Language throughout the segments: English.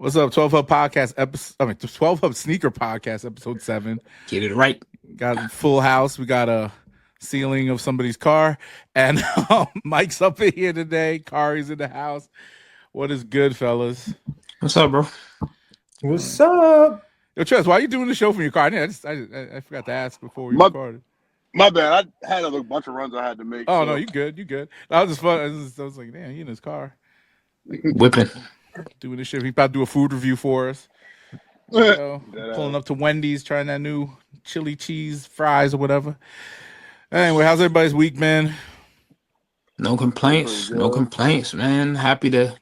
What's up? 12 Hub Podcast episode. 12 Hub Sneaker Podcast episode 7. Get it right. Got a full house. We got a ceiling of somebody's car, and Mike's up in here today. Kari's in the house. What is good, fellas? What's up, bro? What's up? Yo, Trez, why are you doing the show from your car? I forgot to ask before we recorded. My bad. I had a bunch of runs I had to make. Oh, so. No, you good. That was just fun. I was like, damn, he in his car. Whipping. Doing this shit. He about to do a food review for us. Pulling up to Wendy's, trying that new chili cheese fries or whatever. Anyway, how's everybody's week, man? No complaints. No complaints, man. Happy to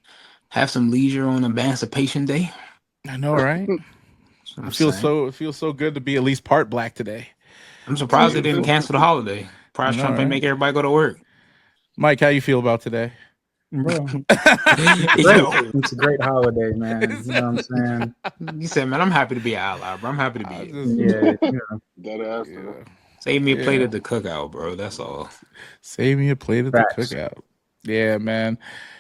have some leisure on Emancipation Day. I know, right? It feels so good to be at least part black today. I'm surprised they didn't cancel the holiday. Surprised Trump didn't make everybody go to work. Mike, how you feel about today? Bro. It's a great holiday, man. You know what I'm saying? You said, man, I'm happy to be an ally, bro. I'm happy to be here. Yeah. Save me a plate at the cookout, bro. That's all. Save me a plate at the cookout. Yeah, man.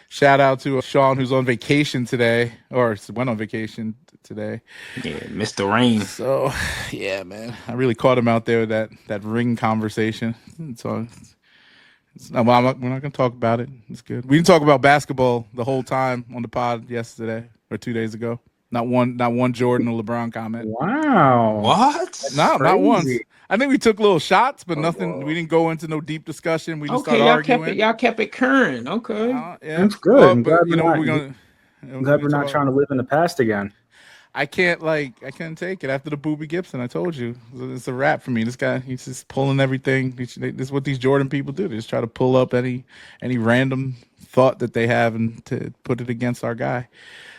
Shout out to Sean, who's on vacation today, or went on vacation today. Yeah, Mr. Rain. So, yeah, man. I really caught him out there with that ring conversation. So, we're not going to talk about it. It's good. We didn't talk about basketball the whole time on the pod yesterday or 2 days ago. Not one Jordan or LeBron comment. Wow. What? Not once. I think we took little shots, but nothing. We didn't go into no deep discussion. We just started arguing. Y'all kept it current. Okay. Yeah. That's good. But, I'm glad we're not trying to live in the past again. I couldn't take it after the Boobie Gibson. I told you, it's a wrap for me. This guy, he's just pulling everything. This is what these Jordan people do. They just try to pull up any random thought that they have and to put it against our guy.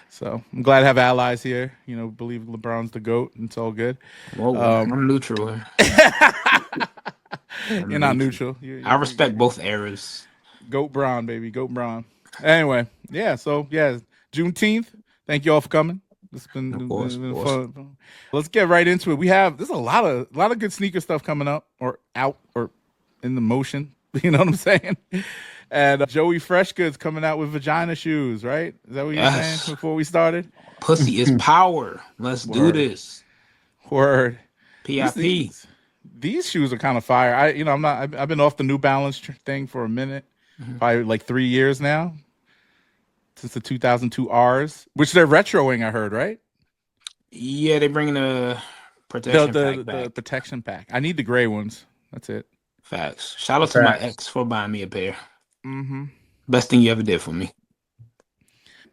So I'm glad to have allies here. Believe LeBron's the GOAT, and it's all good. Whoa, I'm neutral. You're not neutral. I respect both eras. GOAT Bron, baby, GOAT Bron. Anyway, yeah. So yeah, Juneteenth. Thank you all for coming. It's been fun. Let's get right into it. There's a lot of good sneaker stuff coming up or out or in the motion. You know what I'm saying? And Joey Freshgood's coming out with vagina shoes, right? Is that what you were saying before we started? Pussy is power. Let's do this. Word. PIP. These shoes are kind of fire. I've been off the New Balance thing for a minute, probably like 3 years now. Since the 2002 Rs, which they're retroing, I heard, right? Yeah, they're bringing the protection pack back. The protection pack. I need the gray ones. That's it. Facts. Shout out to my ex for buying me a pair. Mm-hmm. Best thing you ever did for me.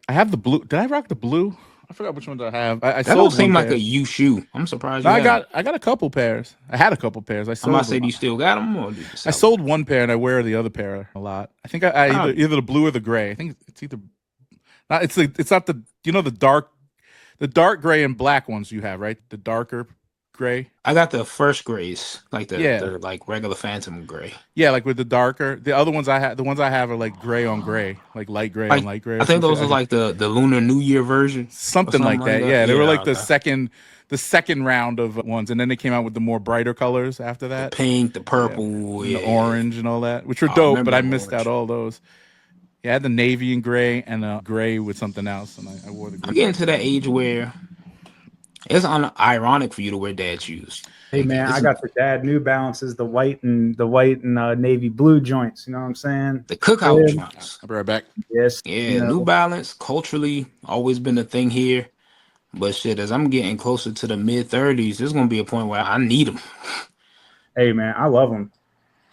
I have the blue. Did I rock the blue? I forgot which ones I have. I that sold don't seem like a you shoe. I'm surprised. No, I got a couple pairs. I had a couple pairs. I sold. I'm about to say, do you still got them? Or I sold one pair and I wear the other pair a lot. I think I either the blue or the gray. I think it's either. It's not the the dark gray and black ones you have, right? The darker gray. I got the first grays, like the like regular Phantom gray. Yeah, like with the darker. The other ones the ones I have are like gray on gray, like light gray on light gray. I think those are like the Lunar New Year version, something like that. Yeah, they were like the second round of ones, and then they came out with the more brighter colors after that. The pink, the purple, the orange, and all that, which were dope. But I missed out all those. Yeah, I had the navy and gray and gray with something else, and I wore the gray. I'm getting to that age where it's ironic for you to wear dad shoes. Hey man, I got the dad New Balances, the white and navy blue joints. You know what I'm saying? The cookout joints. I'll be right back. Yes. Yeah, New Balance culturally always been a thing here, but shit, as I'm getting closer to the mid-30s, there's gonna be a point where I need them. Hey man, I love them.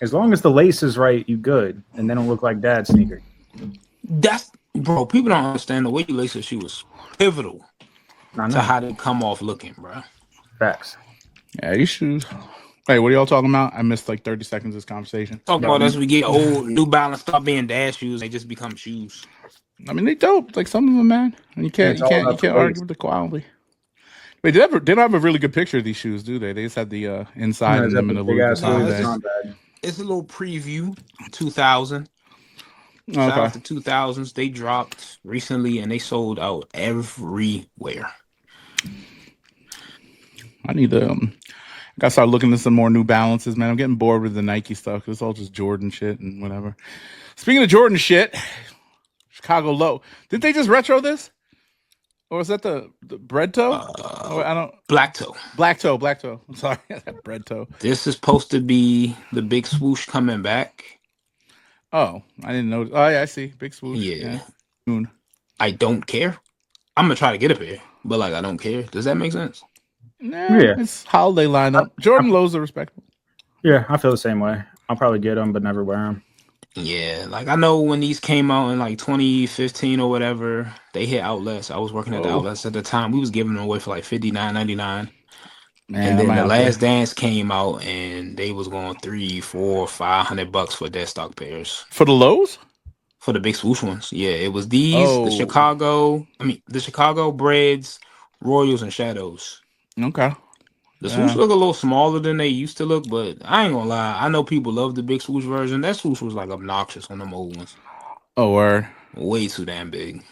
As long as the lace is right, you good, and they don't look like dad sneakers. Bro, people don't understand the way you lace a shoe is pivotal to how they come off looking, bro. Facts. Yeah, these shoes. Hey, what are y'all talking about? I missed like 30 seconds of this conversation. Talk about as we get old, New Balance stop being dad shoes, they just become shoes. I mean, they dope. Like some of them, man. And you can't argue with the quality. Wait, they don't have a really good picture of these shoes, do they? They just had the inside of them and the little. It's a little preview. 2000. Shout out to 2000s. They dropped recently and they sold out everywhere. I need to gotta start looking at some more New Balances, man. I'm getting bored with the Nike stuff. It's all just Jordan shit and whatever. Speaking of Jordan shit, Chicago Low. Didn't they just retro this? Or is that the bread toe? I don't. Black toe. Black toe. I'm sorry, bread toe. This is supposed to be the big swoosh coming back. Oh, I didn't know. Oh yeah, I see. Big swoosh. Yeah. Moon. I don't care. I'm gonna try to get a pair, but like I don't care. Does that make sense? Nah, it's holiday lineup. Jordan lows are respectable. Yeah, I feel the same way. I'll probably get them, but never wear them. Yeah, like I know when these came out in like 2015 or whatever, they hit outlets. I was working at the outlets at the time. We was giving them away for like $59.99. And then the Last Dance came out and they was going $300, $400, $500 for dead stock pairs. For the lows? For the big swoosh ones. Yeah, it was these, the Chicago Breads, Royals, and Shadows. Okay. The swoosh look a little smaller than they used to look, but I ain't gonna lie. I know people love the big swoosh version. That swoosh was like obnoxious on them old ones. Oh, word. Way too damn big.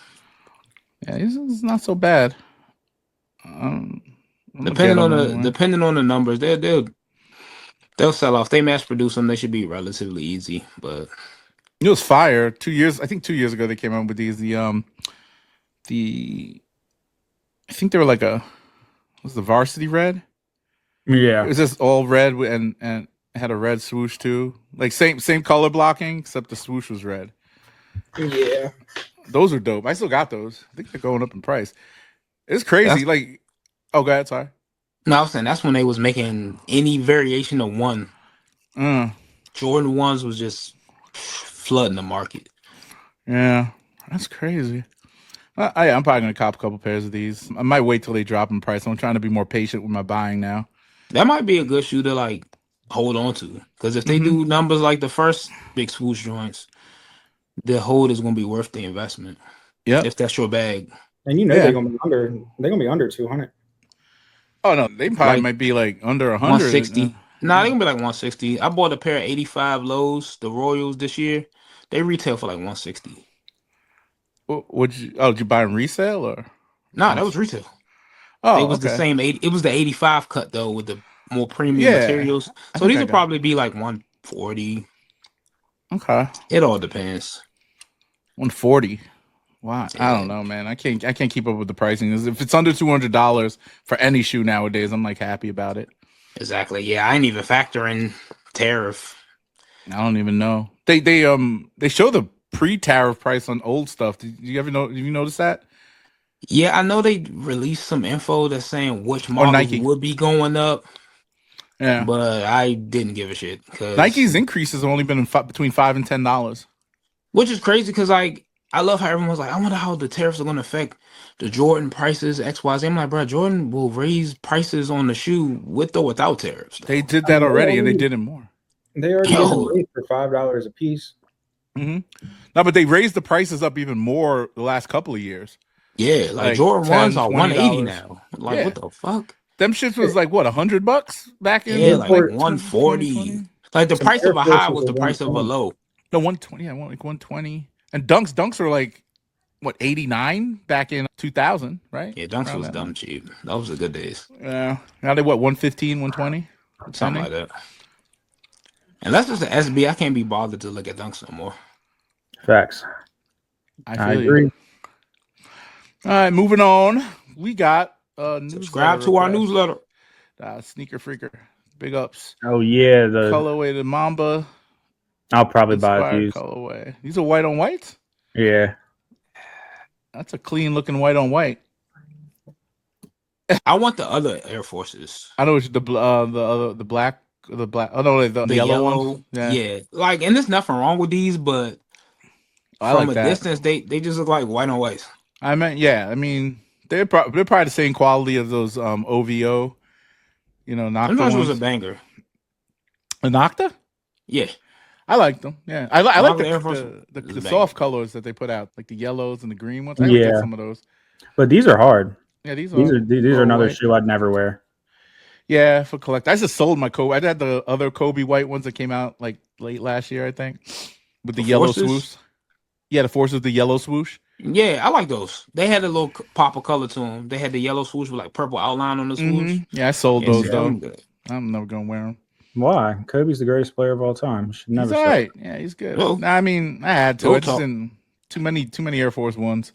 Yeah, it's not so bad. Depending on the numbers, they'll sell off. They mass produce them. They should be relatively easy. But it was fire. 2 years. I think 2 years ago they came out with these. I think they were like was the varsity red? Yeah, it was just all red and had a red swoosh too. Like same color blocking, except the swoosh was red. Yeah, those are dope. I still got those. I think they're going up in price. It's crazy. Oh, go ahead. Sorry. No, I was saying that's when they was making any variation of one. Jordan 1s was just flooding the market. Yeah, that's crazy. I'm probably gonna cop a couple pairs of these. I might wait till they drop in price. I'm trying to be more patient with my buying now. That might be a good shoe to like hold on to, because if they do numbers like the first big swoosh joints, the hold is gonna be worth the investment. Yeah, if that's your bag. And they're gonna be under. They're gonna be under 200. Oh no, they probably might be like under 100. 160. Nah, they can be like 160. I bought a pair of 85 lows, the Royals this year. They retail for like 160. Did you buy them resale or? Nah, that was retail. Oh, it was the same. It was the 85 cut though, with the more premium materials. So these will probably be like 140. Okay. It all depends. 140. Wow, yeah. I don't know, man. I can't keep up with the pricing. If it's under $200 for any shoe nowadays, I'm like happy about it. Exactly. Yeah, I ain't even factor in tariff. I don't even know. They show the pre-tariff price on old stuff. Did you notice that? Yeah, I know they released some info that's saying which models would be going up. Yeah, but I didn't give a shit. Nike's increases have only been between $5 and $10, which is crazy because like I love how everyone's like, I wonder how the tariffs are going to affect the Jordan prices, XYZ. I'm like, bro, Jordan will raise prices on the shoe with or without tariffs. They did that already, and they did it more. They already raised for $5 a piece. No, but they raised the prices up even more the last couple of years. Yeah, like Jordan 1s are $180 now. Like, what the fuck? Them shits was like what, $100 back in? Yeah, like 140. Like the price of a high was the price of a low. No, 120. I want like 120. And dunks are like what, 89 back in 2000, right? Yeah, dunks was dumb cheap. That was the good days. Yeah. Now they what, 115, 120? Something like that. And that's just the SB. I can't be bothered to look at dunks no more. Facts. I agree. All right, moving on. We got subscribe to our newsletter. Sneaker Freaker. Big ups. Oh yeah, the colorway, the Mamba. I'll probably buy these. Colorway. These are white on white? Yeah. That's a clean looking white on white. I want the other Air Forces. I know it's the black. Oh no, the yellow one. Yeah. Like, and there's nothing wrong with these, but from a distance, they just look like white on white. I mean, they're probably the same quality as those OVO. Nocta ones. Was a banger. A Nocta? Yeah. I like them. Yeah, I like the soft colors that they put out, like the yellows and the green ones. I get some of those. But these are hard. Yeah, these are another shoe I'd never wear. Yeah, for collect. I just sold my Kobe. I had the other Kobe white ones that came out like late last year, I think, with the yellow swoosh. Yeah, the Forces, the yellow swoosh. Yeah, I like those. They had a little pop of color to them. They had the yellow swoosh with like purple outline on the swoosh. Yeah, I sold those though. I'm never gonna wear them. Why? Kobe's the greatest player of all time. Should never. He's all right. Yeah, he's good. Well, I mean, I had to. I just didn't too many Air Force Ones.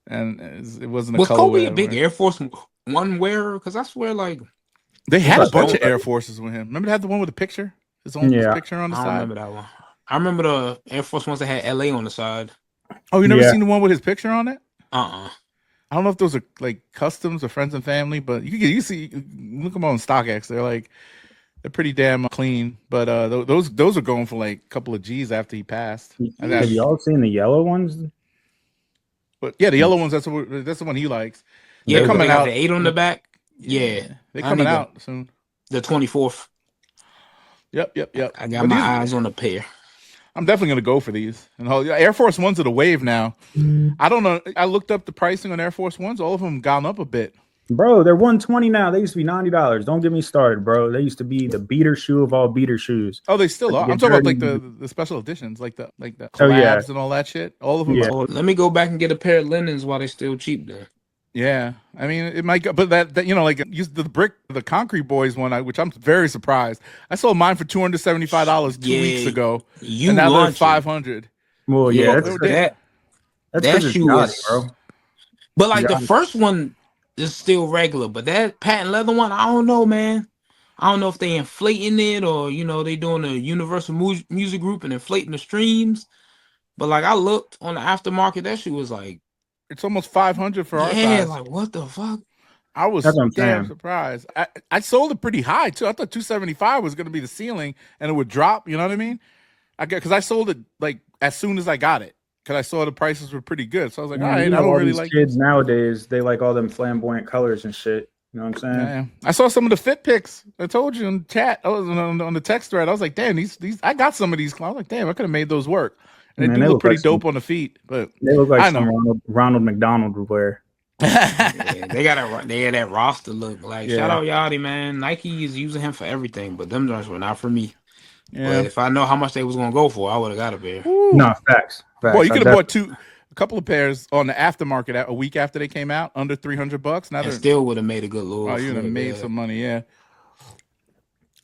and it wasn't a Was colorway. Kobe a big Air Force One wearer? Because I swear, like they had a bunch of Air Forces with him. Remember they had the one with the picture, his picture on the side. I remember that one. I remember the Air Force ones that had LA on the side. Oh, you never seen the one with his picture on it? I don't know if those are like customs or friends and family, but you see, look them on StockX. They're pretty damn clean. But those are going for like a couple of G's after he passed. Have y'all seen the yellow ones? But yeah, the yellow ones. That's the one he likes. Yeah, they're coming out. The 8 on the back. Yeah, they're coming out soon. The 24th. Yep. I got my eyes on a pair. I'm definitely gonna go for these. And Air Force Ones are the wave now. I don't know. I looked up the pricing on Air Force Ones. All of them gone up a bit. Bro, they're $120 now. They used to be $90. Don't get me started, bro. They used to be the beater shoe of all beater shoes. Oh, they still are. I'm talking about like the special editions, like the collabs and all that shit. All of them. Yeah. Let me go back and get a pair of linens while they're still cheap there. Yeah, I mean it might go, but that like the Concrete Boys one, which I'm very surprised. I sold mine for $275 2 weeks ago, and now they're $500. Well, that shoe was, bro. But like the first one is still regular, but that patent leather one, I don't know, man. I don't know if they inflating it or they doing a Universal Music Group and inflating the streams. But like I looked on the aftermarket, that shoe was like. It's almost $500 for our size. Yeah, like what the fuck? I was damn surprised. I sold it pretty high too. I thought $275 was going to be the ceiling and it would drop. You know what I mean? Because I sold it like as soon as I got it because I saw the prices were pretty good. So I was like, all right, I don't really like kids nowadays. They like all them flamboyant colors and shit. You know what I'm saying? Yeah. I saw some of the fit pics. I told you in chat. I was on the text thread. I was like, damn, these I got some of these. I was like, damn, I could have made those work. And they do look pretty dope on the feet, but they look like some Ronald McDonald would wear. They had that roster look. Like shout out Yachty, man. Nike is using him for everything, but them joints were not for me. Yeah. But if I know how much they was gonna go for, I would have got a pair. No, facts. Boy, you could have bought a couple of pairs on the aftermarket a week after they came out, under $300. Now they still would have made a good little. Oh, you would have made some money, yeah.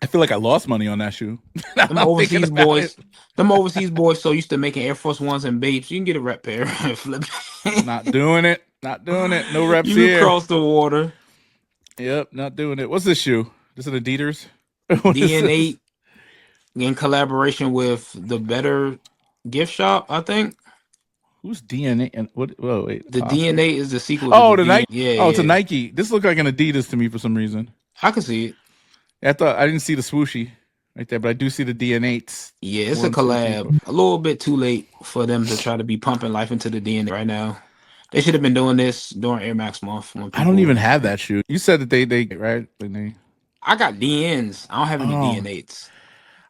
I feel like I lost money on that shoe. Them overseas boys so used to making Air Force Ones and Babes. You can get a rep pair and flip. Not doing it. No reps you here. You cross the water. Yep, not doing it. What's this shoe? This is an Adidas? DN8 in collaboration with the Better Gift Shop, I think. Who's DNA? And what? Whoa, wait. The DNA is the sequel. Oh, the Nike. Yeah. Oh, it's a Nike. This looked like an Adidas to me for some reason. I can see it. I didn't see the swooshy right there, but I do see the DNA8s. Yeah, it's a collab. A little bit too late for them to try to be pumping life into the DNA right now. They should have been doing this during Air Max month. I don't even have that shoe. You said that they right? I got DNs. I don't have any DNA8s.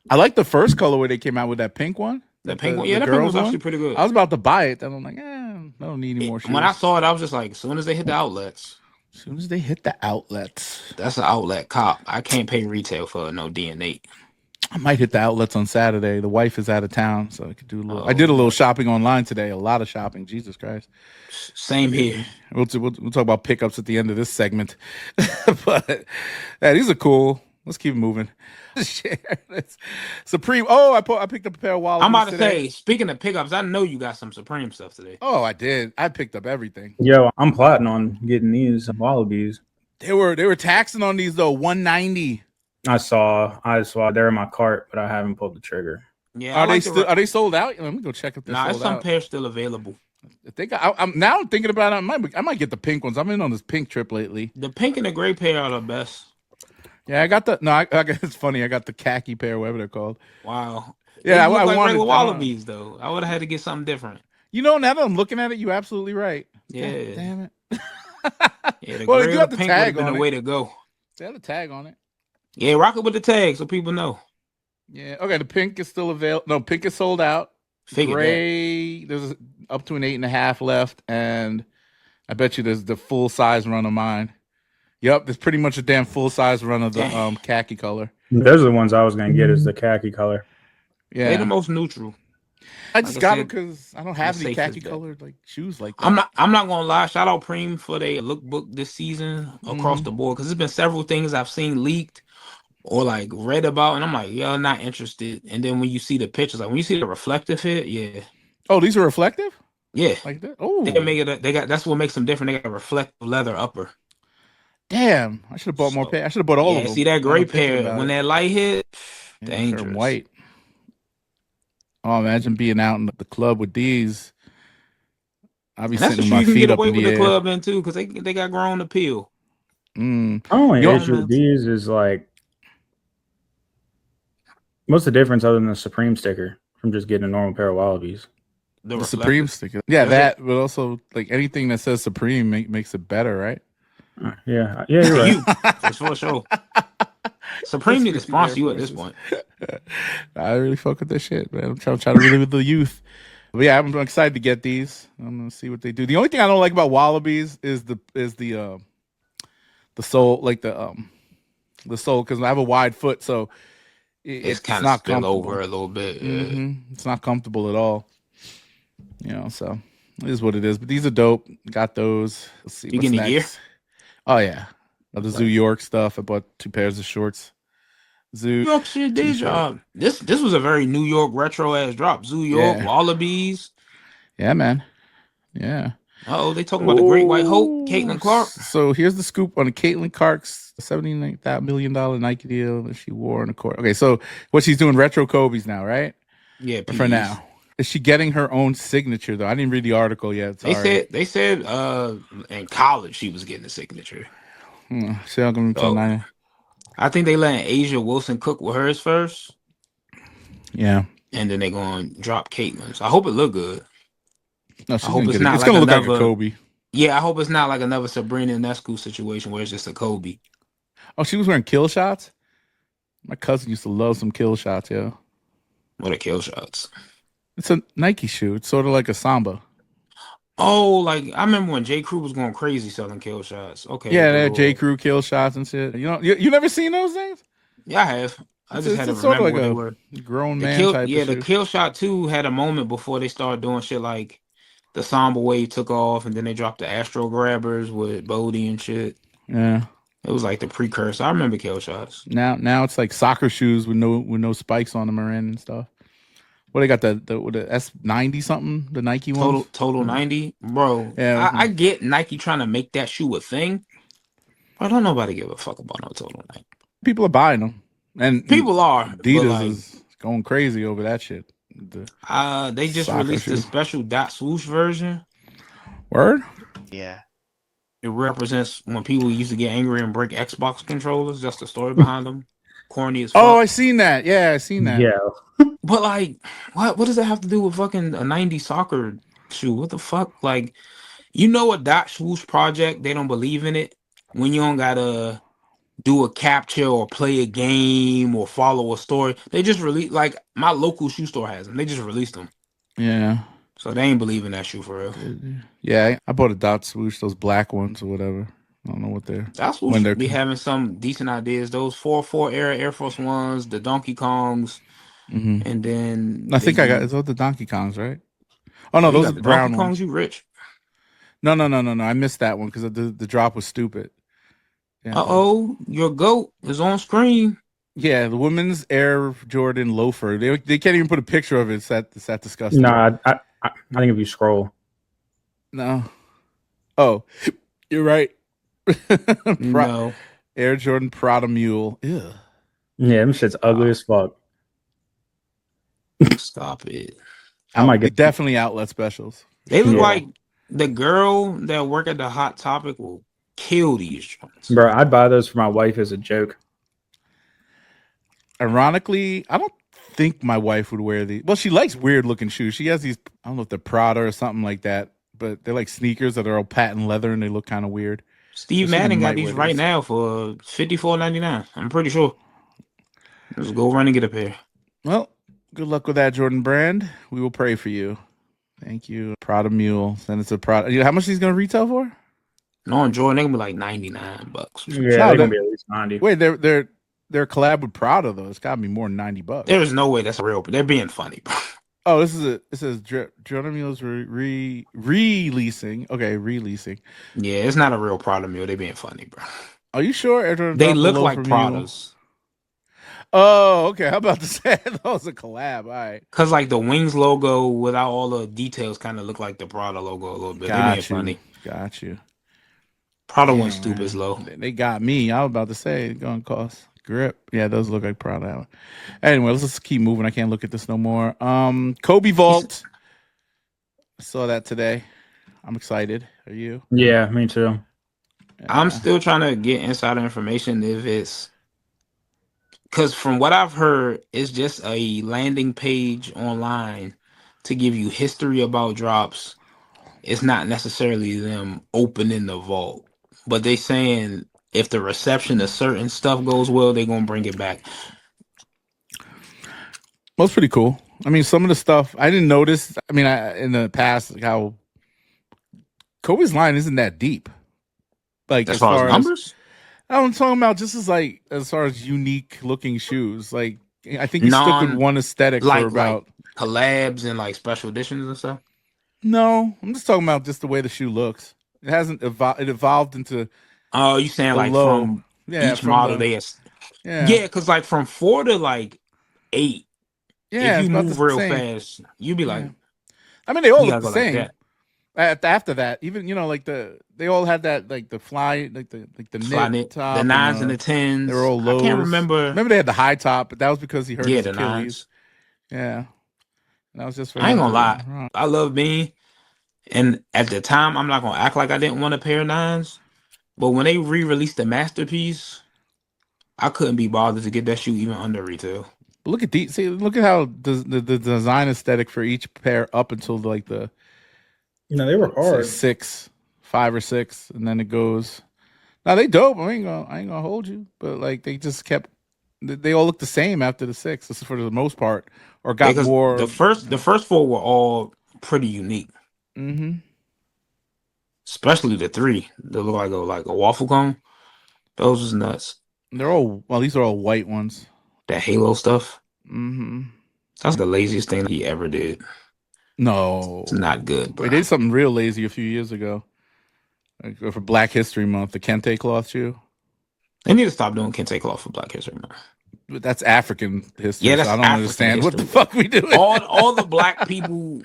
I like the first colorway they came out with, that pink one. The pink one, that pink was actually pretty good. I was about to buy it, then I'm like, I don't need any more shoes. When I saw it, I was just like, as soon as they hit the outlets. As soon as they hit the outlets. That's an outlet cop. I can't pay retail for no DNA. I might hit the outlets on Saturday. The wife is out of town, so I could do a little. I did a little shopping online today. A lot of shopping. Jesus Christ. Same here. We'll talk about pickups at the end of this segment. But these are cool. Let's keep moving. Supreme. Oh, I picked up a pair of Wallabies. I'm about to say, speaking of pickups, I know you got some Supreme stuff today. Oh, I did. I picked up everything. Yo, I'm plotting on getting these Wallabies. They were taxing on these though, $190. I saw they're in my cart, but I haven't pulled the trigger. Yeah, are they sold out? Let me go check if they're sold out. Some pairs still available. If they got, I'm now thinking about it. I might get the pink ones. I'm in on this pink trip lately. The pink and the gray pair are the best. Yeah, I got the. No, it's funny. I got the khaki pair, whatever they're called. Wow. Yeah, I like wanted Wallabies though. I would have had to get something different. Now that I'm looking at it, you're absolutely right. Yeah. God damn it. Yeah, the well, gray you got the tag on the way to go. They have the tag on it. Yeah, rock it with the tag so people know. Yeah. Okay. The pink is still available. No, pink is sold out. Gray, there's up to an 8.5 left, and I bet you there's the full size run of mine. Yep, there's pretty much a damn full size run of the khaki color. Those are the ones I was gonna get, is the khaki color. Yeah, they're the most neutral. I just got them because I don't have any khaki colored like shoes like that. I'm not gonna lie. Shout out Preem for their lookbook this season across the board, because there's been several things I've seen leaked or like read about, and I'm like, yo, not interested. And then when you see the pictures, like when you see the reflective hit, yeah. Oh, these are reflective? Yeah, like that. Oh, they make it. They got that's what makes them different. They got a reflective leather upper. damn! I should have bought more pair. I should have bought all of them. See that Now gray I'm thinking pair about when it. that light hit, Yeah, dangerous. turn white. Oh, imagine being out in the club with these. I'll be sitting with my feet up in the air. Club in too, because they got grown appeal. My only issue with these is like, what's the difference other than the Supreme sticker from just getting a normal pair of Wallabies? The Supreme sticker, yeah, that, but also like anything that says Supreme makes it better, right? Yeah, you're right. Just for sure. Supreme need to sponsor you at this point. I really fuck with this shit, man. I'm trying to relive the youth. But yeah, I'm excited to get these. I'm gonna see what they do. The only thing I don't like about Wallabies is the sole, like the sole, because I have a wide foot, so it's kind of spill over a little bit. Yeah. It's not comfortable at all. You know, so it is what it is. But these are dope. Got those. Let's see. You getting the gear? Oh yeah, the Zoo York stuff. I bought 2 pairs of shorts. Zoo York shit did drop. This was a very New York retro ass drop. Zoo York, Wallabies. Yeah, man. Yeah. Oh, they talking about the Great White Hope, Kaitlyn Clark. So here's the scoop on the Kaitlyn Clark's $79 million Nike deal that she wore in the court. Okay, so what she's doing, retro Kobe's now, right? Yeah, for now. Is she getting her own signature though? I didn't read the article yet. Sorry. They said in college she was getting a signature. I think they letting Asia Wilson cook with hers first. Yeah. And then they're going to drop Kaitlyn's. I hope it look good. No, I hope it's not. It's gonna look like a Kobe. Yeah, I hope it's not like another Sabrina Ionescu situation where it's just a Kobe. Oh, she was wearing Killshots? My cousin used to love some Killshots, yo. What are Killshots? It's a Nike shoe. It's sort of like a Samba. Oh, like I remember when J. Crew was going crazy selling Killshots. Okay. Yeah, that J. Crew Killshots and shit. You know, you never seen those things? Yeah, I have. I just had to remember what they were. Grown man type of shoe. The Killshot 2 had a moment before they started doing shit like the Samba wave took off, and then they dropped the Astro Grabbers with Bodie and shit. Yeah. It was like the precursor. I remember Killshots. Now it's like soccer shoes with no spikes on them or in and stuff. What they got the S90 something, the Nike one? Total 90, bro. Yeah, I get Nike trying to make that shoe a thing, but don't nobody give a fuck about no Total 90. People are buying them, and people are. Adidas is going crazy over that shit. They just released a special dot swoosh version. Word? Yeah. It represents when people used to get angry and break Xbox controllers. That's the story behind them. Corny as fuck. Oh, I seen that. Yeah, I seen that. Yeah. But like, what does that have to do with fucking a 90s soccer shoe? What the fuck? Like, you know, a dot swoosh project, they don't believe in it when you don't gotta do a capture or play a game or follow a story. They just release, like my local shoe store has them. They just released them. Yeah. So they ain't believe in that shoe for real. Yeah, I bought a dot swoosh, those black ones or whatever. I don't know what they're. Dot swoosh be having some decent ideas. Those 4.4 era Air Force Ones, the Donkey Kongs, and then I think I got it's all the Donkey Kongs, right? Oh no, those are the brown Donkey ones. Kongs, you rich? No. I missed that one because the drop was stupid. Yeah. Your GOAT is on screen. Yeah, the women's Air Jordan loafer. They can't even put a picture of it. It's that disgusting. No, I think if you scroll. No. Oh, you're right. No. Air Jordan Prada Mule. Ew. Yeah, them shit's ugly as fuck. Stop it. I might get definitely outlet specials. They look like the girl that work at the Hot Topic will kill these joints. Bro, I'd buy those for my wife as a joke. Ironically, I don't think my wife would wear these. Well, she likes weird looking shoes. She has these, I don't know if they're Prada or something like that, but they're like sneakers that are all patent leather and they look kind of weird. Steve Madden got these right now for $54.99. I'm pretty sure. Let's go run and get a pair. Well, good luck with that, Jordan Brand. We will pray for you. Thank you. Prada Mule. Send it to Prada. You know how much he's going to retail for? No, on Jordan, they're going to be like $99. Yeah, they're going to be at least 90. Wait, they're collab with Prada, though. It's got to be more than $90. There is no way that's real, but they're being funny, bro. Oh, it says Jordan Mule's releasing. Okay, releasing. Yeah, it's not a real Prada Mule. They're being funny, bro. Are you sure? They look like Pradas. Oh, okay. How about to say that was a collab? All right. Cause like the Wings logo without all the details kind of look like the Prada logo a little bit. They being funny. Got you. Prada went stupid slow. They got me. I was about to say it's gonna cost grip. Yeah, those look like Prada. Anyway, let's just keep moving. I can't look at this no more. Kobe Vault. I saw that today. I'm excited. Are you? Yeah, me too. I'm still trying to get insider information if it's because from what I've heard, it's just a landing page online to give you history about drops. It's not necessarily them opening the vault, but they saying if the reception of certain stuff goes well, they're gonna bring it back. Well, it's pretty cool. I mean, some of the stuff I didn't notice. I mean, in the past, like how Kobe's line isn't that deep. Like as far as numbers, I'm talking about just as far as unique looking shoes. Like I think he stuck with one aesthetic for about collabs and like special editions and stuff. No, I'm just talking about just the way the shoe looks. It hasn't evolved. It evolved into. Oh, you saying like from each model? Because like from 4 to like 8. Yeah, if you move real fast, you'd be like. I mean, they all look the same. After that, even like they all had that like the fly like the knit top, the 9s and the 10s. They were all lows. I can't remember. Remember they had the high top, but that was because he hurt his the Achilles. 9s. Yeah, and that was just. I ain't gonna lie. I love Bean, and at the time, I'm not gonna act like I didn't want a pair of 9s. But when they re-released the masterpiece, I couldn't be bothered to get that shoe even under retail. But look at these. See, look at how the design aesthetic for each pair up until like the. They were hard. 5 or 6, and then it goes. Now they dope. I ain't gonna hold you, but like they just kept. They all look the same after the 6. This is for the most part, or got more. The first 4 were all pretty unique. Mm-hmm. Especially the 3 that look like a waffle cone. Those was nuts. They're all these are all white ones. That Halo stuff. Mm-hmm. That's the laziest thing he ever did. No, it's not good. Bro. They did something real lazy a few years ago, like for Black History Month. The kente cloth shoe. They need to stop doing kente cloth for Black History Month. But that's African history. Yeah, that's so I don't African understand history. What the fuck we doing. All the black people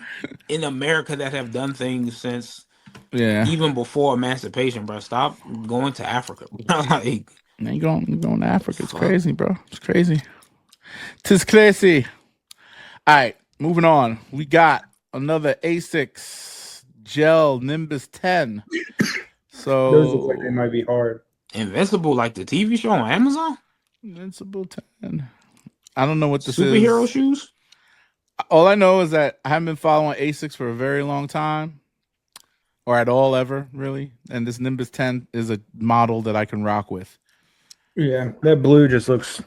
in America that have done things since even before emancipation, bro. Stop going to Africa. Like, you going to Africa? It's crazy, bro. It's crazy. Tis crazy. All right, moving on. We got another Asics Gel Nimbus 10. So those look like they might be hard. Invincible, like the TV show on Amazon. Invincible 10. I don't know what this superhero shoes. All I know is that I haven't been following Asics for a very long time, or at all ever, really. And this Nimbus 10 is a model that I can rock with. Yeah, that blue just looks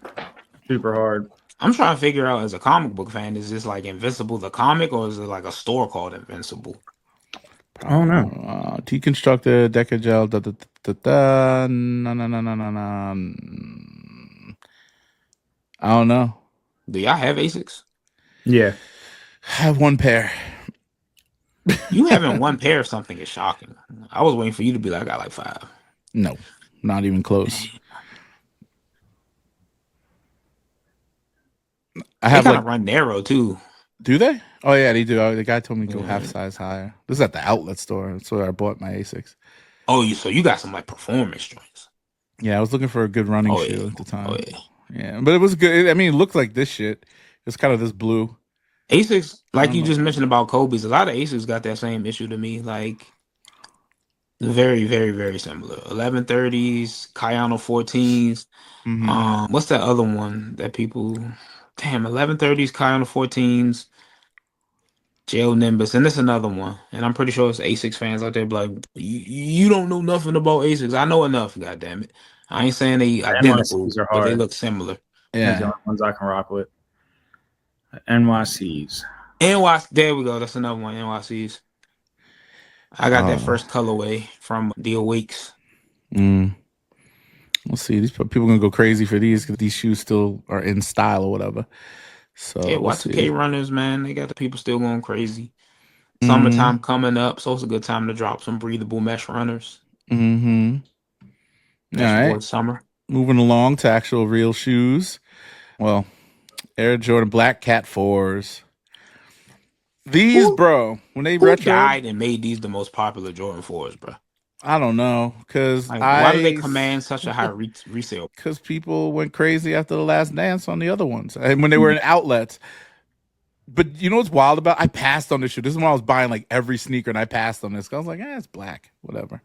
super hard. I'm trying to figure out as a comic book fan, is this like Invincible the comic, or is it like a store called Invincible? I don't know. Deconstructed Deca Gel. No. I don't know. Do y'all have Asics? Yeah. I have one pair. You having one pair of something is shocking. I was waiting for you to be like, I got like 5. No, not even close. I have kind of run narrow too. Do they? Oh yeah, they do. The guy told me to go half size higher. This is at the outlet store. That's where I bought my Asics. Oh, so you got some like performance joints. Yeah, I was looking for a good running shoe at the time. Yeah, but it was good. I mean, it looked like this shit. It's kind of this blue. Asics, like you just mentioned about Kobe's, a lot of Asics got that same issue to me. Like, very, very, very similar. 1130s, Kayano 14s. Mm-hmm. What's that other one that people... Damn, 1130s, Kayano 14s, Gel Nimbus, and this another one. And I'm pretty sure it's Asics fans out there be like, you don't know nothing about Asics. I know enough, goddammit. I ain't saying they identical, but they look similar. Yeah. These are the ones I can rock with. NYCs. There we go. That's another one. NYCs. I got that first colorway from the Awakes. We'll see. These people are gonna go crazy for these because these shoes still are in style or whatever. So yeah, watch the K runners, man. They got the people still going crazy. Summertime coming up, so it's a good time to drop some breathable mesh runners. Mm-hmm. All right. Summer. Moving along to actual real shoes. Well, Air Jordan Black Cat 4s. These, bro, when they Who retro died and made these the most popular Jordan 4s, bro? I don't know, because like, why do they command such a high resale? Because people went crazy after the Last Dance on the other ones, and when they were in outlets. But you know what's wild about? I passed on this shit. This is when I was buying like every sneaker, and I passed on this. I was like, it's black, whatever.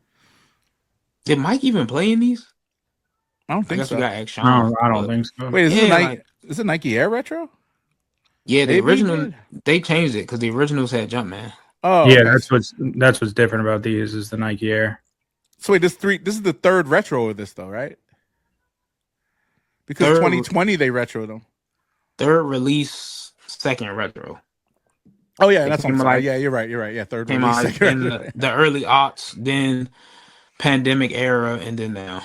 Did Mike even play in these? I don't think so. We got action. I don't think so. Wait, is it Nike Air Retro? Yeah, the original. They changed it because the originals had Jumpman. Oh, yeah, okay. that's what's different about these is the Nike Air. So wait, this is the third retro of this though, right? Because 2020 they retroed them. Third release, second retro. Oh yeah, that's what I'm saying. Yeah, you're right. Yeah, third came release, out second in the early aughts, then pandemic era, and then now.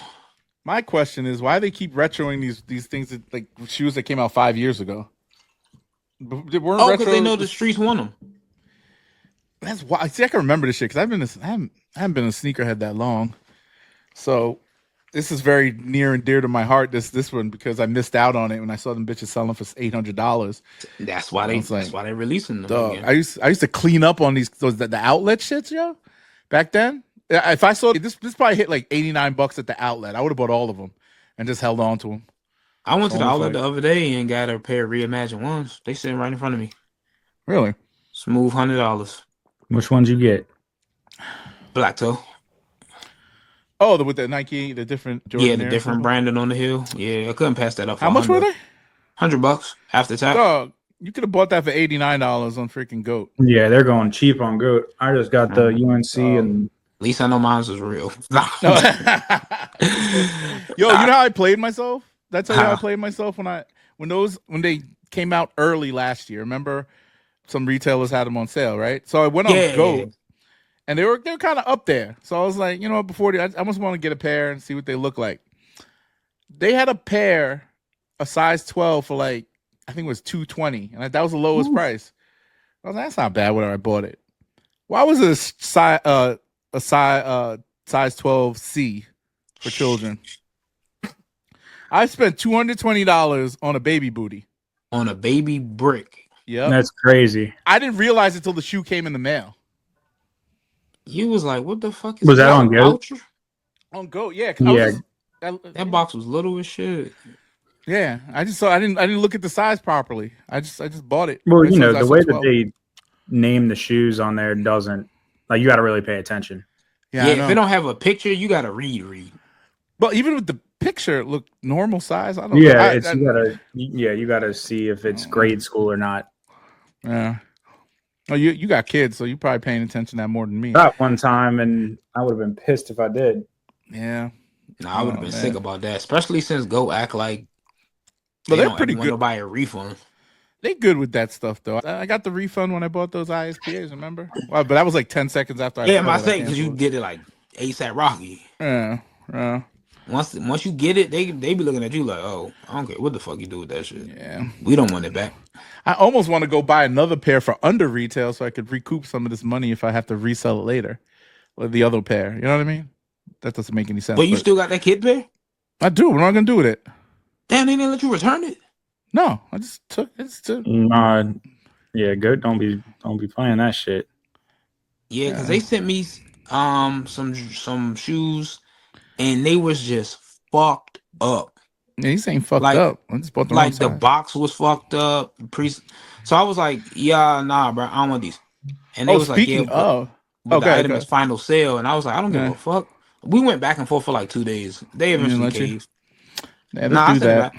My question is why they keep retroing these things that, like shoes that came out 5 years ago. Because they know the streets want them. That's why. See, I can remember this shit because I haven't been a sneakerhead that long, so this is very near and dear to my heart. This one because I missed out on it when I saw them bitches selling for $800. That's why they're releasing them. Again. I used to clean up on the outlet shits, yo. Back then, if I saw this probably hit like $89 at the outlet. I would have bought all of them and just held on to them. I went to the outlet the other day and got a pair of Reimagined ones. They sitting right in front of me. Really? Smooth $100. Which ones you get? Black toe. Oh, with the Nike, the different Jordan. Yeah, the different branding on the heel. Yeah, I couldn't pass that up. How much were they? $100 after tax. Dog, you could have bought that for $89 on freaking Goat. Yeah, they're going cheap on Goat. I just got the UNC and. At least I know mine was real. Yo, you know how I played myself? That's how I played myself when they came out early last year. Remember, some retailers had them on sale, right? So I went on Goat, and they were kind of up there. So I was like, you know what? I almost want to get a pair and see what they look like. They had a pair, a size 12 for like I think it was $220, and that was the lowest price. I was like, that's not bad. Whether I bought it, why was it a size 12C for children? I spent $220 on a baby booty. On a baby brick. Yeah, that's crazy. I didn't realize it till the shoe came in the mail. You was like, "What the fuck is was that on Goat?" On Goat, yeah. Yeah, that box was little as shit. Yeah, I just saw. I didn't look at the size properly. I just bought it. Well, you know the way that they name the shoes on there doesn't like you got to really pay attention. Yeah, if they don't have a picture, you got to read. But even with the picture, it looked normal size. I don't know. You gotta see if it's grade school or not. Yeah. Oh, you got kids, so you're probably paying attention to that more than me. That one time, and I would have been pissed if I did. Yeah. No, I would have been sick about that, especially since Go act like they're pretty good. Buy a refund. They good with that stuff though. I got the refund when I bought those ISPAs. Remember? Well, but that was like 10 seconds after. I say because you did it like ASAP Rocky. Yeah. Once you get it, they be looking at you like, oh, I don't care what the fuck you do with that shit. Yeah, we don't want it back. I almost want to go buy another pair for under retail so I could recoup some of this money if I have to resell it later, or the other pair. You know what I mean? That doesn't make any sense. But you still got that kid pair? I do. What am I gonna do with it? Damn, they didn't let you return it. No, I just took it. Nah, yeah, Goat don't be playing that shit. Yeah, because they sent me some shoes. And they was just fucked up. Yeah, he's saying fucked up. I just bought the wrong size. The box was fucked up. So I was like, yeah, nah, bro, I don't want these. And they was like, yeah, but the item is final sale. And I was like, I don't give a fuck. We went back and forth for like 2 days. They eventually caved. Yeah, do that.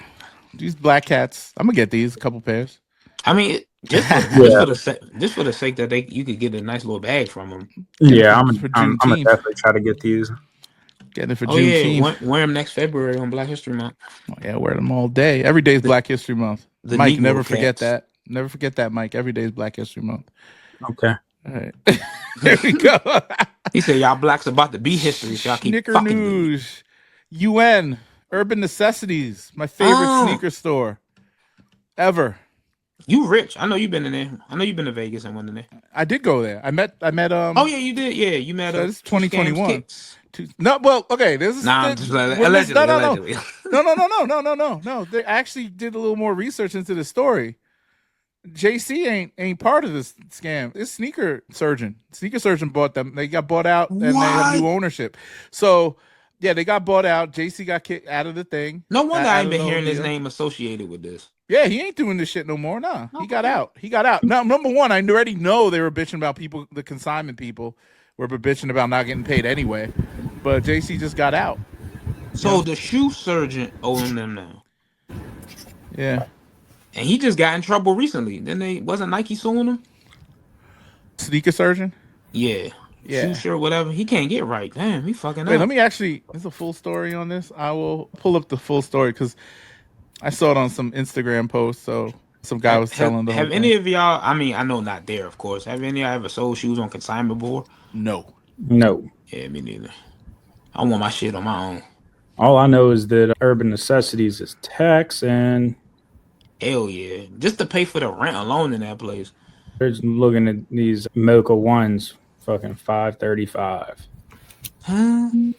These black cats. I'm gonna get these, a couple pairs. I mean, just for the sake that you could get a nice little bag from them. Yeah, I'm gonna definitely try to get these. Getting it for Juneteenth. Wear them next February on Black History Month. Oh, yeah, wear them all day. Every day is Black History Month. Mike, never forget that. Never forget that, Mike. Every day is Black History Month. Okay. All right. Here we go. He said, y'all blacks about to be history, so y'all keep Sneaker fucking news. UN. Urban Necessities. My favorite sneaker store ever. You rich. I know you've been in there. I know you've been to Vegas and went in there. I did go there. I met oh yeah, you did. Yeah, you met this is 2021. No, well, okay. This is allegedly. No. They actually did a little more research into the story. JC ain't part of this scam. It's Sneaker Surgeon. Sneaker Surgeon bought them. They got bought out, and they have new ownership. So yeah, they got bought out. JC got kicked out of the thing. No wonder I ain't been hearing his name associated with this. Yeah, he ain't doing this shit no more. Nah, he got out. Now, number one, I already know they were bitching about people. The consignment people were bitching about not getting paid anyway. But JC just got out. So the shoe surgeon owing them now. Yeah. And he just got in trouble recently. Then wasn't Nike suing him? Sneaker Surgeon? Yeah. Shoe shirt, whatever. He can't get right. Damn, he fucking Wait, up. let me actually, there's a full story on this. I will pull up the full story because I saw it on some Instagram post. So some guy was telling the whole Have any of y'all, I mean, I know not there, of course. Have any of y'all ever sold shoes on consignment before? No. Yeah, me neither. I want my shit on my own. All I know is that Urban Necessities is tax, and hell yeah, just to pay for the rent alone in that place. They're just looking at these Mocha ones, fucking $535. And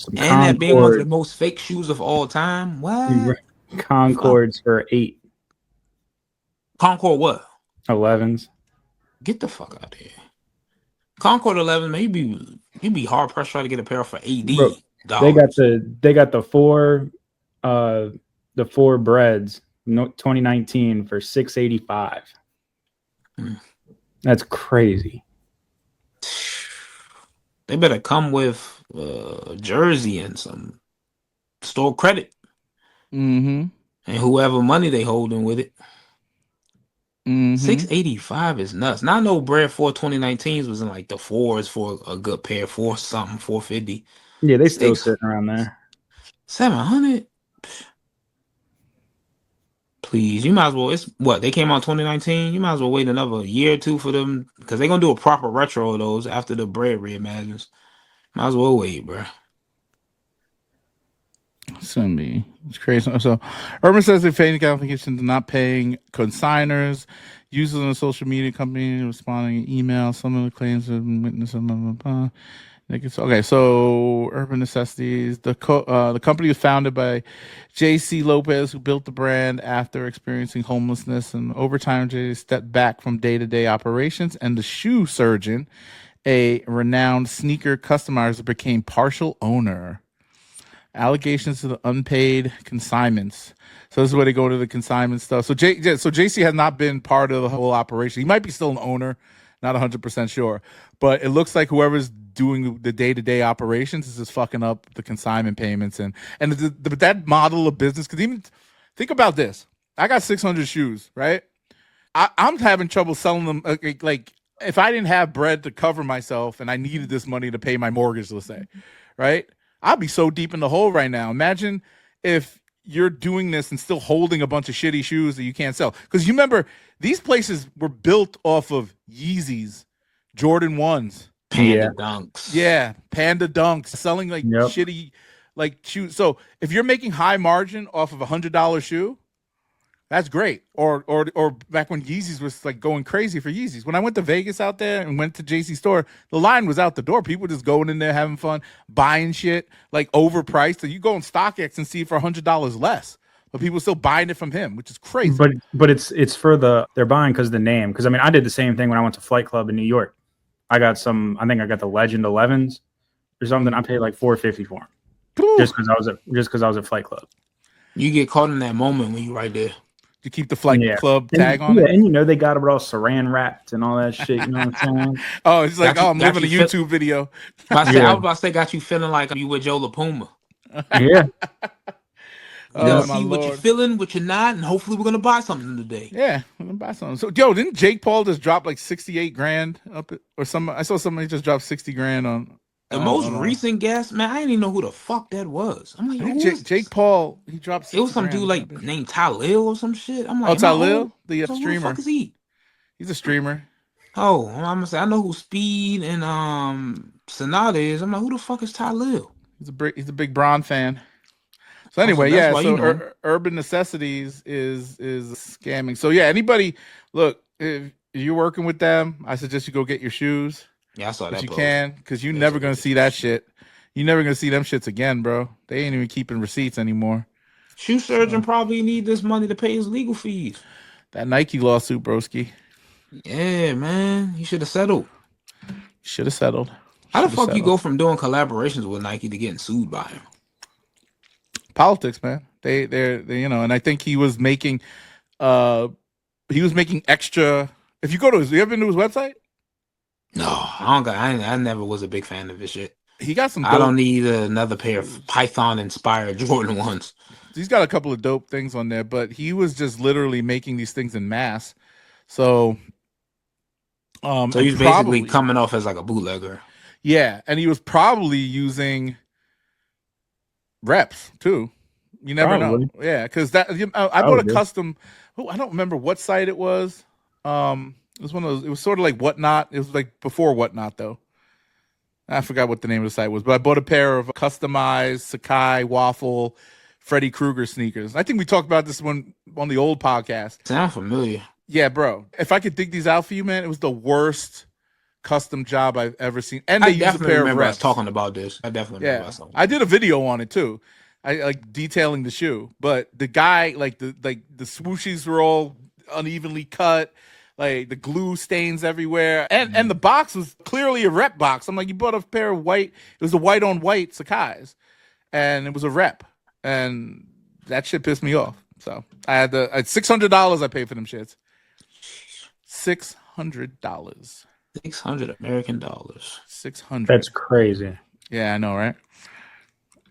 that being one of the most fake shoes of all time. What? Concords for $8. Concord what? 11s. Get the fuck out of here. Concord 11, maybe you'd be hard pressed trying to get a pair for $80. Bro, they got the four breads 2019 for $685. That's crazy. They better come with a jersey and some store credit. Mm-hmm. And whoever money they holding with it. Mm-hmm. $685 is nuts. Now I know bread for 2019s was in like the fours for a good pair, for something, $450. Yeah, they still sitting around there. $700. Please, you might as well. It's what they came out 2019. You might as well wait another year or two for them because they're gonna do a proper retro of those after the bread reimagines. Might as well wait, bro. It's crazy. So, Urban says they failing applications not paying consigners, users on a social media company responding to email. Some of the claims have been witnessed. Okay, so Urban Necessities, the company was founded by J.C. Lopez, who built the brand after experiencing homelessness, and over time, J stepped back from day-to-day operations, and the shoe surgeon, a renowned sneaker customizer, became partial owner. Allegations to the unpaid consignments. So this is where they go to the consignment stuff. So JC has not been part of the whole operation. He might be still an owner, not 100% sure, but it looks like whoever's doing the day-to-day operations is just fucking up the consignment payments and that model of business. Because even think about this, I got 600 shoes, right? I'm having trouble selling them. Like if I didn't have bread to cover myself and I needed this money to pay my mortgage, let's say, right? I'd be so deep in the hole right now. Imagine if you're doing this and still holding a bunch of shitty shoes that you can't sell. Because you remember, these places were built off of Yeezys, Jordan 1s. Panda Dunks. Yeah, Panda Dunks. Selling like shitty like shoes. So if you're making high margin off of $100 shoe, that's great. Or back when Yeezys was like going crazy for Yeezys. When I went to Vegas out there and went to JC store, the line was out the door. People just going in there having fun, buying shit like overpriced. So you go on StockX and see it for $100 less, but people still buying it from him, which is crazy. But it's for they're buying because of the name. Because I mean, I did the same thing when I went to Flight Club in New York. I think I got the Legend 11s or something. I paid like $450 for them just because I was at Flight Club. You get caught in that moment when you right there. You keep the Flight Club tag on it. And you know they got it all saran wrapped and all that shit. You know what I'm saying? Oh, it's like, I'm living a YouTube video. I was about to say, got you feeling like you with Joe LaPuma. Yeah. See what you're feeling, what you're not, and hopefully we're gonna buy something today. Yeah, we're gonna buy something. So, didn't Jake Paul just drop like 68 grand up or some? I saw somebody just drop 60 grand on. The most recent guest, man, I didn't even know who the fuck that was. I'm like, Jake Paul, he dropped 60 it was some dude like named Talil or some shit. I'm like, Talil, the streamer. Who the fuck is he? He's a streamer. Oh, I'm gonna say I know who Speed and Sonata is. I'm like, who the fuck is Talil? He's a big Braun fan. So anyway, so Urban Necessities is scamming. So yeah, anybody, look, if you're working with them, I suggest you go get your shoes. Yeah, I saw that. You can, because you're never gonna see that shit. You're never gonna see them shits again, bro. They ain't even keeping receipts anymore. Shoe surgeon probably need this money to pay his legal fees. That Nike lawsuit, broski. Yeah, man. He should have settled. Should have settled. How the fuck you go from doing collaborations with Nike to getting sued by him? Politics, man. They're you know, and I think he was making extra. If you go to you ever been to his website? No, I never was a big fan of his shit. He got some. I don't need another pair of Python inspired Jordan ones. He's got a couple of dope things on there, but he was just literally making these things in mass. So he's basically coming off as like a bootlegger. Yeah, and he was probably using reps too. You never know. Yeah, because I bought a custom. I don't remember what site it was. It was one of those. It was sort of like Whatnot. It was like before Whatnot though. I forgot what the name of the site was, but I bought a pair of customized Sakai waffle Freddy Krueger sneakers. I think we talked about this one on the old podcast. Sound familiar? Yeah, bro. If I could dig these out for you, man, it was the worst custom job I've ever seen. And they used a pair of reps. Talking about this. I definitely remember us talking about I did a video on it too. I like detailing the shoe, but the guy, like the swooshies were all unevenly cut, like the glue stains everywhere, and the box was clearly a rep box. I'm like, you bought a pair of white. It was a white on white Sakai's, and it was a rep, and that shit pissed me off. So I had $600 I paid for them shits. $600. 600 American dollars. 600. That's crazy. Yeah, I know, right?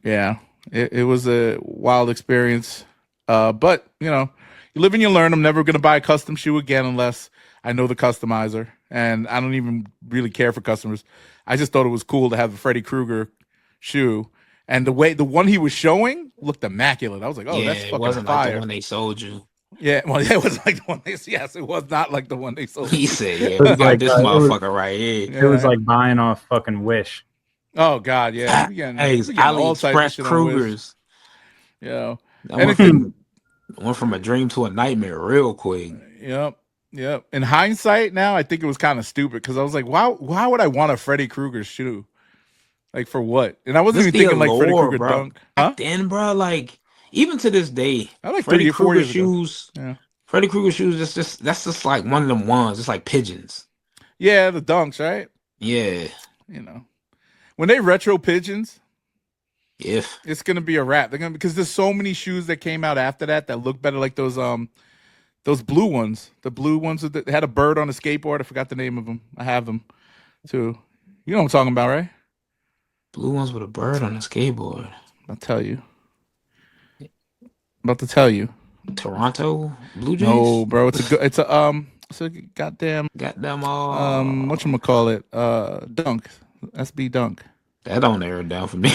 Yeah, it was a wild experience. But you know, you live and you learn. I'm never gonna buy a custom shoe again unless I know the customizer, and I don't even really care for customers. I just thought it was cool to have a Freddy Krueger shoe, and the one he was showing looked immaculate. I was like, oh, that's fucking it wasn't fire. like the one they sold you. Yeah, well, it was like the one they. Yes, it was not like the one they sold. He said, "Yeah, we got this motherfucker right here." It was like buying off fucking Wish. Oh God, yeah. Hey, AliExpress Krugers. Yeah, went from a dream to a nightmare real quick. Yep. In hindsight, now I think it was kind of stupid because I was like, why would I want a Freddy Krueger shoe? Like for what? And I wasn't even thinking like Freddy Krueger dunk. Huh? Then, bro, like even to this day, I like Freddy 30 or 40 Krueger shoes. Yeah. Freddy Krueger shoes, that's just like one of them ones. It's like pigeons. Yeah, the dunks, right? Yeah. You know, when they retro pigeons, if it's gonna be a wrap. They're gonna because there's so many shoes that came out after that look better, like those blue ones. The blue ones that had a bird on a skateboard. I forgot the name of them. I have them too. You know what I'm talking about, right? Blue ones with a bird on a skateboard. I'll tell you. I'm about to tell you. Toronto Blue Jays? No, bro. It's a goddamn whatchamacallit? Dunk. SB Dunk. That don't narrow it down for me.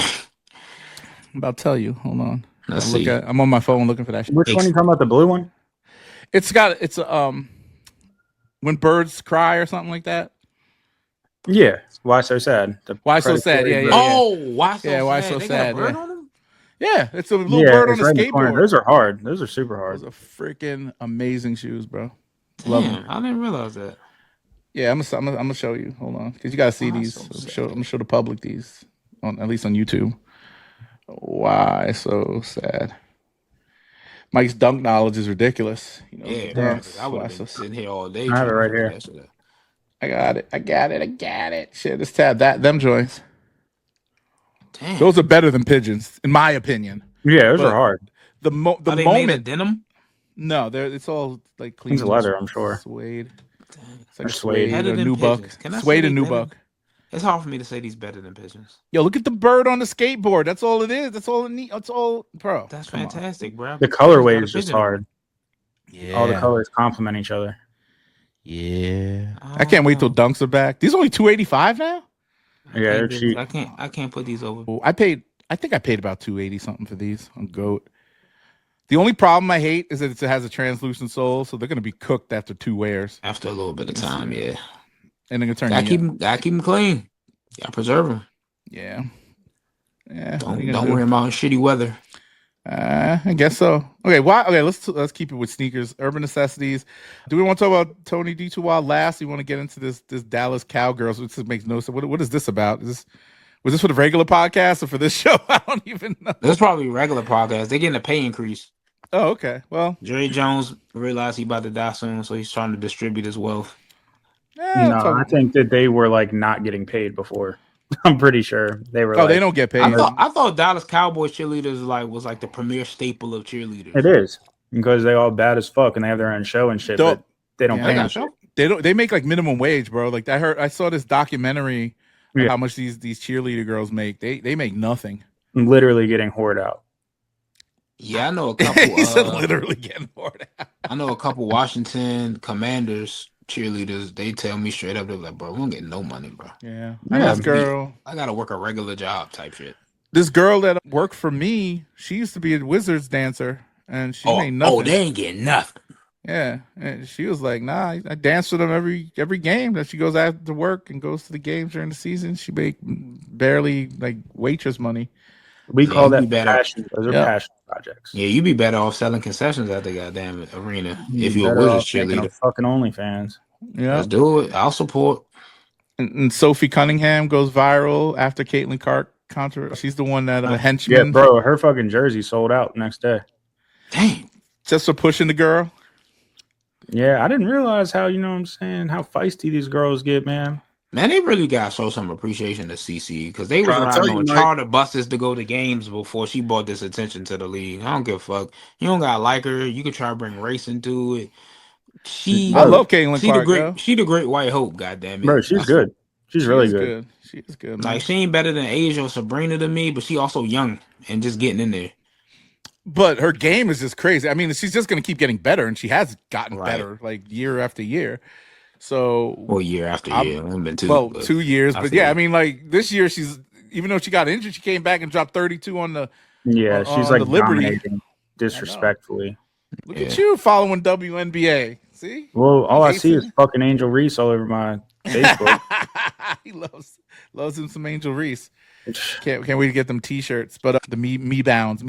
I'm about to tell you. Hold on. Let's see. I'm on my phone looking for that shit. Which one you talking about? The blue one? It's when birds cry or something like that. Yeah. Why so sad? Why so sad? Yeah. Oh, why so sad? Yeah, why so they sad? Got a bird on them? Yeah, it's a little bird on a skateboard. Those are hard. Those are super hard. Those are freaking amazing shoes, bro. Damn, Love them. I didn't realize that. Yeah, I'm gonna show you. Hold on, because you gotta see these. I'm gonna show the public these at least on YouTube. Why so sad? Mike's dunk knowledge is ridiculous. You know, yeah, I would have been sitting here all day. I have it right here. I got it. Shit, let's tab them joints. Damn. Those are better than pigeons, in my opinion. Yeah, those are hard. The are they moment made of denim? No, it's all like clean. It's leather, I'm sure. Suede. It's like or suede or nubuck. Suede and nubuck. It's hard for me to say these better than pigeons. Yo, look at the bird on the skateboard. That's all it is. That's all it needs. That's all, bro. That's fantastic, bro. The colorway is just hard. Yeah. All the colors complement each other. Yeah. I can't wait till dunks are back. These are only $285 now? Yeah, they're cheap. I can't put these over. I think I paid about $280 something for these on GOAT. The only problem I hate is that it has a translucent sole, so they're gonna be cooked after 2 wears. After a little bit of time, yeah. And they're gonna turn. Gotta keep them clean. Gotta preserve them. Yeah. Don't worry about shitty weather. I guess so. Okay, let's keep it with sneakers. Urban Necessities. Do we want to talk about Tony D2Wild last? You want to get into this Dallas Cowgirls, which makes no sense. What is this about? Was this for the regular podcast or for this show? I don't even know. This is probably regular podcast. They're getting a pay increase. Oh, okay. Well, Jerry Jones realized he about to die soon, so he's trying to distribute his wealth. No, I think that they were like not getting paid before. I'm pretty sure they were. They don't get paid. I thought Dallas Cowboys cheerleaders was like the premier staple of cheerleaders. It is because they all bad as fuck and they have their own show and shit, but they don't pay them. They make like minimum wage, bro. Like I saw this documentary of how much these cheerleader girls make. They make nothing. I'm literally getting hoard out. Yeah, I know a couple. He said literally getting hoard out. I know a couple Washington Commanders cheerleaders. They tell me straight up, they're like, bro, we don't get no money, bro. Yeah. This girl, I gotta work a regular job type shit. This girl that worked for me, she used to be a Wizards dancer, and she made nothing. Oh, they ain't getting nothing. Yeah, and she was like, "Nah, I dance with them every game that she goes after work and goes to the games during the season. She make barely like waitress money." We call that passion. Those are passion projects. Yeah, you'd be better off selling concessions at the goddamn arena if you're a Wizards cheerleader. Fucking OnlyFans. Yeah, let's do it. I'll support. And Sophie Cunningham goes viral after Kaitlyn controversy. She's the one that henchman. Yeah, bro, her fucking jersey sold out next day. Dang, just for pushing the girl. Yeah, I didn't realize how, you know what I'm saying, how feisty these girls get, man. Man, they really got to show some appreciation to CC because they was riding on charter buses to go to games before she brought this attention to the league. I don't give a fuck. You don't gotta like her. You can try to bring race into it. I love Kaitlyn Clark. She the great white hope. Goddamn it, bro. She's good. She's really good. She is good. Like she ain't better than Asia or Sabrina to me, but she also young and just getting in there. But her game is just crazy. I mean, she's just going to keep getting better, and she has gotten better like year after year. So, year after year. Been 2 years. But yeah, I mean, like this year, she's even though she got injured, she came back and dropped 32 on the. Yeah, she's like Liberty disrespectfully. Look at you following WNBA. See? Well, all I see is fucking Angel Reese all over my Facebook. He loves him some Angel Reese. Can't wait to get them T-shirts, but the me bounds.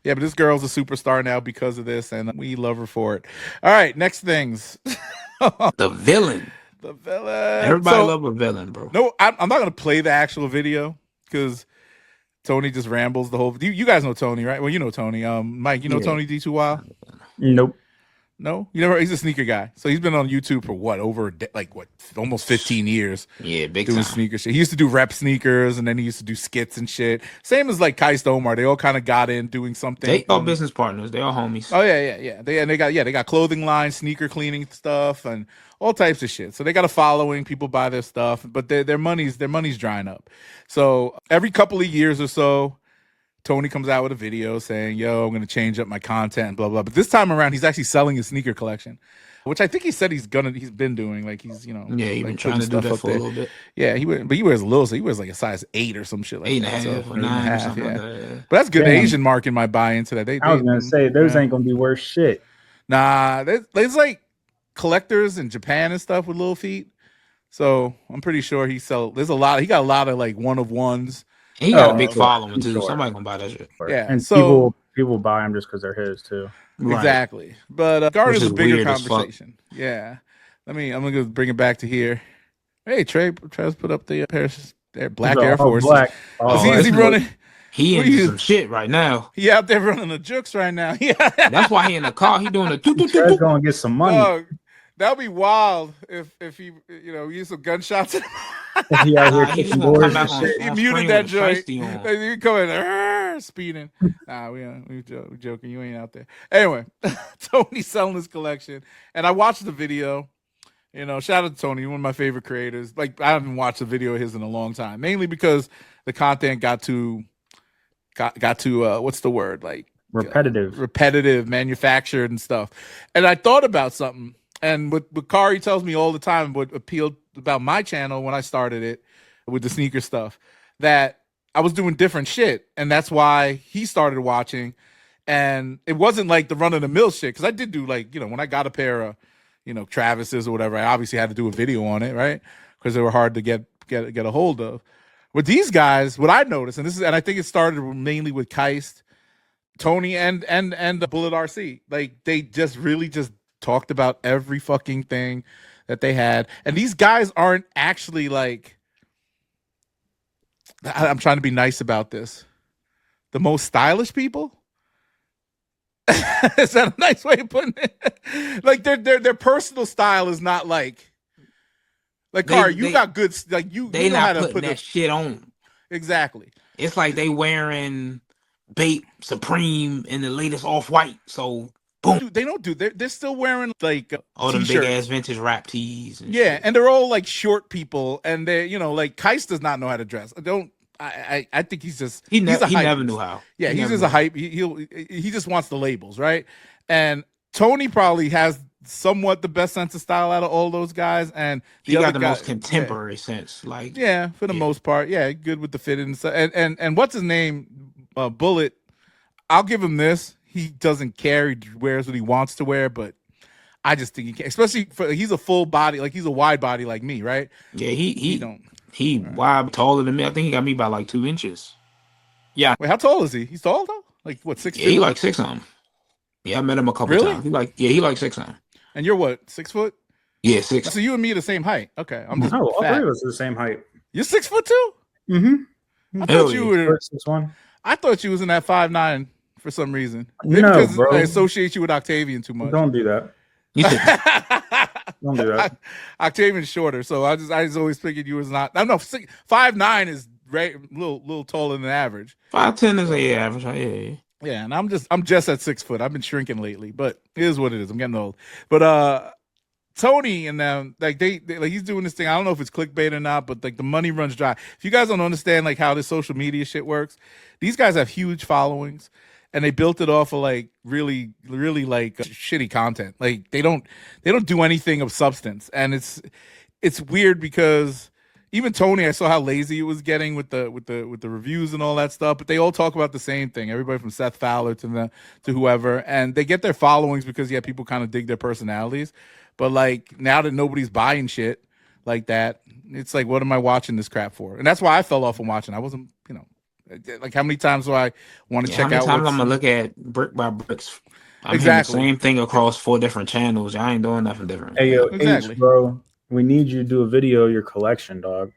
Yeah, but this girl's a superstar now because of this, and we love her for it. All right, next things. The villain. Everybody love a villain, bro. No, I'm not gonna play the actual video because Tony just rambles the whole. You guys know Tony, right? Well, you know Tony. Mike, you know Tony D2Wild? Nope. No, you never. He's a sneaker guy, so he's been on YouTube for almost 15 years. Yeah, big doing time. Sneaker shit. He used to do rep sneakers, and then he used to do skits and shit. Same as like Kaitlyn Omar. They all kind of got in doing something. They all business partners. They all homies. Oh yeah. They got clothing lines, sneaker cleaning stuff, and all types of shit. So they got a following. People buy their stuff, but their money's drying up. So every couple of years or so, Tony comes out with a video saying, "Yo, I'm going to change up my content," and blah blah. But this time around, he's actually selling his sneaker collection, which I think he said he's been doing. Like he's he's like been trying to do that for a little bit. Yeah, he wears little, so he wears like a size 8 or some shit like 8.5 or 9 or something like that. Yeah. But that's good. The Asian market might buy into that. I was gonna say those ain't gonna be worth shit. Nah, there's like collectors in Japan and stuff with little feet. So I'm pretty sure he got a lot of like one of ones. He got a big following too. Sure. Somebody gonna buy that shit. Yeah, and so people buy them just because they're his too. Exactly. But Garner's a bigger conversation. Yeah. I'm gonna bring it back to here. Hey, Trez put up the black Air Force. Is he running? He into some shit right now. He out there running the jukes right now. Yeah. That's why he in the car. He doing the Trez gonna get some money. That'd be wild if he used some gunshots. He out here kicking boards and shit. He muted that joint. He come in speeding. Nah, we joking. You ain't out there. Anyway, Tony's selling his collection, and I watched the video. Shout out to Tony, one of my favorite creators. Like I haven't watched a video of his in a long time, mainly because the content got too what's the word, like repetitive, manufactured and stuff. And I thought about something. And what Kari tells me all the time, what appealed about my channel when I started it with the sneaker stuff, that I was doing different shit. And that's why he started watching. And it wasn't like the run-of-the-mill shit. Because I did do when I got a pair of, Travis's or whatever, I obviously had to do a video on it, right? Because they were hard to get a hold of. With these guys, what I noticed, and I think it started mainly with Keist, Tony, and the Bullet RC. Like they just really just talked about every fucking thing that they had. And these guys aren't actually like I'm trying to be nice about this. The most stylish people. Is that a nice way of putting it? Like their personal style is not like Kari, you got good like you they you know not how to putting put that shit on. Exactly. It's like they wearing Bape Supreme in the latest Off-White. So boom. They don't do. They're still wearing like all them big ass vintage rap tees. And yeah, shit. and they're all like short people, and they like Kais does not know how to dress. I think he's just he never knew how. Yeah, he's just a hype. He just wants the labels, right? And Tony probably has somewhat the best sense of style out of all those guys, and he got the most contemporary sense. Like for the most part, good with the fit and stuff. And what's his name? Bullet. I'll give him this. He doesn't care. He wears what he wants to wear, but I just think he can, especially he's a full body, like he's a wide body like me, right? Yeah, he wide, taller than me. I think he got me by like 2 inches. Yeah. Wait, how tall is he? He's tall though? Like what, 6 feet? He like 6 something. Yeah, I met him a couple times. He like 6 something. And you're what, 6 foot? Yeah, 6. So you and me are the same height. Okay. I'm just all fat. 3 of us are the same height. You're 6 foot too? Mm-hmm. I thought you were 6'1". I thought you was in that 5'9" for some reason. Maybe because bro. I associate you with Octavian too much. Don't do that. Don't do that. Octavian's shorter, so I just always figured you was not. I don't know. 5'9" is a little taller than average. 5'10" is a average. Yeah. Yeah, and I'm just at 6 foot. I've been shrinking lately, but it is what it is. I'm getting old. But Tony and them, like they like he's doing this thing. I don't know if it's clickbait or not, but like the money runs dry. If you guys don't understand like how this social media shit works, these guys have huge followings, and they built it off of like really like shitty content. Like they don't do anything of substance, and it's weird because even Tony, I saw how lazy it was getting with the reviews and all that stuff. But they all talk about the same thing. Everybody from Seth Fowler to whoever, and they get their followings because people kind of dig their personalities. But like now that nobody's buying shit like that, it's like, what am I watching this crap for? And that's why I fell off from watching. I wasn't, like how many times do I want to check out? How many times I'm gonna look at brick by bricks? I'm exactly the same thing across 4 different channels. I ain't doing nothing different. Hey yo, exactly. H, bro, we need you to do a video of your collection, dog.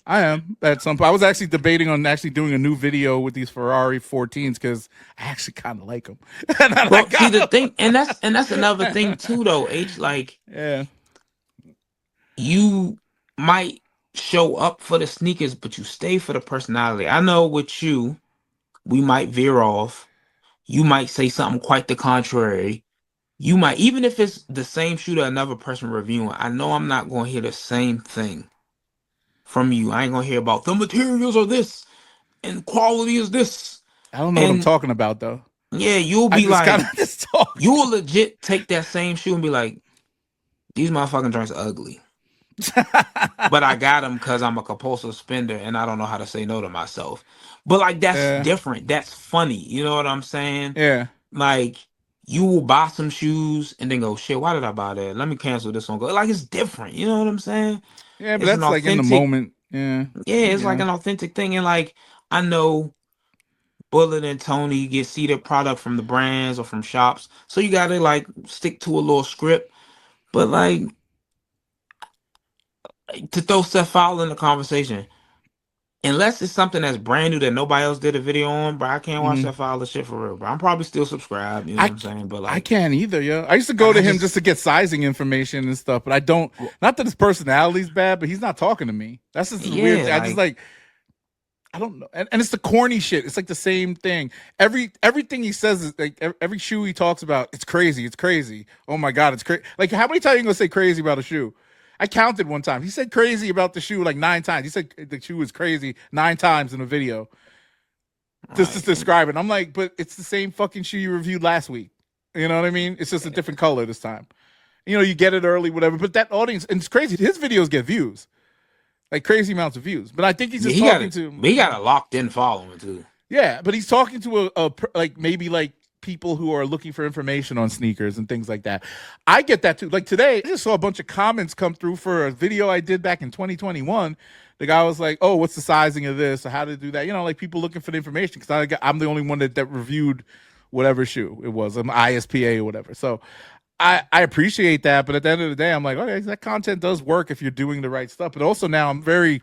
I am at some point. I was actually debating on actually doing a new video with these Ferrari 14s because I actually kind of like them. Well, see the thing, and that's another thing too, though. H, like, you might show up for the sneakers, but you stay for the personality. I know with you, we might veer off. You might say something quite the contrary. You might, even if it's the same shoe that another person reviewing, I know I'm not going to hear the same thing from you. I ain't gonna hear about the materials are this and quality is this. I don't know what I'm talking about though. Yeah, you'll be like, you will legit take that same shoe and be like, these motherfucking joints are ugly. But I got them because I'm a compulsive spender and I don't know how to say no to myself. But like that's different. That's funny. You know what I'm saying? Yeah. Like you will buy some shoes and then go, shit, why did I buy that? Let me cancel this one. Go like it's different. You know what I'm saying? Yeah, but that's like in the moment. Yeah. Yeah, it's like an authentic thing. And like I know Bullet and Tony get seeded product from the brands or from shops. So you gotta like stick to a little script. But like to throw Seth Fowler in the conversation, unless it's something that's brand new that nobody else did a video on, bro, I can't watch Seth Fowler shit for real, bro. I'm probably still subscribed, you know what I'm saying? But like I can't either, yo. I used to go to him just to get sizing information and stuff, but I don't. Not that his personality's bad, but he's not talking to me. That's just weird. I just like. I don't know, and it's the corny shit. It's like the same thing. Everything he says is like every shoe he talks about. It's crazy. It's crazy. Oh my god, it's crazy. Like how many times are you gonna say crazy about a shoe? I counted one time. He said crazy about the shoe like 9 times. He said the shoe is crazy 9 times in a video. Just to describe it. I'm like, but it's the same fucking shoe you reviewed last week. You know what I mean? It's just a different color this time. You get it early, whatever. But that audience, and it's crazy. His videos get views. Like crazy amounts of views. But I think he's just talking to... He got a locked-in following, too. Yeah, but he's talking to a like maybe like people who are looking for information on sneakers and things like that. I get that, too. Like today, I just saw a bunch of comments come through for a video I did back in 2021. The guy was like, oh, what's the sizing of this? Or how to do that? Like people looking for the information because I'm the only one that reviewed whatever shoe it was. I'm ISPA or whatever. So... I appreciate that, but at the end of the day, I'm like, okay, that content does work if you're doing the right stuff. But also now I'm very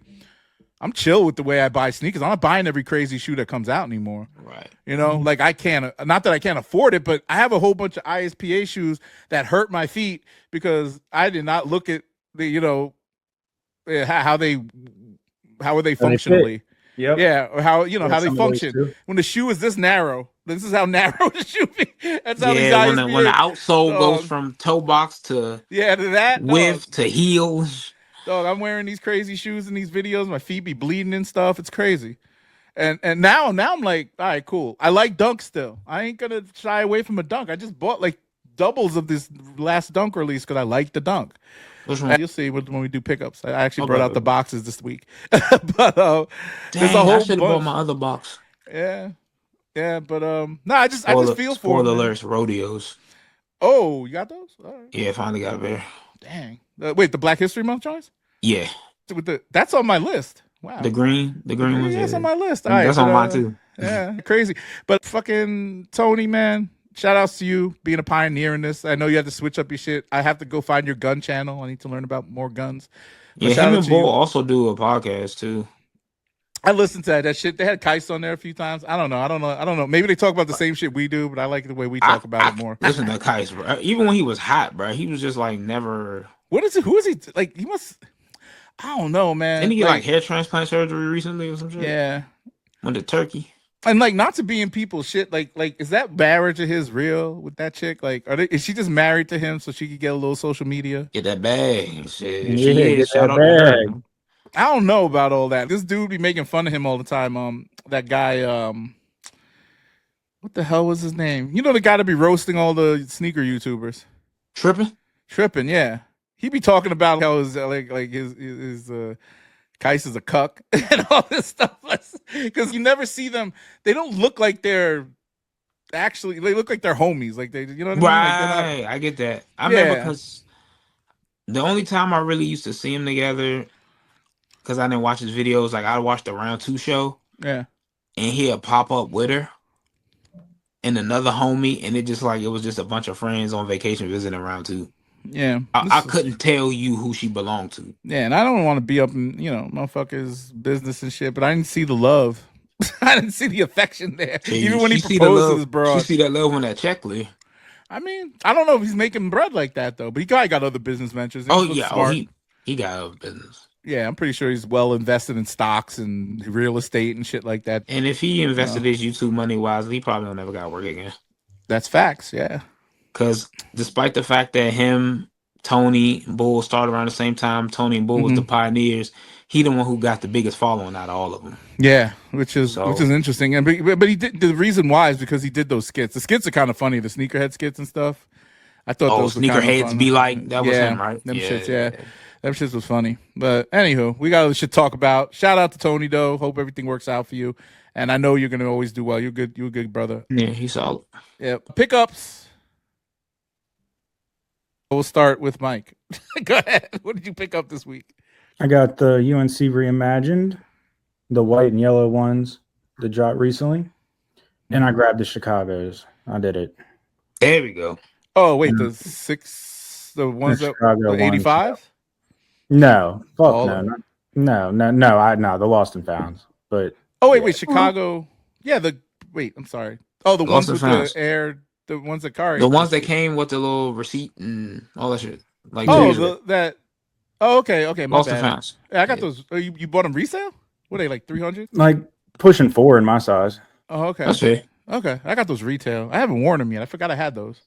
I'm chill with the way I buy sneakers. I'm not buying every crazy shoe that comes out anymore. Right. You know, like I can't, not that I can't afford it, but I have a whole bunch of ISPA shoes that hurt my feet because I did not look at the, you know, how are they functionally? Yep. Yeah, or how how they function. Too. When the shoe is this narrow, this is how narrow the shoe is. That's how these when ISPA. when the outsole goes from toe box to to that width to heel. Dog, I'm wearing these crazy shoes in these videos. My feet be bleeding and stuff. It's crazy. And now I'm like, all right, cool. I like Dunk still. I ain't gonna shy away from a Dunk. I just bought like doubles of this last Dunk release because I like the Dunk. Which one? You'll see when we do pickups. I actually brought out the boxes this week. But there's a whole I should have bought my other box. Yeah, but no, I just feel for spoiler alerts, rodeos. Oh, you got those? All right. Yeah, finally got a pair. Dang. Wait, the Black History Month choice? Yeah. That's on my list. Wow. The green ones. That's on my list. All that's right, on mine too. Yeah, crazy. But fucking Tony, man, shout outs to you being a pioneer in this. I know you have to switch up your shit. I have to go find your gun channel. I need to learn about more guns. But yeah, him and Bull also do a podcast too. I listened to that shit. They had Kaitlyn on there a few times. I don't know. Maybe they talk about the same shit we do, but I like the way we talk about it more. Listen to Kaitlyn, bro. Even when he was hot, bro, he was just like never. What is it? Who is he? Like he must. I don't know, man. Didn't he get like hair transplant surgery recently or some shit? Yeah. Went to Turkey. And like, not to be in people's shit. Like, is that marriage of his real with that chick? Like, is she just married to him so she could get a little social media? Get that bag. Shit. Yeah, she is. Shout out bag. to her. I don't know about all that. This dude be making fun of him all the time. That guy. What the hell was his name? You know the guy to be roasting all the sneaker YouTubers. Tripping. Yeah. He be talking about how his Kais is a cuck and all this stuff because you never see them. They don't look like they're actually. They look like they're homies. Like you know what I mean? Right, I get that. I remember because the only time I really used to see them together, because I didn't watch his videos. Like I watched the Round 2 show. Yeah, and he'd pop up with her and another homie, and it was just a bunch of friends on vacation visiting Round 2. Yeah, I couldn't tell you who she belonged to. Yeah, and I don't want to be up in motherfuckers' business and shit, but I didn't see the love. I didn't see the affection there. Yeah, even when he proposed to his bro, you see that love on that check list. I mean, I don't know if he's making bread like that though, but he got other business ventures. He got other business. Yeah, I'm pretty sure he's well invested in stocks and real estate and shit like that. And if he invested his YouTube money wisely, he probably never got to work again. That's facts, yeah. Because despite the fact that him, Tony, and Bull started around the same time, Tony and Bull was the pioneers. He the one who got the biggest following out of all of them. Yeah, which is interesting. And but he did, the reason why is because he did those skits. The skits are kind of funny, the sneakerhead skits and stuff. I thought those sneakerheads be like that was him, right? Them shits, Them shits was funny. But anywho, we got other shit to talk about. Shout out to Tony though. Hope everything works out for you. And I know you're gonna always do well. You're good. You're a good brother. Yeah, he's solid. Yeah. Pickups. We'll start with Mike. Go ahead. What did you pick up this week? I got the UNC Reimagined, the white and yellow ones that dropped recently. And I grabbed the Chicago's. I did it. There we go. Oh, wait, the ones that the 85? No. Fuck no. No, the Lost and Founds. But wait, Chicago. Yeah, I'm sorry. Oh, the Lost ones with Founds. the air. The ones that Kari. The ones that came with the little receipt and all that shit. Like that. Oh, okay. My Lost bad. and Founds. I got those. You bought them resale? What are they, like 300? Like pushing 4 in my size. Oh, okay. That's fair. Okay, I got those retail. I haven't worn them yet. I forgot I had those.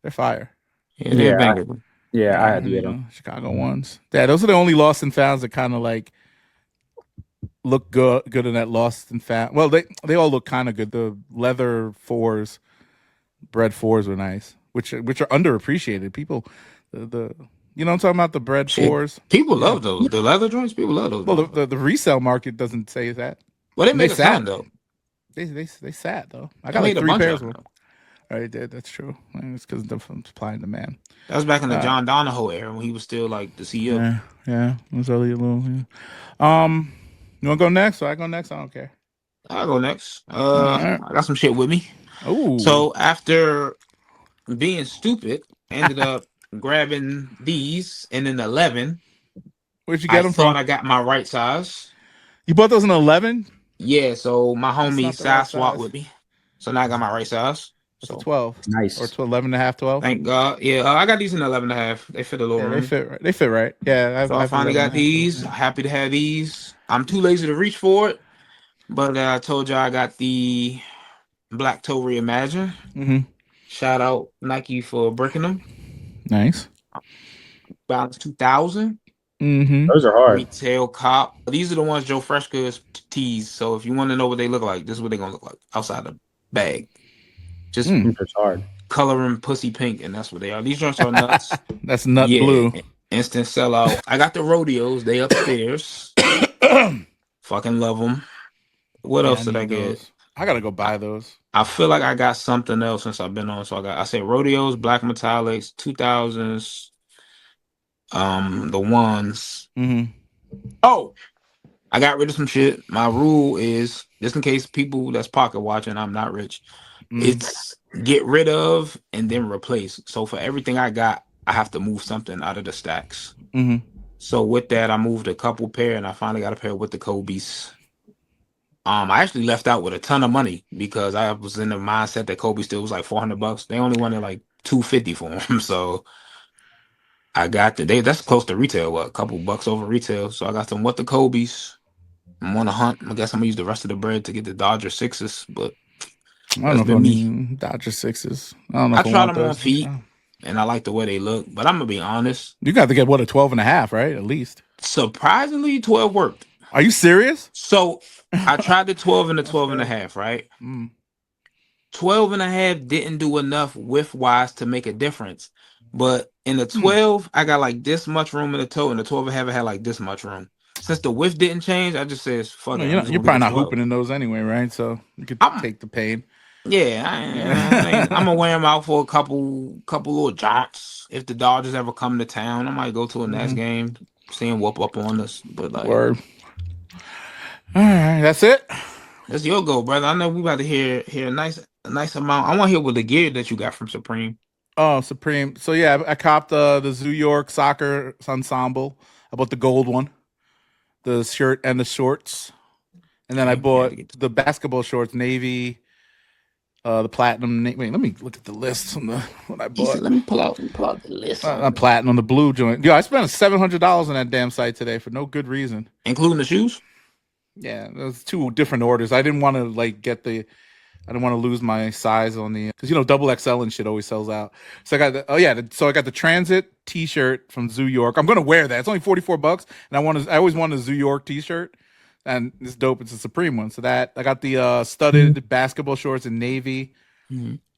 They're fire. Yeah, I had to get them. Chicago ones. Yeah, those are the only Lost and Founds that kind of like look good in that Lost and Found. Well, they all look kind of good. The leather 4s, bread 4s were nice, which are underappreciated. People, the you know what I'm talking about, the bread 4s. People love those. The leather joints. People love those. Well, the resale market doesn't say that. Well, they make a sound though. They sat though. I got like 3 pairs of them. I did. That's true. It's because of supply and demand. That was back in the John Donahoe era when he was still like the CEO. Yeah. It was only a little. Yeah. You want to go next? Or I go next? I don't care. I'll go next. I got some shit with me. Oh. So after being stupid, ended up grabbing these in an 11. Where'd you get them from? I got my right size. You bought those in 11? Yeah, so my That's homie not the right size swapped size. with me. So now I got my right size. It's So a 12. Nice. Or 11 and a half, 12. thank God. Yeah, I got these in 11 and a half. They fit a little Yeah, room. they fit right. Yeah, So I finally got these. Happy to have these. I'm too lazy to reach for it. But I told y'all I got the Black Toe Reimagine. Mm-hmm. Shout out Nike for breaking them. Nice. Balance 2000. Mm-hmm. Those are hard. Retail Cop. These are the ones Joe Freshka teased. So if you want to know what they look like, this is what they're gonna look like outside the bag. Just It's hard. coloring pussy pink, and that's what they are. These joints are nuts. That's nut blue. Instant sellout. I got the rodeos. They upstairs. Fucking love them. What else did I get? Those. I gotta go buy those. I feel like I got something else since I've been on. So I said rodeos, black metallics, 2000s, the ones. Mm-hmm. Oh, I got rid of some shit. My rule is, just in case people that's pocket watching, I'm not rich. It's get rid of and then replace. So for everything I got, I have to move something out of the stacks. Mm-hmm. So with that, I moved a couple pair, and I finally got a pair with the Kobe's. I actually left out with a ton of money because I was in the mindset that Kobe still was like $400. They only wanted like $250 for them. So I got that's close to retail, a couple bucks over retail. So I got them with the Kobe's. I'm on a hunt. I guess I'm gonna use the rest of the bread to get the Dodger 6s, but I don't know if I need Dodger 6s. I don't know. I if tried them on feet, and I like the way they look. But I'm gonna be honest. You got to get a 12 and a half, right? At least. Surprisingly, 12 worked. Are you serious? So I tried the 12 and the 12 and a half, right? 12 and a half didn't do enough width wise to make a difference. But in the 12, I got like this much room in the toe, and the 12 and a half had like this much room. Since the width didn't change, I just said, fuck it. You're probably not hooping in those anyway, right? So you could take the pain. Yeah, I'm gonna wear them out for a couple little jaunts. If the Dodgers ever come to town, I might go to a Nats game, see them whoop up on us. But like, word. All right, that's it. That's your goal, brother. I know we about to hear a nice amount. I want to hear what the gear that you got from Supreme. Oh, Supreme. So yeah, I copped the New York soccer ensemble. I bought the gold one, the shirt and the shorts, and then I bought the basketball shorts, navy, the platinum. Wait, let me look at the list on what I bought. Let me pull out the list. Platinum, the blue joint. Yeah, I spent $700 on that damn site today for no good reason, including the shoes. Yeah, those 2 different orders. I didn't want to I didn't want to lose my size on the, because double XL and shit always sells out. So I got I got the Transit T-shirt from Zoo York. I'm gonna wear that. It's only $44, and I always wanted a Zoo York T-shirt, and it's dope. It's a Supreme one. So that I got the studded basketball shorts in navy,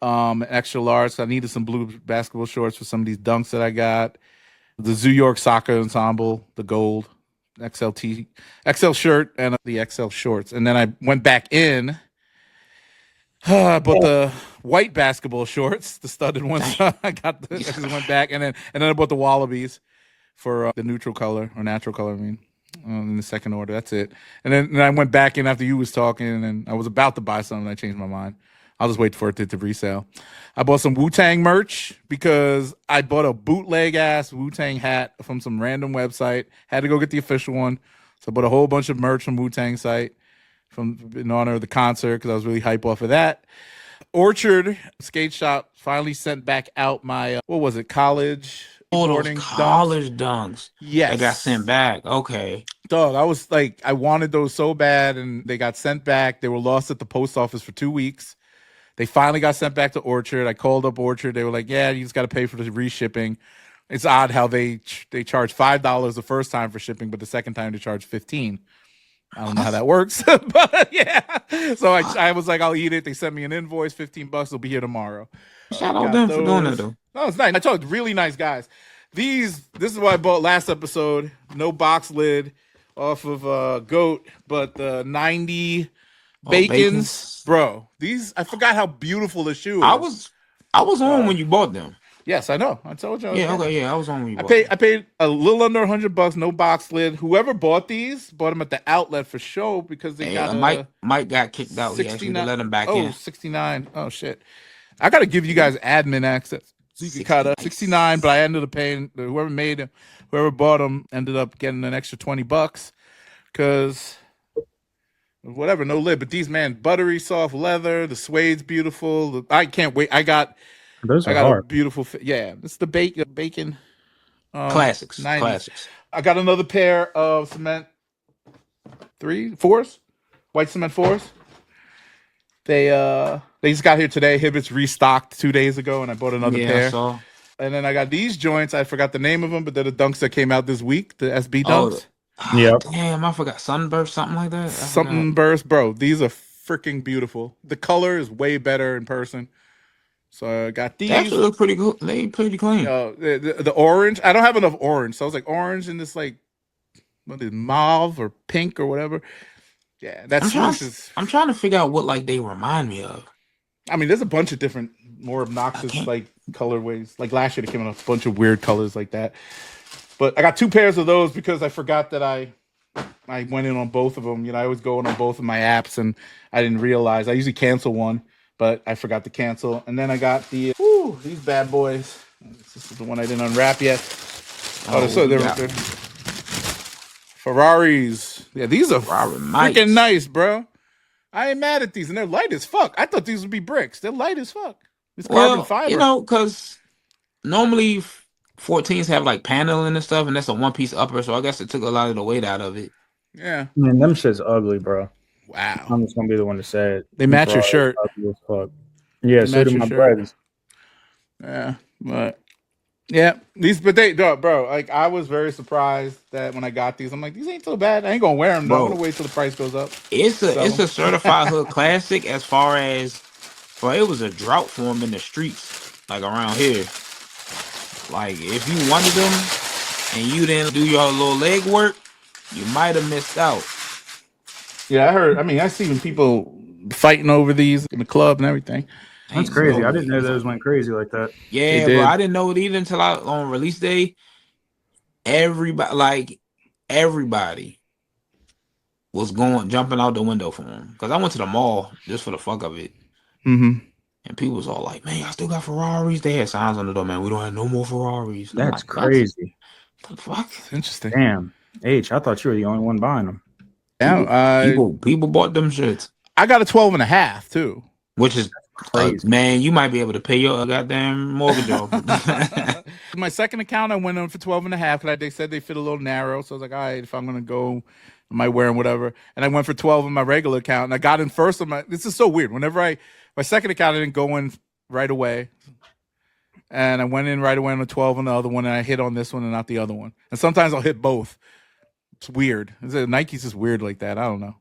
extra large. So I needed some blue basketball shorts for some of these dunks that I got. The Zoo York soccer ensemble, the gold. XL shirt and the XL shorts, and then I went back in. I bought the white basketball shorts, the studded ones. I just went back, and then I bought the Wallabies for the neutral color or natural color. I mean, in the second order. That's it. And then I went back in after you was talking, and I was about to buy something. And I changed my mind. I'll just wait for it to resale. I bought some Wu-Tang merch because I bought a bootleg ass Wu-Tang hat from some random website. Had to go get the official one. So I bought a whole bunch of merch from Wu-Tang site in honor of the concert because I was really hype off of that. Orchard Skate Shop finally sent back out my, college dunks. Yes. They got sent back. Okay. Dog, I was like, I wanted those so bad, and they got sent back. They were lost at the post office for 2 weeks. They finally got sent back to Orchard. I called up Orchard. They were like, yeah, you just got to pay for the reshipping. It's odd how they charge $5 the first time for shipping, but the second time they charge $15. I don't know how that works, but yeah. So I was like, I'll eat it. They sent me an invoice, $15. It'll be here tomorrow. Shout out them for doing that though. No, it's nice. I told you, really nice guys. This is what I bought last episode. No box lid off of Goat, but the 90 Bacons. Bro, I forgot how beautiful the shoe is. I was on when you bought them. Yes, I know. I told you. I was on when you bought them. I paid a little under $100, no box lid. Whoever bought them at the outlet for show because they got Mike got kicked out. He asked me to let him back in. 69. Oh shit. I gotta give you guys admin access. So you can cut up 69, but I ended up paying whoever bought them ended up getting an extra $20 because whatever, no lid. But these, man, buttery soft leather. The suede's beautiful. I can't wait. I got hard. a beautiful fit. Yeah, it's the bacon. Classics. 90s. Classics. I got another pair of cement 4s, white cement 4s. They just got here today. Hibbits restocked 2 days ago, and I bought another pair. I saw. And then I got these joints. I forgot the name of them, but they're the dunks that came out this week. The SB dunks. Yeah. Damn, I forgot. Sunburst, something like that. Something burst, bro. These are freaking beautiful. The color is way better in person. So I got these. They actually look pretty good. They pretty clean. The orange. I don't have enough orange, so I was like orange and this like what is it, mauve or pink or whatever. Yeah, I'm trying to figure out what like they remind me of. I mean, there's a bunch of different, more obnoxious like colorways. Like last year, they came out a bunch of weird colors like that. But I got 2 pairs of those because I forgot that I went in on both of them. You know, I always go in on both of my apps, and I didn't realize. I usually cancel one, but I forgot to cancel. And then I got these bad boys. This is the one I didn't unwrap yet. They're Ferraris. Yeah, these are freaking nice, bro. I ain't mad at these, and they're light as fuck. I thought these would be bricks. They're light as fuck. It's carbon fiber. You know, because normally 14s have like paneling and stuff, and that's a one-piece upper, so I guess it took a lot of the weight out of it. Yeah. Man, them shit's ugly, bro. Wow. I'm just gonna be the one to say it. They match your shirt. Yeah, so do my breads. Yeah, but yeah, bro. Like I was very surprised that when I got these, I'm like, these ain't so bad. I ain't gonna wear them. Bro, I'm gonna wait till the price goes up. It's a certified hood classic as far as, bro. It was a drought for them in the streets, like around here. Like if you wanted them and you didn't do your little leg work, you might have missed out. Yeah, I heard. I mean, I seen people fighting over these in the club and everything. That's crazy. I didn't know those went crazy like that. Yeah, bro. I didn't know it either until on release day. Everybody was jumping out the window for them because I went to the mall just for the fuck of it. Mm-hmm. And people was all like, "Man, I still got Ferraris." They had signs on the door, "Man, we don't have no more Ferraris." That's crazy. What the fuck? That's interesting. Damn. H, I thought you were the only one buying them. Yeah, people bought them shits. I got a 12.5 too, which is crazy. Man, you might be able to pay your goddamn mortgage off. My second account, I went on for 12.5 because they said they fit a little narrow. So I was like, all right, if I'm gonna go, I might wear them, whatever. And I went for 12 on my regular account, and I got in first on my. This is so weird. Whenever my second account, I didn't go in right away, and I went in right away on the 12 on the other one, and I hit on this one and not the other one. And sometimes I'll hit both. It's weird. Nike's just weird like that. I don't know.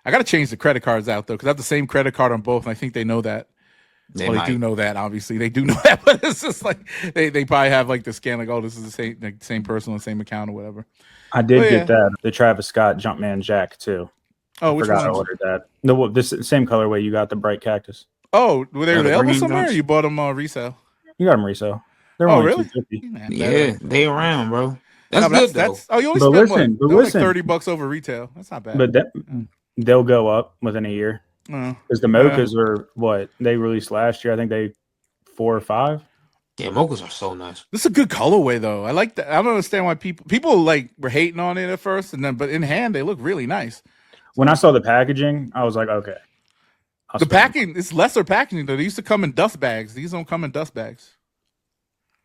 I got to change the credit cards out though, because I have the same credit card on both, and I think they know that. They do know that. Obviously, they do know that, but it's just like they probably have like the scan, like, oh, this is the same person on the same account or whatever. I did get that, the Travis Scott Jumpman Jack too. Oh, which one? I ordered that. No, this same colorway. You got the bright cactus. Oh, were they available somewhere? Or you bought them resale? You got them resale. They're only really? Yeah, they around, bro. That's good though. You only spent like $30 over retail. That's not bad. But they'll go up within a year. Because the mochas are what they released last year. I think they 4 or 5. Yeah, mochas are so nice. This is a good colorway though. I like that. I don't understand why people like were hating on it at first, and then but in hand they look really nice. When I saw the packaging, I was like, okay. The packing, it's lesser packaging though. They used to come in dust bags. These don't come in dust bags.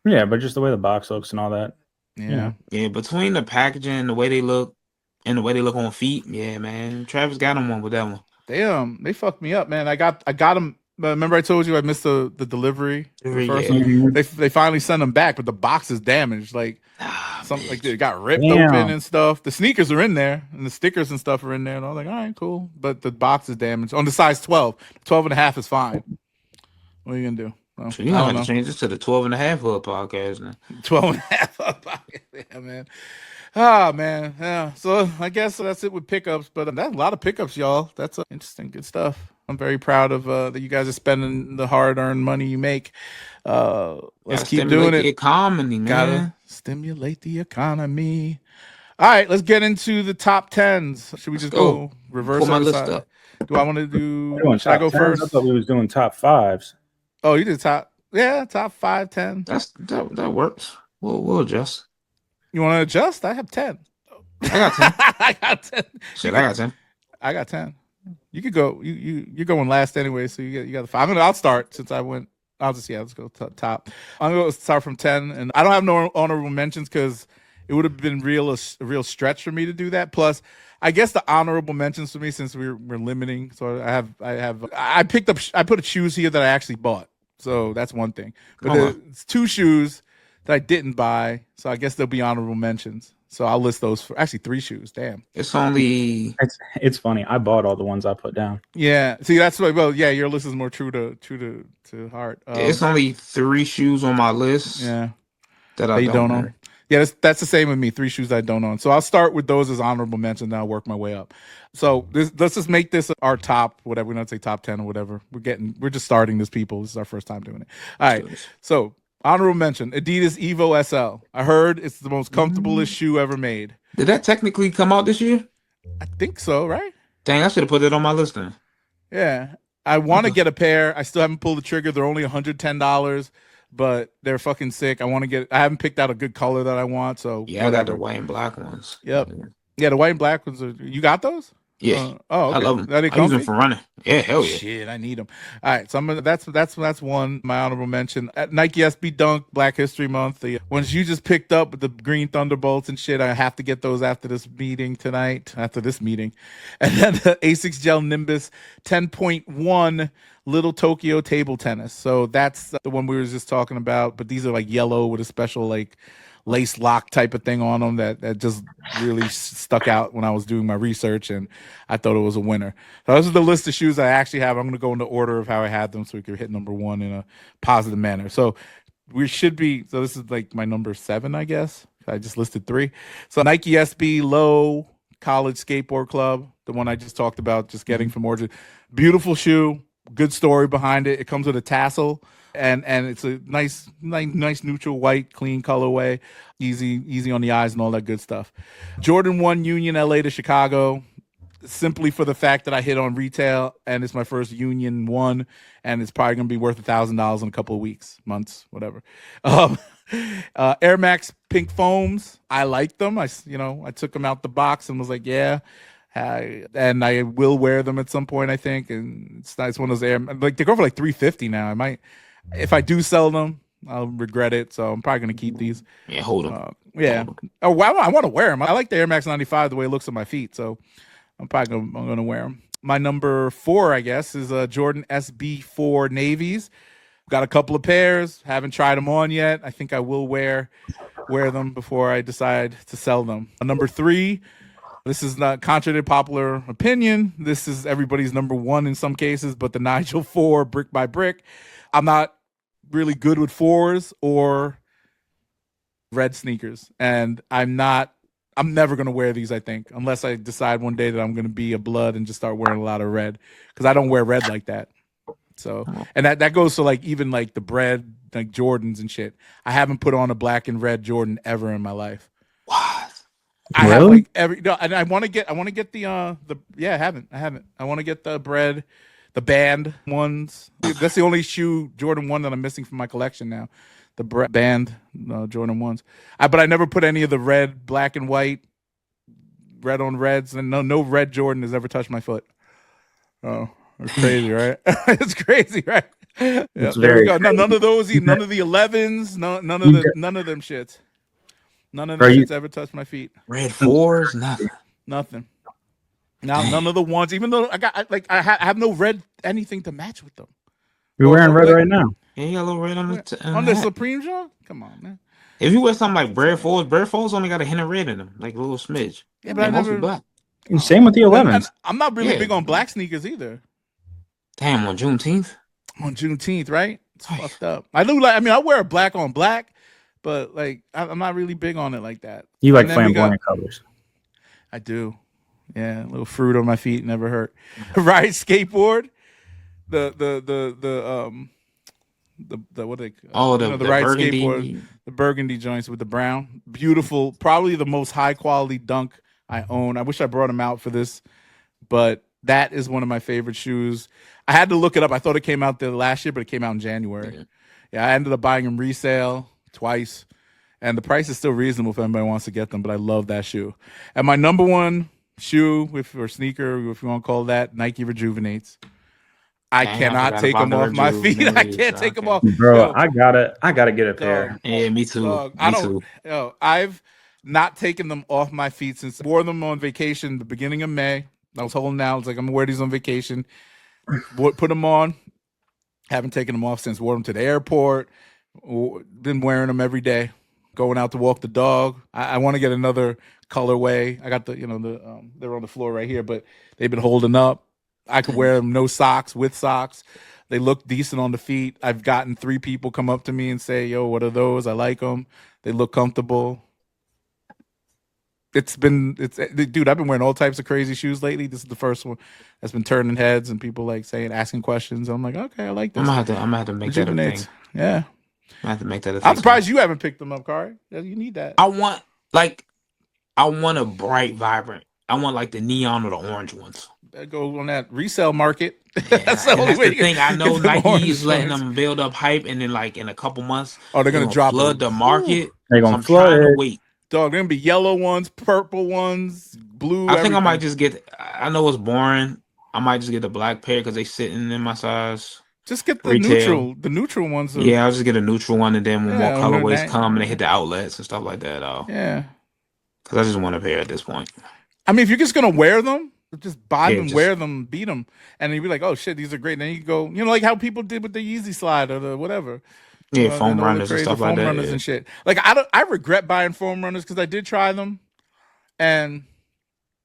Yeah, but just the way the box looks and all that. Yeah. Yeah, between the packaging and the way they look and the way they look on feet, yeah, man. Travis got him one with that one. They fucked me up, man. I got them. Remember I told you I missed the delivery. They finally sent them back, but the box is damaged. Like something like it got ripped open and stuff. The sneakers are in there, and the stickers and stuff are in there. And I was like, all right, cool. But the box is damaged on the size 12. 12.5 is fine. What are you gonna do? Well, so you have to change this to the 12.5 hood podcast now. 12.5 podcast, yeah, man. Ah, man. Yeah. So I guess that's it with pickups, but that's a lot of pickups, y'all. That's interesting, good stuff. I'm very proud of that you guys are spending the hard-earned money you make. Let's keep doing it. The economy, man. Gotta stimulate the economy. All right, let's get into the top 10s. Should we just go reverse my list up? Do I want to do? Should I go 10s? first? I thought we was doing top 5s. Oh, you did top 5, 10. That works. We'll adjust. You want to adjust? I have 10. I got 10. I got 10. Shit, I got 10. I got 10. You could go. You're going last anyway, so you got the 5. I'll start since I went. Let's go top. I'm gonna start from 10, and I don't have no honorable mentions because it would have been a real stretch for me to do that. Plus, I guess the honorable mentions for me, since we're limiting, so I put shoes here that I actually bought, so that's one thing. But it's 2 shoes that I didn't buy, so I guess they'll be honorable mentions. So I'll list those for actually 3 shoes. Damn. It's funny. I bought all the ones I put down. Yeah. See, that's what. Well, yeah, your list is more true to heart. It's only 3 shoes on my list. Yeah. That I don't own. Yeah, that's the same with me. 3 shoes I don't own. So I'll start with those as honorable mentions. Then I'll work my way up. So let's just make this our top, whatever. We're not say top 10 or whatever. We're just starting this, people. This is our first time doing it. All right. So honorable mention: Adidas Evo SL. I heard it's the most comfortablest shoe ever made. Did that technically come out this year? I think so, right? Dang, I should have put it on my list then. Yeah. I want to get a pair. I still haven't pulled the trigger. They're only $110, but they're fucking sick. I haven't picked out a good color that I want. So yeah, whatever. I got the white and black ones. Yep. Yeah, the white and black ones. You got those? Yeah. Okay. I love them. I use them for running. Yeah, hell yeah. Shit, I need them. All right, so that's one. My honorable mention at Nike SB Dunk Black History Month. The ones you just picked up with the green Thunderbolts and shit. I have to get those after this meeting tonight. After this meeting, and then the Asics Gel Nimbus 10.1 Little Tokyo Table Tennis. So that's the one we were just talking about. But these are like yellow with a special like lace lock type of thing on them that just really stuck out when I was doing my research, and I thought it was a winner. So this is the list of shoes I actually have. I'm going to go in the order of how I had them so we could hit number 1 in a positive manner. So this is like my number 7, I guess. I just listed 3. So Nike SB Low College Skateboard Club, the one I just talked about, just getting from Origin. Beautiful shoe, good story behind it. It comes with a tassel. And it's a nice neutral white, clean colorway, easy on the eyes and all that good stuff. Jordan 1 Union LA to Chicago, simply for the fact that I hit on retail and it's my first Union 1, and it's probably gonna be worth $1,000 in a couple of weeks, months, whatever. Air Max Pink Foams, I like them. I took them out the box and was like, yeah. And I will wear them at some point, I think. And it's nice. One of those they go for like $350 now. I might. If I do sell them, I'll regret it. So I'm probably going to keep these. Yeah, hold them. Yeah. Oh, well, I want to wear them. I like the Air Max 95 the way it looks on my feet. So I'm going to wear them. My number 4, I guess, is Jordan SB4 Navies. Got a couple of pairs. Haven't tried them on yet. I think I will wear them before I decide to sell them. Number 3, this is not contrary to popular opinion. This is everybody's number 1 in some cases, but the Nigel 4 Brick by Brick. I'm not really good with 4s or red sneakers, and I'm never going to wear these, I think, unless I decide one day that I'm going to be a blood and just start wearing a lot of red, because I don't wear red like that. So, and that goes to like even like the bread, like Jordans and shit. I haven't put on a black and red Jordan ever in my life. What? I have like and I want to get the I haven't. I want to get the bread, the band ones. That's the only shoe Jordan 1 that I'm missing from my collection now. The band Jordan 1s. But I never put any of the red, black and white, red on reds, and no red Jordan has ever touched my foot. Oh, it's crazy, right? It's crazy, right? Yeah, there we go. No, none of those, none of the 11s, none of them shits. None of them shits ever touched my feet. Red 4s, nothing. Now none of the ones, even though I have no red anything to match with them. You're wearing red right now. Yeah, you got a little red on the Supreme John. Come on, man. If you wear something like Bread 4s only got a hint of red in them, like a little smidge. Yeah, but I never. Black. Same with the 11s. I'm not really big on black sneakers either. Damn, on Juneteenth. On Juneteenth, right? It's fucked up. I wear a black on black, but like I'm not really big on it like that. You like flamboyant colors? I do. Yeah, a little fruit on my feet never hurt. Ride skateboard. The what they the ride burgundy. Skateboard, the burgundy joints with the brown, beautiful, probably the most high quality dunk I own. I wish I brought them out for this, but that is one of my favorite shoes. I had to look it up. I thought it came out there last year, but it came out in January. Yeah, I ended up buying them resale twice, and the price is still reasonable if anybody wants to get them. But I love that shoe. And my number 1 shoe, or sneaker, if you want to call that, Nike Rejuvenates. I cannot take them off my feet. I can't take them off, bro. I gotta get a pair. Yeah, me too. Dog, me too. I've not taken them off my feet since I wore them on vacation the beginning of May. I was holding out. I was like, I'm gonna wear these on vacation. Put them on. Haven't taken them off since. Wore them to the airport. Been wearing them every day. Going out to walk the dog. I want to get another colorway. I got they're on the floor right here, but they've been holding up. I could wear them no socks, with socks. They look decent on the feet. I've gotten 3 people come up to me and say, "Yo, what are those? I like them. They look comfortable." Dude, I've been wearing all types of crazy shoes lately. This is the first one that's been turning heads and people like asking questions. I'm like, okay, I like this. I'm gonna have to make that a thing. Yeah. I have to make that a thing. I'm surprised you haven't picked them up, Kari. You need that. I want a bright, vibrant. I want like the neon or the orange ones. Go on that resale market. Yeah, that's the thing. I know Nike is letting them build up hype, and then like in a couple months, they're gonna drop flood the market. They're gonna flood. Trying to wait. Dog, they're gonna be yellow ones, purple ones, blue. I think I might just get. I know it's boring. I might just get the black pair because they sitting in my size. Just get the neutral ones. Yeah, I'll just get a neutral one, and then when more colorways come and they hit the outlets and stuff like that. Yeah, because I just want a pair at this point. I mean, if you're just gonna wear them, just buy them, wear them, beat them, and you'd be like, "Oh shit, these are great." And then you go, like how people did with the Yeezy Slide or the whatever. Yeah, foam runners and stuff like that. Foam runners and shit. Like I regret buying foam runners because I did try them, and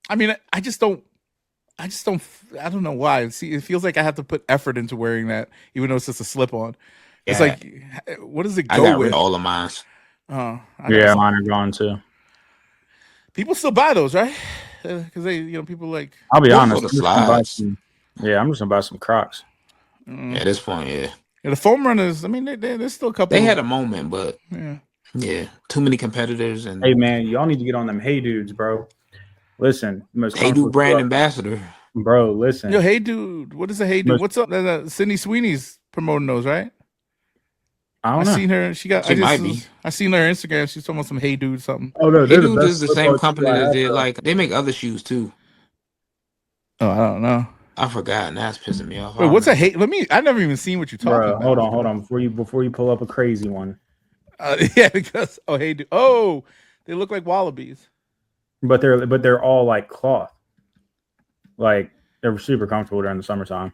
I mean, I don't know why. See, it feels like I have to put effort into wearing that, even though it's just a slip on. It's like, what does it go I got with? rid of all of mine. Mine are gone too. People still buy those, right? Because they, people like. I'll be honest. I'm just gonna buy some Crocs. At this point, yeah, the foam runners. I mean, there's still a couple. They had a moment, but yeah, too many competitors. And hey, man, y'all need to get on them Hey Dudes, bro. Listen, Hey Dude brand ambassador, bro. Listen, yo, Hey Dude, what is a Hey Dude? What's up? Sydney Sweeney's promoting those, right? I don't know. Seen her. I seen her Instagram. She's talking about some Hey Dude something. Oh no, Hey Dude is the same company that did like they make other shoes too. Oh, I don't know. I forgot, and that's pissing me off. Wait, what's a Hey? I've never even seen what you're talking about. Hold on. Before you pull up a crazy one. Yeah, because Hey Dude. Oh, they look like Wallabies. But they're all like cloth. Like they're super comfortable during the summertime.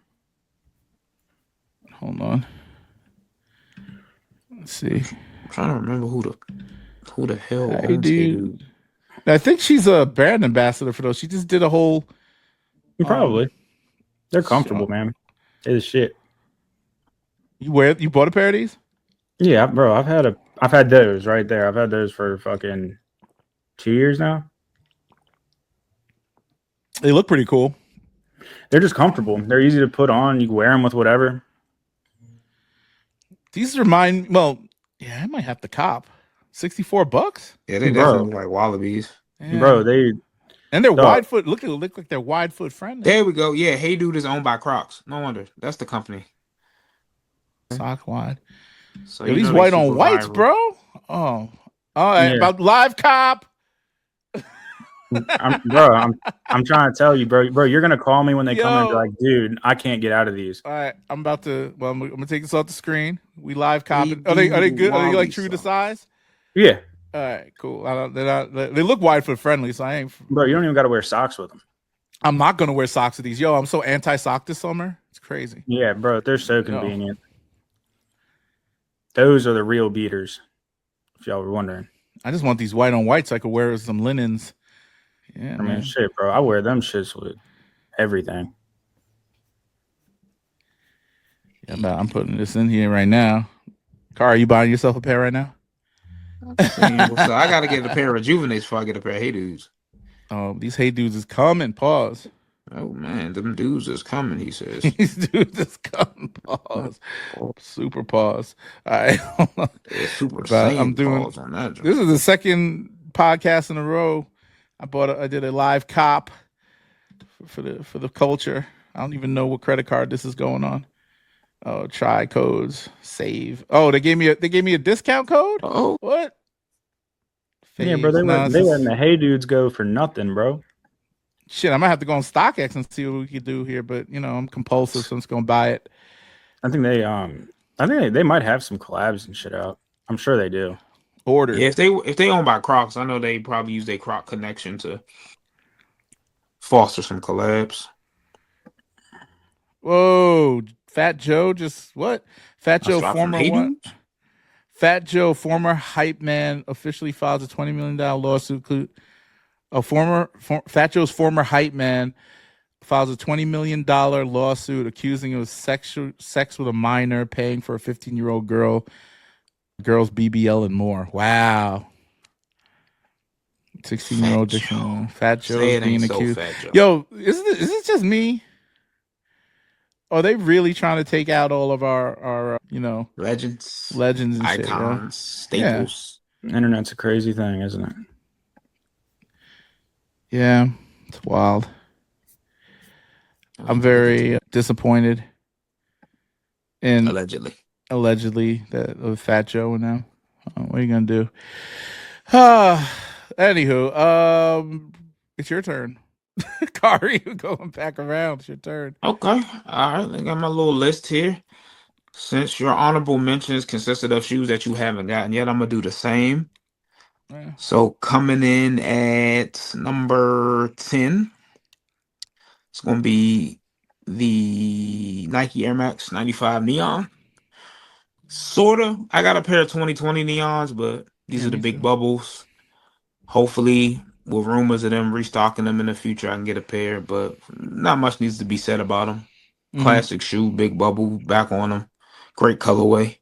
Hold on. Let's see. I'm trying to remember who the hell Hey Dude. I think she's a brand ambassador for those. She just did a whole. Probably. They're comfortable, man. It's shit. You bought a pair of these? Yeah, bro. I've had those right there. I've had those for fucking 2 years now. They look pretty cool. They're just comfortable. They're easy to put on. You can wear them with whatever. These remind. Well, yeah, I might have to cop. $64. Yeah, they definitely look like Wallabies, bro. They're wide foot. Look like they're wide foot friendly. There we go. Yeah, Hey Dude is owned by Crocs. No wonder. That's the company. Sock wide. So these white on whites, viral. Bro. Oh, all right. Yeah. About live cop. I'm trying to tell you, bro. You're gonna call me when they come in and be like, dude, I can't get out of these. All right, I'm about to. Well, I'm gonna take this off the screen. We live copping. Are they good? Are they like true to size? Yeah. All right, cool. They look wide foot friendly, so I ain't. Bro, you don't even got to wear socks with them. I'm not gonna wear socks with these. Yo, I'm so anti sock this summer. It's crazy. Yeah, bro, they're so convenient. Those are the real beaters. If y'all were wondering. I just want these white on white so I could wear some linens. Yeah, I mean, shit, bro. I wear them shits with everything. Yeah, I'm putting this in here right now. Kari, are you buying yourself a pair right now? So I gotta get a pair of Rejuvenates before I get a pair of Hey Dudes. Oh, these Hey Dudes is coming. Pause. Oh man, them dudes is coming. He says these dudes is coming. Pause. Super pause. All right. Yeah, super. I'm doing. Pause on that. This is the second podcast in a row. I did a live cop for the culture. I don't even know what credit card this is going on. Oh, try codes, save. Oh, they gave me a discount code. Oh, what? Yeah, bro. They letting the Hey Dudes go for nothing, bro. Shit, I might have to go on StockX and see what we could do here. But I'm compulsive, so I'm just gonna buy it. I think they might have some collabs and shit out. I'm sure they do. Order. Yeah, if they own by Crocs, I know they probably use their Croc connection to foster some collabs. Whoa, Fat Joe just what? Fat Joe, former what? Fat Joe, former hype man, officially files a $20 million lawsuit. Fat Joe's former hype man files a $20 million lawsuit accusing him of sex with a minor, paying for a 15-year-old girl's BBL and more. Wow. 16-year-old Fat Joe's being accused. Yo, is it just me? Are they really trying to take out all of our legends and icons, shit, staples? Yeah. Internet's a crazy thing, isn't it? Yeah, it's wild. I'm very disappointed in allegedly that of Fat Joe and them. What are you gonna do? Anywho, it's your turn. Kari, going back around. It's your turn. Okay. All right. I got my little list here. Since your honorable mentions consisted of shoes that you haven't gotten yet, I'm going to do the same. Yeah. So coming in at number 10, it's going to be the Nike Air Max 95 Neon. Sort of. I got a pair of 2020 Neons, but these are the big bubbles. Hopefully, with rumors of them restocking them in the future, I can get a pair, but not much needs to be said about them. Classic shoe, big bubble, back on them. Great colorway.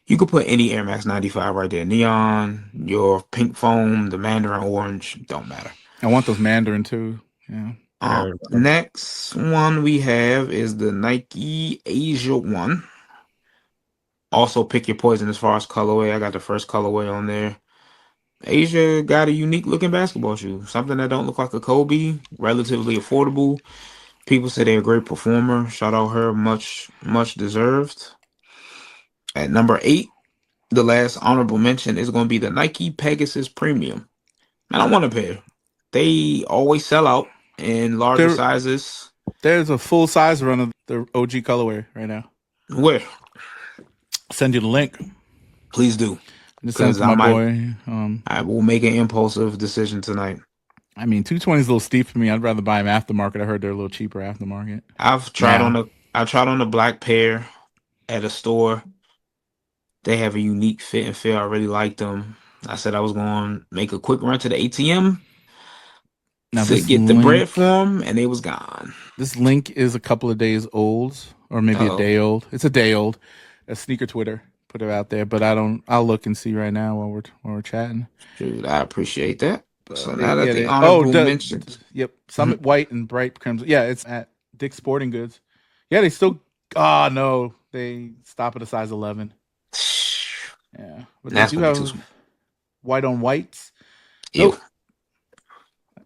You could put any Air Max 95 right there. Neon, your pink foam, the mandarin orange, don't matter. I want those mandarin too. Yeah. Next one we have is the Nike Asia one. Also pick your poison as far as colorway. I got the first colorway on there. Asia got a unique looking basketball shoe. Something that don't look like a Kobe. Relatively affordable. People say they're a great performer. Shout out her. Much deserved. At number 8, the last honorable mention is going to be the Nike Pegasus Premium. Man, I want a pair. They always sell out in larger sizes. There's a full size run of the OG colorway right now. Where? Send you the link. Please do. Just send it to my boy. I will make an impulsive decision tonight. I mean, 220 is a little steep for me. I'd rather buy them aftermarket. I heard they're a little cheaper aftermarket. I've tried on the black pair at a store. They have a unique fit and feel. I really like them. I said I was going to make a quick run to the ATM to get the bread for them, and they was gone. This link is a couple of days old, or maybe a day old. It's a day old. A sneaker Twitter put it out there, but I'll look and see right now while we're chatting. Dude, I appreciate that. So now that the honorable mentions. Yep, Summit White and Bright Crimson. Yeah, it's at Dick's Sporting Goods. Yeah, they still. Oh no, they stop at a size 11. Yeah, but they do have white on whites. Nope.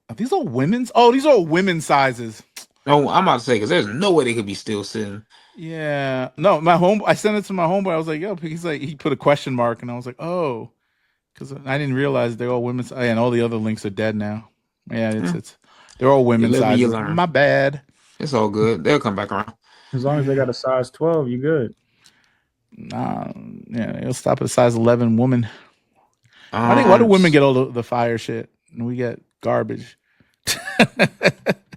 Are these all women's? Oh, these are all women's sizes. No, I'm about to say because there's no way they could be still sitting. Yeah, no, I sent it to my homeboy. I was like, yo, he's like, he put a question mark, and I was like, oh. Because I didn't realize they're all women's, and all the other links are dead now. Yeah, they're all women's sizes. My bad. It's all good. They'll come back around. As long as they got a size 12, you good. Nah, yeah, it'll stop at a size 11 woman. Why do women get all the fire shit and we get garbage?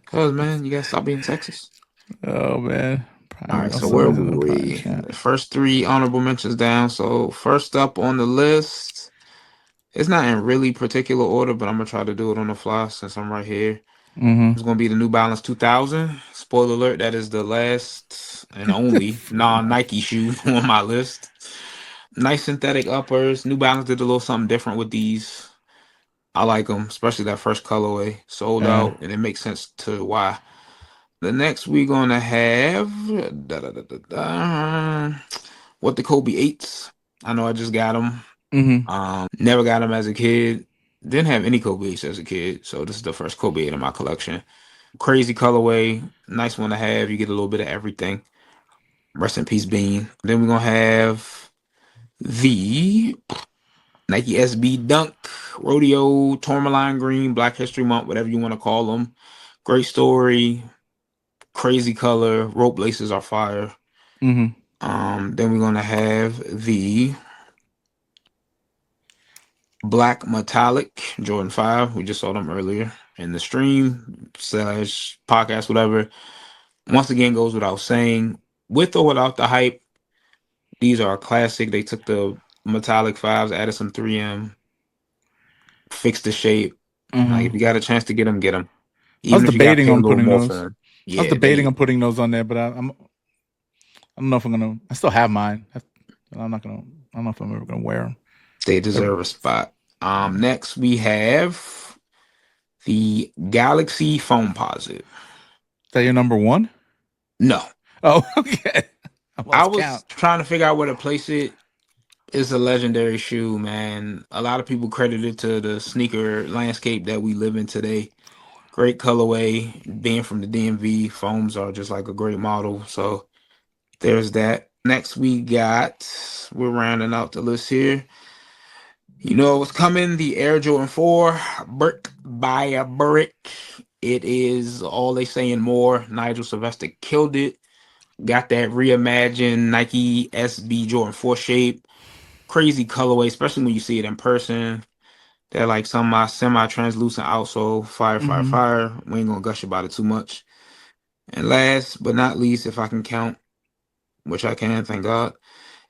Cause man, you gotta stop being sexist. Oh man. All right, so where were we? The first 3 honorable mentions down. So first up on the list. It's not in really particular order, but I'm going to try to do it on the fly since I'm right here. It's going to be the New Balance 2000. Spoiler alert, that is the last and only non-Nike shoe on my list. Nice synthetic uppers. New Balance did a little something different with these. I like them, especially that first colorway. Sold out, and it makes sense to why. The next we're going to have what the Kobe 8s. I know I just got them. Never got them as a kid. Didn't have any Kobe 8s as a kid, so this is the first Kobe 8 in my collection. Crazy colorway, nice one to have. You get a little bit of everything. Rest in peace, Bean. Then we're gonna have the Nike SB Dunk Rodeo Tourmaline Green Black History Month, whatever you want to call them. Great story, crazy color, rope laces are fire. Mm-hmm. Then we're gonna have the black metallic Jordan 5. We just saw them earlier in the stream / podcast, whatever. Once again, goes without saying, with or without the hype, these are a classic. They took the metallic 5s, added some 3M, fixed the shape. Like, if you got a chance to get them, get them. Even if you got to pay a little more for them. Yeah, I was debating on putting those on there, but I don't know if I'm gonna. I still have mine. I'm not gonna. I don't know if I'm ever gonna wear them. They deserve a spot. Next we have the Galaxy Foamposite. Is that your number one? No. Oh, okay. I was trying to figure out where to place it. It's a legendary shoe, man. A lot of people credit it to the sneaker landscape that we live in today. Great colorway. Being from the DMV, foams are just like a great model. So there's that. Next we're rounding out the list here. You know what's coming? The Air Jordan 4, brick by a brick. It is all they say and more. Nigel Sylvester killed it. Got that reimagined Nike SB Jordan 4 shape. Crazy colorway, especially when you see it in person. They're like some semi-translucent outsole. Fire. We ain't gonna gush about it too much. And last but not least, if I can count, which I can, thank God,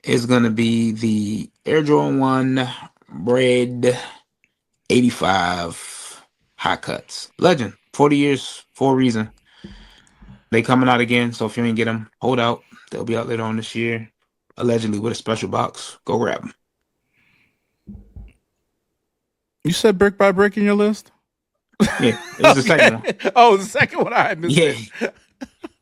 is gonna be the Air Jordan 1 Bread 85 high cuts. Legend. 40 years for a reason. They coming out again, so if you ain't get them, hold out. They'll be out later on this year, allegedly with a special box. Go grab them. You said brick by brick in your list? Yeah, it was the second one. Oh, the second one I missed. Yeah.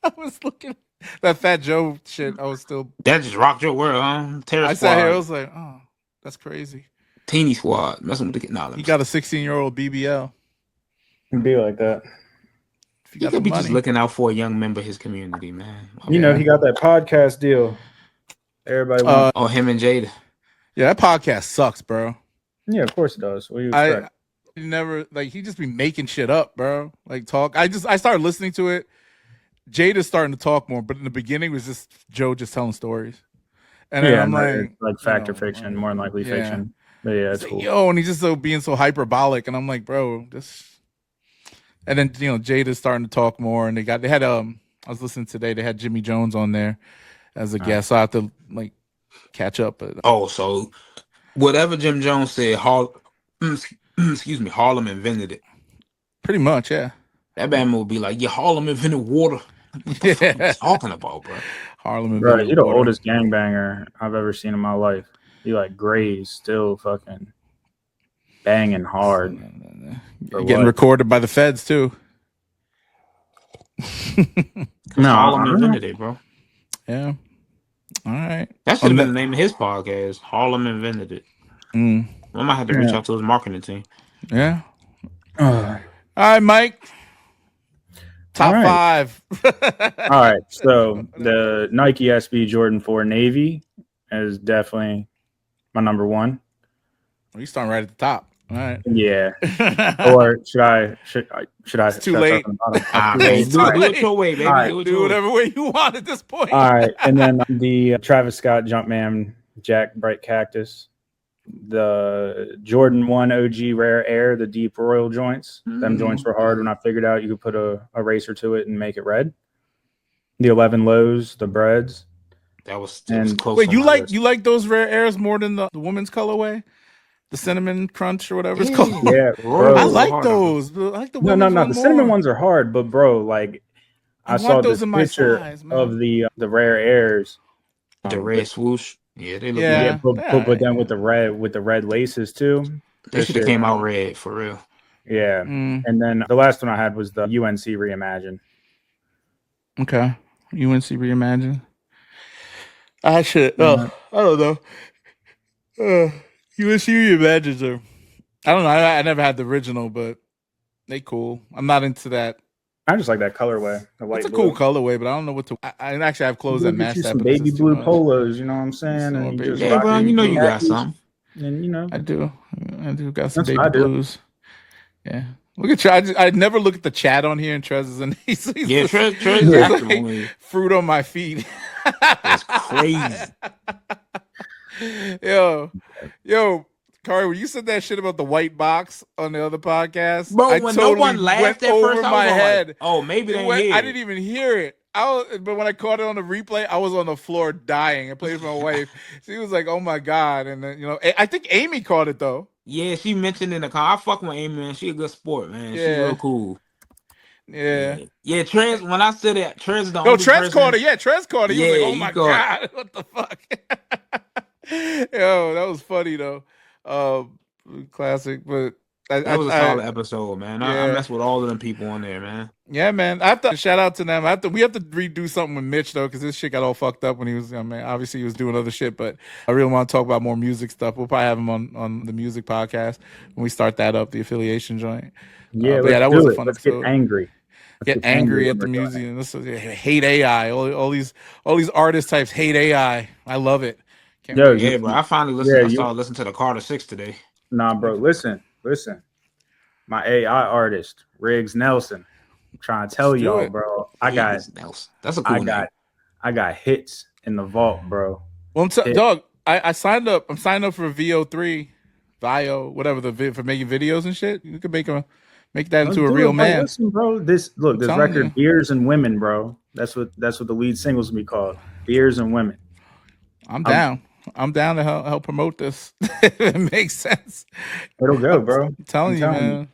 I was looking that Fat Joe shit. I was still. That just rocked your world, huh? I sat here. I was like, oh, that's crazy. Teeny squad messing with the knowledge. He got a 16-year-old BBL. It'd be like that. He could be just looking out for a young member of his community, man. You know, he got that podcast deal. Everybody wants. Him and Jada. Yeah, that podcast sucks, bro. Yeah, of course it does. What do you expect? I never he just be making shit up, bro. Like talk. I started listening to it. Jada's starting to talk more, but in the beginning it was just Joe just telling stories. And then I'm like fact or fiction, more than likely fiction. But yeah, it's cool. Yo, and he's just being so hyperbolic, and I'm like, bro, this. And then Jada's starting to talk more, and they had I was listening today. They had Jimmy Jones on there as a guest, so I have to catch up. But so whatever Jim Jones said, Harlem invented it. Pretty much, yeah. That band would be like, Harlem invented water. What the fuck are you talking about, bro? Harlem invented water. He's the oldest gangbanger I've ever seen in my life. He Gray's still fucking banging hard. Getting recorded by the feds too. No, Harlem invented it, bro. Yeah. All right. That should have been the name of his podcast. Harlem invented it. I might have to reach out to his marketing team. Yeah. All right, Mike. Top 5. All right. So the Nike SB Jordan 4 Navy is definitely my number one. Well, you starting right at the top. All right. Yeah. Or should I? It's too late. Do it your way, baby. Right. Do whatever way you want at this point. All right. And then the Travis Scott Jumpman Jack Bright Cactus. The Jordan 1 OG Rare Air, the deep royal joints. Them joints were hard when I figured out you could put a eraser to it and make it red. The 11 lows, the breads. That was close. Wait, you like those Rare Airs more than the women's colorway? The cinnamon crunch or whatever it's called. Yeah, bro. I like those. I like the no. The cinnamon ones are hard, but bro, I saw this picture of the Rare Airs. The red swoosh. Yeah, they look good. But then with the red laces too. They should have came out red for real. Yeah. And then the last one I had was the UNC Reimagine. Okay. UNC Reimagine. I should. I don't know. UNC Reimagines are. I don't know. I never had the original, but they cool. I'm not into that. I just like that colorway. It's a cool colorway, but I don't know what to. I actually have clothes that match that. Some baby blue polos, you know what I'm saying? And bro, you got some. And I do got some baby blues. Yeah, Look at Trez. I never look at the chat on here, and Trez is in. He's Trez is active like fruit on my feet. That's crazy. Yo, Kari, when you said that shit about the white box on the other podcast, bro, I when totally no one laughed at over first, my head. Like, oh, maybe they didn't hear I didn't even hear it. But when I caught it on the replay, I was on the floor dying. I played with my wife. She was like, "Oh my god!" And then I think Amy caught it though. Yeah, she mentioned in the car. I fuck with Amy, man. She a good sport, man. Yeah. She's real cool. Yeah. Trez. When I said that, Trez is the only Trez person. caught it. Yeah, Trez caught it. He was like, "Oh my god, it. what the fuck?" Yo, that was funny though. Classic, but that was a solid episode, man. I mess with all of them people on there, man. Yeah, man. I have to shout out to them. We have to redo something with Mitch though, because this shit got all fucked up when he was. I mean, obviously he was doing other shit, but I really want to talk about more music stuff. We'll probably have him on the music podcast when we start that up, the affiliation joint. Yeah, that was a fun Let's episode. get angry. Get angry at the museum. Hate AI. All these artist types hate AI. I love it. Bro. I finally listened. I started listening to the Carter 6 today. Nah, bro. Listen. My AI artist, Riggs Nelson. I'm trying to tell y'all, bro. I got Nelson. That's a cool name. I got hits in the vault, bro. Well, dog, I signed up. I'm signed up for VO3, whatever for making videos and shit. You can make that into a real man. Listen, bro. This record, Beers and Women, bro. That's what the lead single's gonna be called. Beers and Women. I'm down. I'm down to help promote this. It makes sense. It'll go, bro. I'm telling you,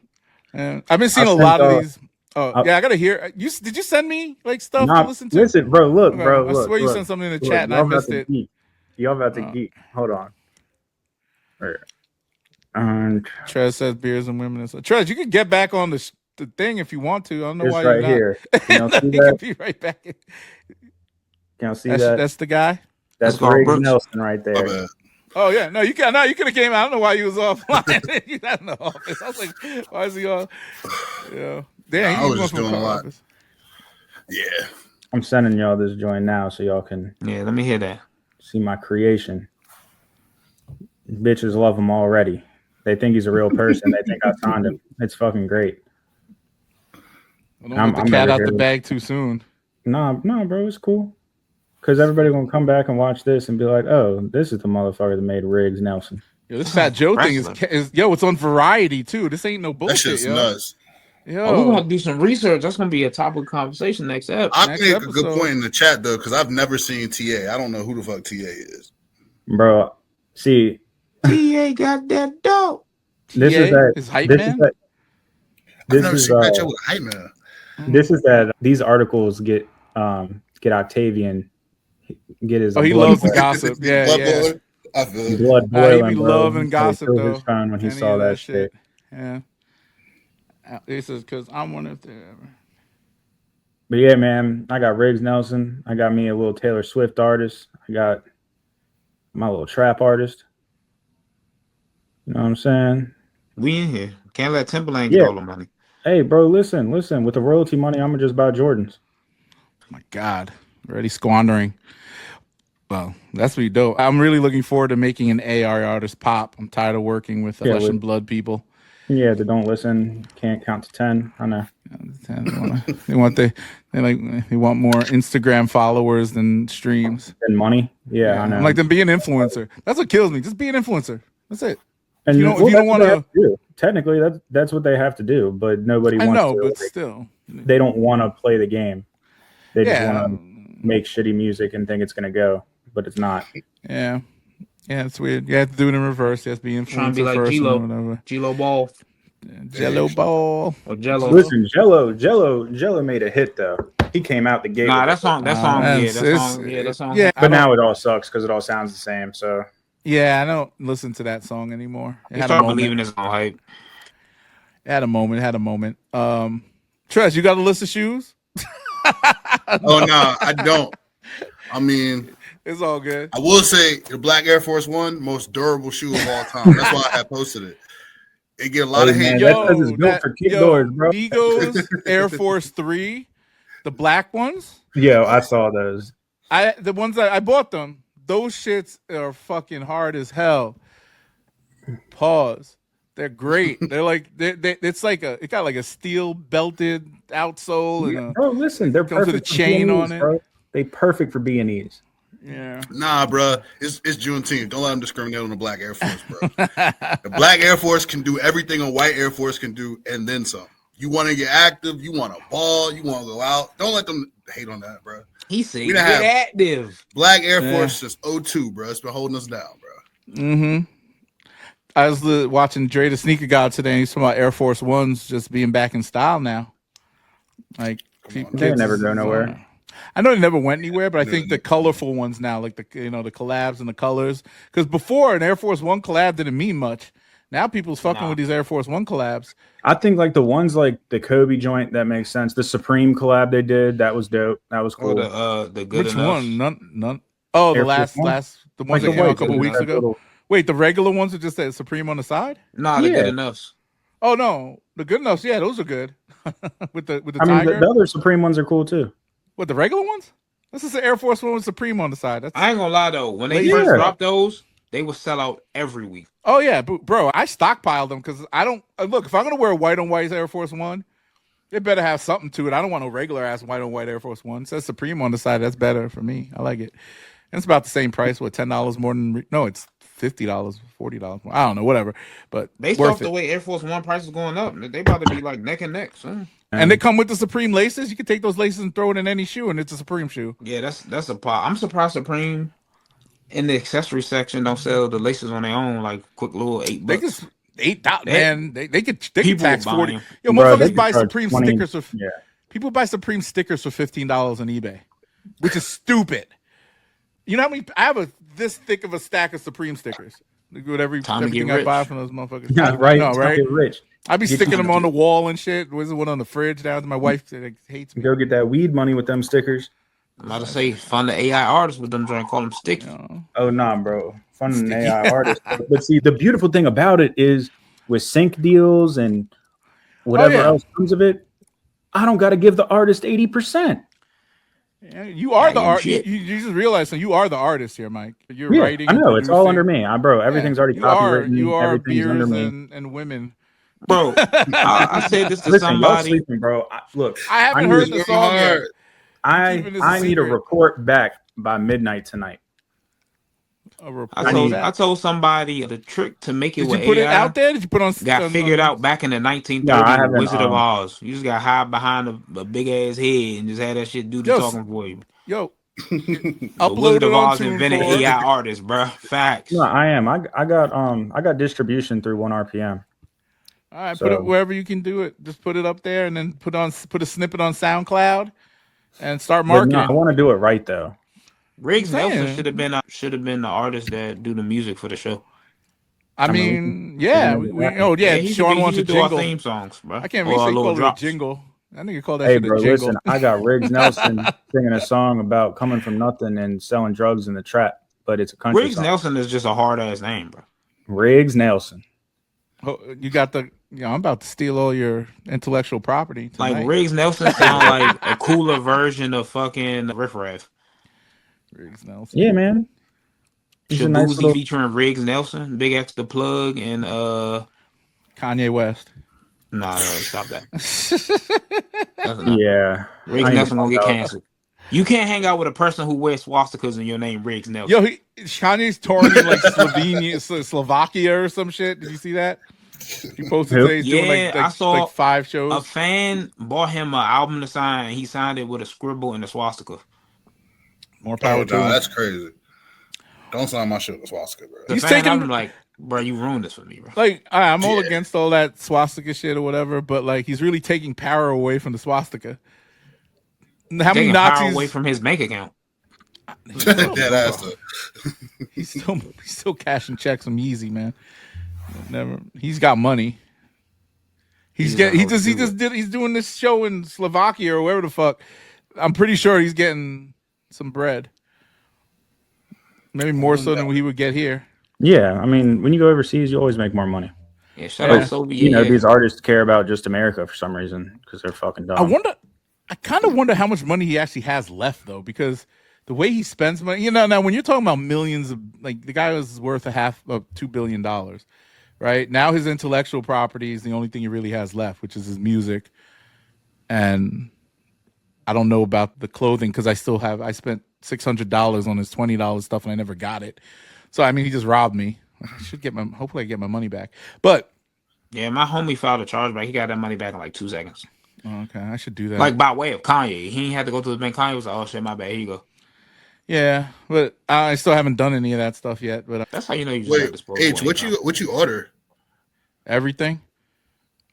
man. I've been seeing a lot of these. I gotta hear. Did you send me like stuff to listen to? Listen, bro. Look, bro. I swear you sent something in the chat and I missed it. Y'all about to geek. Hold on. And Trez says Beers and Women. Trez, you can get back on the thing if you want to. I don't know why you're not. Here. You know, see you can be right back. Can you see that? That's the guy. That's Riggs Nelson right there. Oh yeah, no, you could have came out. I don't know why you was offline. He's not in the office. I was like, why is he on? Yeah, damn, I was just doing a lot. Office. Yeah, I'm sending y'all this joint now so y'all can. Yeah, let me hear that. See my creation. Bitches love him already. They think he's a real person. They think I signed him. It's fucking great. Well, don't let the cat out the bag too soon. Nah, bro, it's cool. Because everybody gonna come back and watch this and be like, "Oh, this is the motherfucker that made Riggs Nelson." Yo, this Fat Joe thing is it's on Variety too. This ain't no bullshit. That shit's yo. nuts. Yo, we're gonna do some research. That's gonna be a topic of conversation next episode. I make a good point in the chat though, because I've never seen TA. I don't know who the fuck TA is, bro. See, TA got that dope. This is that. Is hype man. I've never seen that with hype man. This is that. These articles get Octavian. Get his. He loves the gossip. Yeah. I feel blood boiling. He be loving gossip though. His phone when he saw that shit. Yeah. He says, "Cause I'm one of them." But yeah, man, I got Riggs Nelson. I got me a little Taylor Swift artist. I got my little trap artist. You know what I'm saying? We in here. Can't let Timberland get all the money. Hey, bro, listen. With the royalty money, I'm gonna just buy Jordans. Oh my God, already squandering. Well, that's really dope. I'm really looking forward to making an AR artist pop. I'm tired of working with flesh and blood people. Yeah, they don't listen. Can't count to 10. I know. They want more Instagram followers than streams and money. Yeah, I know. I'm like them being influencer. That's what kills me. Just be an influencer. That's it. And if you don't want to, technically that's what they have to do. But nobody wants to. I know, but still, they don't want to play the game. They just want to make shitty music and think it's gonna go, but it's not. Yeah, it's weird. You have to do it in reverse. You have to be influencer trying to be like first. G-Lo Ball. Jello Ball. Or Jello. Listen, Jello made a hit though. He came out the gate. Nah, that song. Yeah, but now it all sucks because it all sounds the same. So yeah, I don't listen to that song anymore. He started believing his own hype. It had a moment. Trez, you got a list of shoes? Oh no, I don't. I mean, it's all good. I will say the Black Air Force One, most durable shoe of all time. That's why I had posted it. It get a lot of hate. That's built for kick doors, bro. Migos Air Force 3, the black ones. Yeah, I saw those. The ones that I bought them. Those shits are fucking hard as hell. Pause. They're great. They're like it's like it got like a steel belted outsole and bro, listen, they're comes with a perfect chain on it. Bro. They perfect for B&Es. Yeah. Nah, bro. It's Juneteenth. Don't let them discriminate on the black Air Force, bro. The black Air Force can do everything a white Air Force can do, and then some. You want to get active. You want to ball. You want to go out. Don't let them hate on that, bro. He said, get active. Black Air Force since 02, bro. It's been holding us down, bro. Mm-hmm. I was watching Dre the Sneaker God today, and he's talking about Air Force Ones just being back in style now. Like, they never go nowhere. I know they never went anywhere, but I think the colorful ones now, like the collabs and the colors, because before an Air Force One collab didn't mean much. Now people's fucking with these Air Force One collabs. I think like the ones like the Kobe joint, that makes sense. The Supreme collab they did, that was dope. That was cool. The good Which enough. one? None. Oh, Air the last the ones that came out a couple weeks ago. Wait, the regular ones are just that Supreme on the side? Nah, the good enoughs. Oh no, the good enoughs. Yeah, those are good. with the I mean, tiger. the other Supreme ones are cool too. What, the regular ones? This is the Air Force One with Supreme on the side. I ain't gonna lie though. When they first dropped those, they would sell out every week. Oh yeah, bro, I stockpiled them because I don't look. If I'm gonna wear a white on white Air Force One, it better have something to it. I don't want no regular ass white on white Air Force One. It says Supreme on the side. That's better for me. I like it. And it's about the same price. What, $10 more than? No, it's $50, $40 more. I don't know, whatever. But based off the way Air Force One price is going up, they about to be like neck and neck soon. And they come with the Supreme laces. You can take those laces and throw it in any shoe, and it's a Supreme shoe. Yeah, that's a part. I'm surprised Supreme in the accessory section don't sell the laces on their own, like quick little $8. They just $8, man. They could tax 40. Yo, bro, motherfuckers buy Supreme 20, stickers for people buy Supreme stickers for $15 on eBay, which is stupid. You know how many? I have this thick of a stack of Supreme stickers. With everything I buy from those motherfuckers. Yeah, right. No, right. Get rich. I be sticking them on the wall and shit. Was one on the fridge down? My wife hates me. Go get that weed money with them stickers. I'm about to say fund the AI artists with them, trying to call them sticky. Oh nah, bro. Fund an AI artist. But see, the beautiful thing about it is with sync deals and whatever else comes of it, I don't got to give the artist 80%. Yeah, you are the artist. You just realize that you are the artist here, Mike. You're writing. I know it's all under me, bro. Everything's already copywritten. You are beers and women, bro. I said this to somebody, sleeping, bro. Look, I haven't heard the song yet. I need a report back by midnight tonight. I told somebody the trick to make it. Did you put it out there? Did you put on? Got figured out back in the 1930s. Wizard of Oz. You just got hide behind a big ass head and just had that shit do the talking for you. Yo, Wizard of Oz invented AI artists, bro. Facts. No, I am. I got distribution through 1RPM. All right, put it wherever you can do it. Just put it up there and then put a snippet on SoundCloud and start marketing. I want to do it right though. Riggs Nelson should have been the artist that do the music for the show. I mean, Sean wants to do our theme songs, bro. I can't really say call it a jingle. I think you call that shit a jingle. Listen, I got Riggs Nelson singing a song about coming from nothing and selling drugs in the trap, but it's a country Riggs song. Nelson is just a hard ass name, bro. Riggs Nelson. Oh, you got I'm about to steal all your intellectual property tonight. Like Riggs Nelson sound like a cooler version of fucking Riff Raff. Riggs Nelson. Yeah, man. Shabuzi featuring Riggs Nelson, Big X the Plug, and Kanye West. Nah, stop that. Yeah. Riggs Nelson gonna get canceled. You can't hang out with a person who wears swastikas in your name, Riggs Nelson. Yo, Kanye's touring in like Slovakia or some shit. Did you see that? He posted today. He's doing I saw like 5 shows. A fan bought him an album to sign. He signed it with a scribble and a swastika. More power to him. That's crazy. Don't sign my shit with swastika, bro. He's taking like, bro, you ruined this for me, bro. Like, I'm all against all that swastika shit or whatever, but like, he's really taking power away from the swastika. How many Nazis power away from his bank account? He's still cashing checks from Yeezy, man. He's got money. He's doing this show in Slovakia or wherever the fuck. I'm pretty sure he's getting some bread. Maybe more so than he would get here. Yeah, I mean, when you go overseas, you always make more money. Yeah, shout out Soviet. You know, these artists care about just America for some reason because they're fucking dumb. I kind of wonder how much money he actually has left though, because the way he spends money, now when you're talking about millions of, like, the guy was worth $2 billion, right? Now his intellectual property is the only thing he really has left, which is his music. And I don't know about the clothing because I spent $600 on his $20 stuff and I never got it. So I mean, he just robbed me. I should hopefully I get my money back. But yeah, my homie filed a chargeback. He got that money back in like 2 seconds. Okay, I should do that. Like by way of Kanye. He ain't had to go to the bank. Kanye was like, oh shit, my bad. Here you go. Yeah, but I still haven't done any of that stuff yet. But that's how you know you just got disposable. What you order? Everything.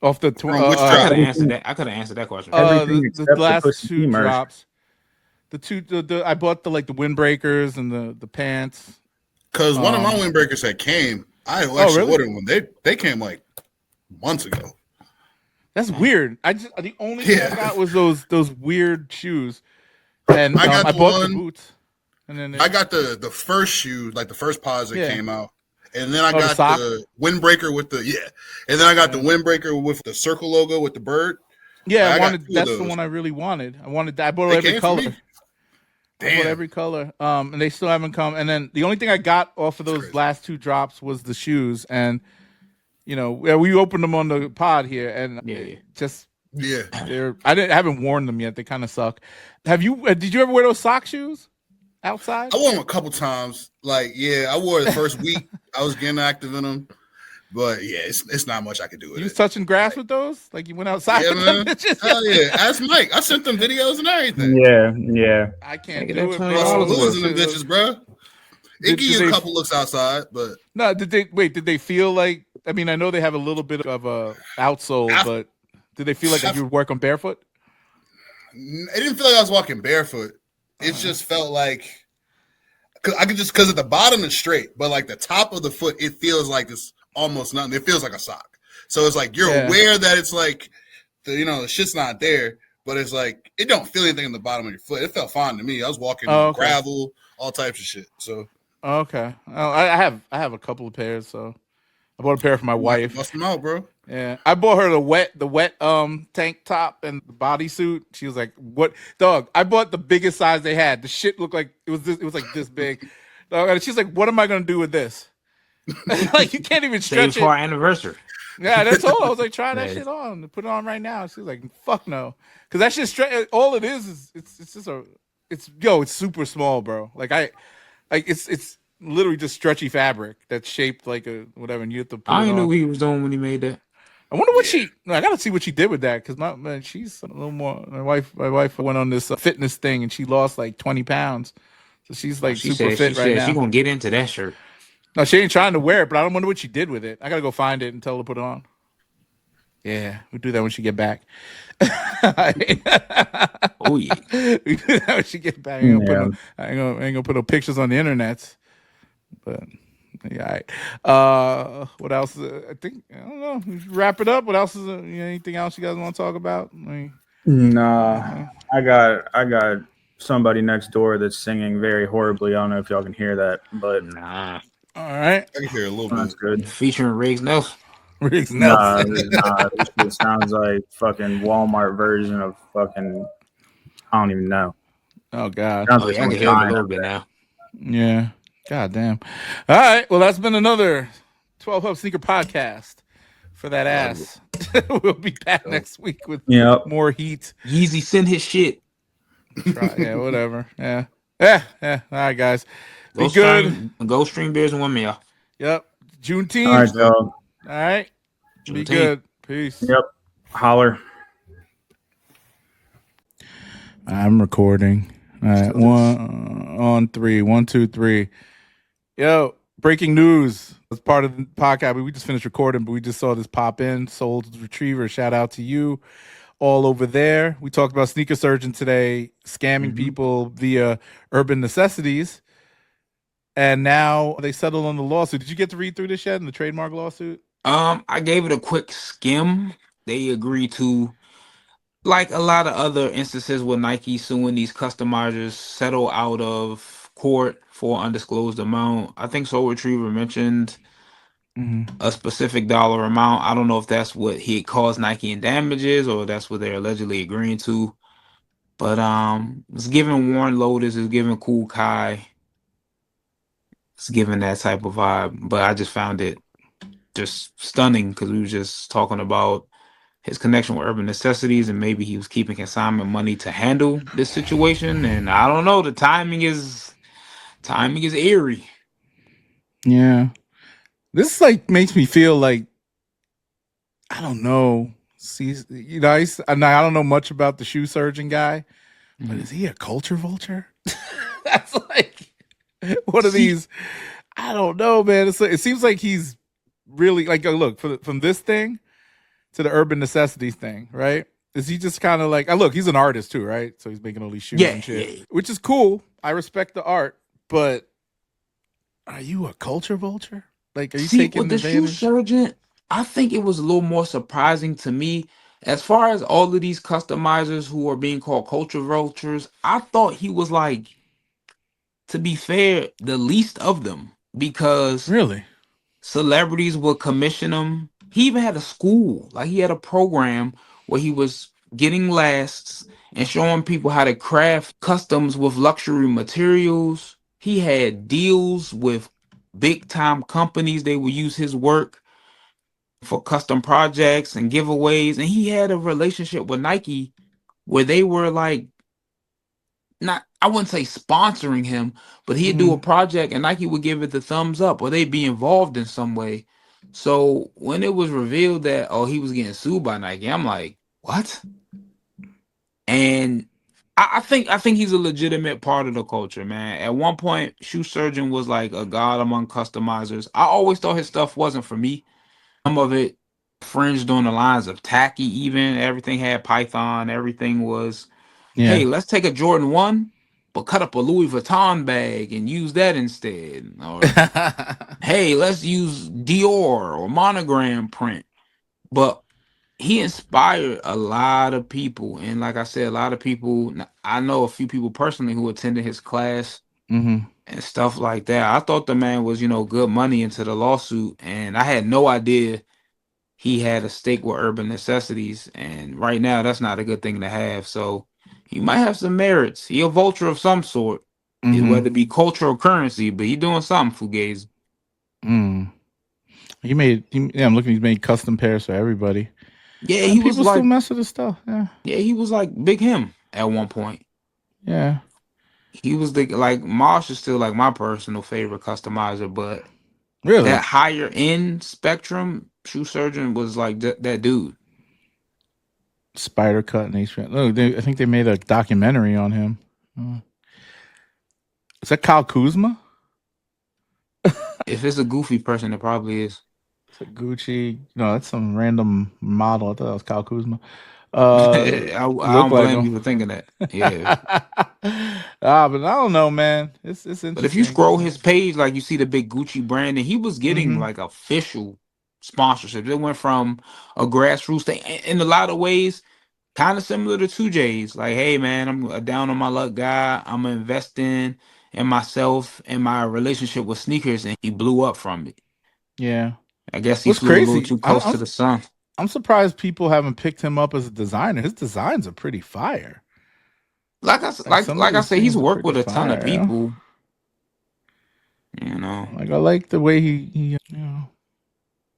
Off the I could have answered that question. The last two drops. I bought the windbreakers and the pants. Because one of my windbreakers that came, I actually ordered one. They came like months ago. That's weird. The only thing I got was those weird shoes, and I bought the boots. And then I got the first shoe, like the first pods that came out. And then I got the windbreaker with the and then I got the windbreaker with the circle logo with the bird. Yeah, that's the one I really wanted. I bought every color. I bought every color. And they still haven't come. And then the only thing I got off of those last two drops was the shoes. And you know, we opened them on the pod here, and I haven't worn them yet. They kind of suck. Did you ever wear those sock shoes outside? I wore them a couple times. I wore it the first week. I was getting active in them, but it's not much I could do with it. You was touching grass with those? Like you went outside? Yeah, man. Hell yeah. Ask Mike. I sent them videos and everything. Yeah. I can't do it, bro. Losing them bitches, bro. It gives you a couple looks outside, but no. Did they feel like? I mean, I know they have a little bit of a outsole, but did they feel like you were working barefoot? It didn't feel like I was walking barefoot. It just felt like because at the bottom is straight, but like the top of the foot, it feels like it's almost nothing. It feels like a sock. So it's like you're aware that it's like the shit's not there, but it's like it don't feel anything in the bottom of your foot. It felt fine to me. I was walking gravel, all types of shit. So okay, I have a couple of pairs. So I bought a pair for my wife. Bust them out, bro. Yeah, I bought her the wet tank top and the bodysuit. She was like, "What, dog?" I bought the biggest size they had. The shit looked like it was like this big. Dog, and she's like, "What am I gonna do with this?" Like you can't even stretch it. For our anniversary. Yeah, that's all. I was like, try that shit on. Put it on right now. She was like, "Fuck no," because that shit all it is it's just it's super small, bro. It's literally just stretchy fabric that's shaped like a whatever, and you have to put I didn't know what he was doing when he made that. I wonder what I gotta see what she did with that because she's a little more. My wife went on this fitness thing and she lost like 20 pounds, so she's like super fit right now. She's gonna get into that shirt. No, she ain't trying to wear it, but I don't wonder what she did with it. I gotta go find it and tell her to put it on. Yeah, we'll do that when she get back. Oh yeah, we do that when she get back. I ain't gonna put no pictures on the internet. But yeah, all right. What else? I don't know. Wrap it up. What else is anything else you guys want to talk about? Nah, I got somebody next door that's singing very horribly. I don't know if y'all can hear that, but nah. All right, I can hear a little bit. That's good. Featuring Riggs Nelson. Riggs Nelson. It sounds like fucking Walmart version of fucking. I don't even know. Oh God. I can hear it a little bit now. Yeah. God damn. All right. Well, that's been another 12 Hub Sneaker podcast for that ass. We'll be back next week with more heat. Yeezy send his shit. Yeah, whatever. Yeah. All right, guys. Be good. Go stream beers and one meal. Yep. Juneteenth. All right, y'all. All right. Be good. Peace. Yep. Holler. I'm recording. All right. 1 on 3. 1, 2, 3. Yo, breaking news. As part of the podcast, we just finished recording, but we just saw this pop in. Soul Retriever, shout out to you all over there. We talked about Sneaker Surgeon today, scamming people via Urban Necessities. And now they settled on the lawsuit. Did you get to read through this yet in the trademark lawsuit? I gave it a quick skim. They agreed to, like a lot of other instances with Nike suing these customizers, settle out of court for undisclosed amount. I think Soul Retriever mentioned a specific dollar amount. I don't know if that's what he caused Nike in damages or that's what they're allegedly agreeing to. But it's giving Warren Lotus, it's giving Cool Kai. It's giving that type of vibe. But I just found it just stunning because we were just talking about his connection with Urban Necessities, and maybe he was keeping consignment money to handle this situation. And I don't know, the timing is eerie. Yeah, this like makes me feel like I don't know. See, you know, I don't know much about the shoe surgeon guy, but is he a culture vulture? That's like one of these. I don't know, man. It seems like he's really like look from this thing to the Urban Necessities thing, right? Is he just kind of like look? He's an artist too, right? So he's making all these shoes and shit, which is cool. I respect the art, but are you a culture vulture? Like, are you taking with the advantage? shoe surgeon? I think it was a little more surprising to me. As far as all of these customizers who are being called culture vultures, I thought he was like, to be fair, the least of them because really celebrities would commission him. He even had a school, like he had a program where he was getting lasts and showing people how to craft customs with luxury materials. He had deals with big time companies. They would use his work for custom projects and giveaways. And he had a relationship with Nike where they were like, not, I wouldn't say sponsoring him, but he'd do a project and Nike would give it the thumbs up or they'd be involved in some way. So when it was revealed that, oh, he was getting sued by Nike, I'm like, what? And I think he's a legitimate part of the culture, man. At one point, Shoe Surgeon was like a god among customizers. I always thought his stuff wasn't for me. Some of it fringed on the lines of tacky, even. Everything had Python. Everything was, hey, let's take a Jordan 1, but cut up a Louis Vuitton bag and use that instead. Or, hey, let's use Dior or monogram print. But he inspired a lot of people. And like I said, a lot of people, I know a few people personally who attended his class and stuff like that. I thought the man was, good money into the lawsuit. And I had no idea he had a stake with Urban Necessities. And right now, that's not a good thing to have. So he might have some merits. He a vulture of some sort, whether it be culture or currency, but he doing something, Fugazi. I'm looking, he's made custom pairs for everybody. Yeah, and he people was like, still mess with his stuff. Yeah, he was like Big Him at one point. Yeah. He was Mosh is still like my personal favorite customizer, but really that higher end spectrum, Shoe Surgeon was like that dude. Spider Cut and H. Look, I think they made a documentary on him. Is that Kyle Kuzma? If it's a goofy person, it probably is. It's a Gucci. No, that's some random model. I thought that was Kyle Kuzma. I don't blame you for thinking that. Yeah. But I don't know, man. It's interesting. But if you scroll his page, like you see the big Gucci brand, and he was getting like official sponsorship. It went from a grassroots thing in a lot of ways, kind of similar to 2J's. Like, hey man, I'm a down on my luck guy. I'm investing in myself and my relationship with sneakers, and he blew up from it. Yeah. I guess he flew a little too close to the sun. I'm surprised people haven't picked him up as a designer. His designs are pretty fire. Like I said, he's worked with a ton of people. Like I like the way he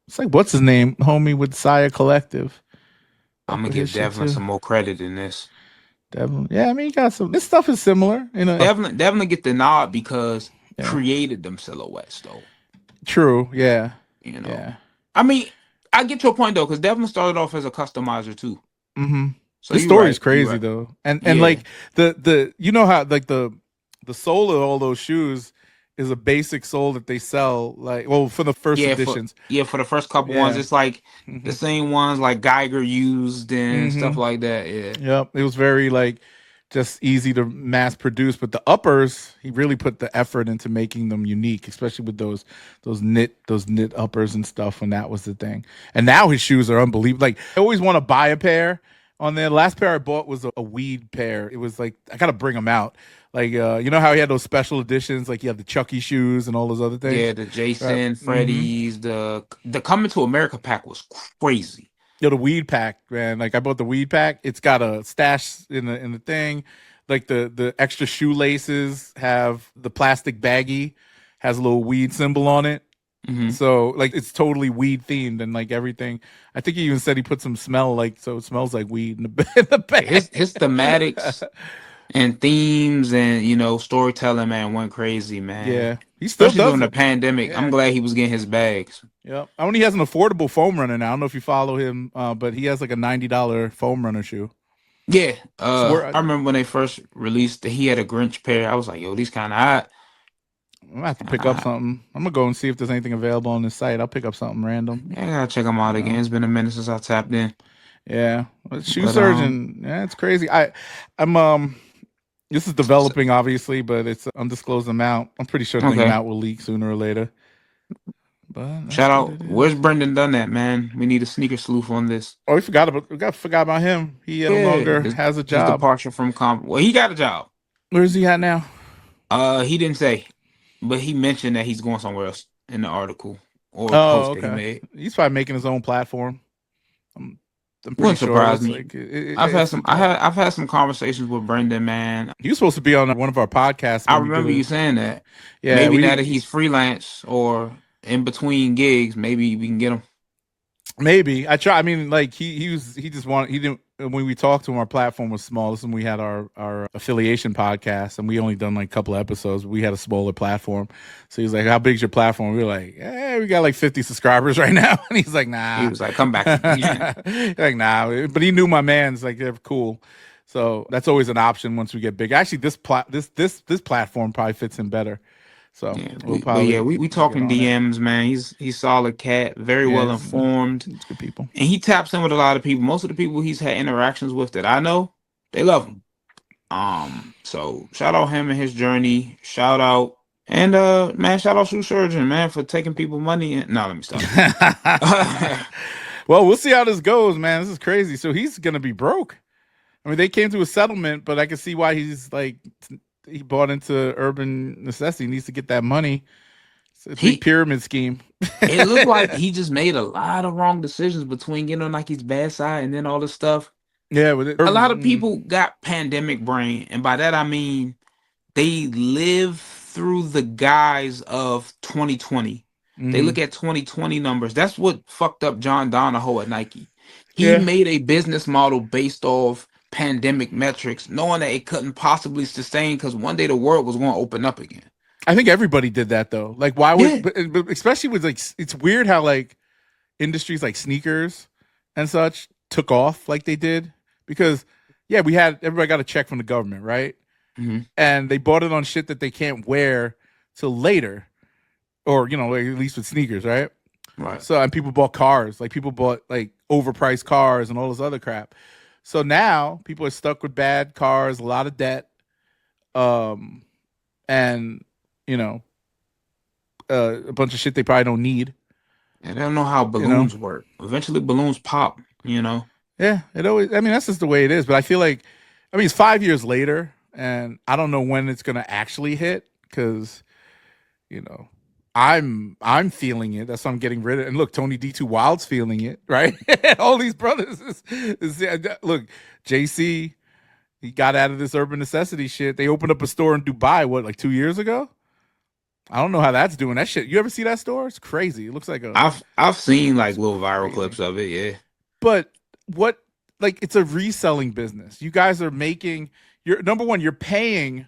it's like what's his name, homie with Saya Collective. I'm gonna give Devlin some more credit in this. Devlin, yeah, I mean, he got some. This stuff is similar, Devlin get the nod because created them silhouettes though. True, yeah. Yeah. I mean, I get your point though, because Devlin started off as a customizer too. So the story is crazy though, and like the how like the sole of all those shoes is a basic sole that they sell for the first editions. For the first couple ones, it's like the same ones like Geiger used and stuff like that. Yep, it was very just easy to mass produce, but the uppers, he really put the effort into making them unique, especially with those knit uppers and stuff when that was the thing. And now his shoes are unbelievable. Like I always want to buy a pair. On the last pair I bought was a weed pair. It was like I gotta bring them out. Like you know how he had those special editions, like you have the Chucky shoes and all those other things. Yeah, the Jason, Freddy's, the Coming to America pack was crazy. Yo, the weed pack, man. Like I bought the weed pack. It's got a stash in the thing. Like the extra shoelaces have the plastic baggie, has a little weed symbol on it. So like it's totally weed themed and like everything. I think he even said he put some smell like so it smells like weed in the bag. His thematics and themes and storytelling, man, went crazy, man. Yeah, he still especially does during the it. pandemic. Yeah. I'm glad he was getting his bags. Yep. I mean, he has an affordable foam runner now. I don't know if you follow him, but he has like a $90 foam runner shoe. Yeah, I remember when they first released he had a Grinch pair. I was like, yo, these kind of hot. I'm gonna have to pick up something. I'm gonna go and see if there's anything available on this site. I'll pick up something random. Yeah, I gotta check them out again. It's been a minute since I tapped in. Yeah, shoe surgeon. Yeah, it's crazy. I'm this is developing obviously, but it's an undisclosed amount. I'm pretty sure the amount will leak sooner or later. But shout out, where's Brendan done at, man? We need a sneaker sleuth on this. Oh, we forgot about him. He no longer has a job. His departure from well, he got a job. Where's he at now? He didn't say, but he mentioned that he's going somewhere else in the article or post that he made. He's probably making his own platform. I'm pretty Wouldn't sure. surprise me. Like, I've had some conversations with Brendan, man. He was supposed to be on one of our podcasts. I remember you saying that. Yeah, maybe now that he's freelance or in between gigs, maybe we can get him. Maybe I try. I mean, like he didn't. When we talked to him, our platform was small. This is when we had our affiliation podcast, and we only done like a couple of episodes. We had a smaller platform, so he was like, "How big's your platform?" We were like, "Yeah, we got like 50 subscribers right now." And he's like, "Nah." He was like, "Come back." Like, nah. But he knew my man's like they're cool, so that's always an option once we get big. Actually, this platform probably fits him better. So yeah, we talking DMs, man. He's solid cat, very well informed. It's good people, and he taps in with a lot of people. Most of the people he's had interactions with that I know, they love him. So shout out him and his journey. Shout out and man, shout out Shoe Surgeon, man, for taking people money. No, let me stop. Well, we'll see how this goes, man. This is crazy. So he's gonna be broke. I mean, they came to a settlement, but I can see why he's like. He bought into Urban Necessity. He needs to get that money. It's a big pyramid scheme. It looked like he just made a lot of wrong decisions between getting on Nike's bad side and then all this stuff. Yeah, a lot of people got pandemic brain, and by that I mean they live through the guise of 2020. They look at 2020 numbers. That's what fucked up John Donahoe at Nike. He made a business model based off pandemic metrics, knowing that it couldn't possibly sustain because one day the world was going to open up again. I think everybody did that though. Like, why would, but especially with like, it's weird how like industries like sneakers and such took off like they did because everybody got a check from the government, right? And they bought it on shit that they can't wear till later, or at least with sneakers, right? Right. So and people bought cars, like people bought like overpriced cars and all this other crap. So now people are stuck with bad cars, a lot of debt, and a bunch of shit they probably don't need. And they don't know how balloons work. Eventually, balloons pop. Yeah, it always. I mean, that's just the way it is. But I feel like, it's 5 years later, and I don't know when it's gonna actually hit because, I'm feeling it. That's why I'm getting rid of it. And look, Tony D2Wild's feeling it, right? All these brothers look, JC, he got out of this Urban Necessity shit. They opened up a store in Dubai, like 2 years ago? I don't know how that's doing. That shit. You ever see that store? It's crazy. It looks like I've seen like little viral clips of it, yeah. But it's a reselling business. You guys are making number one, you're paying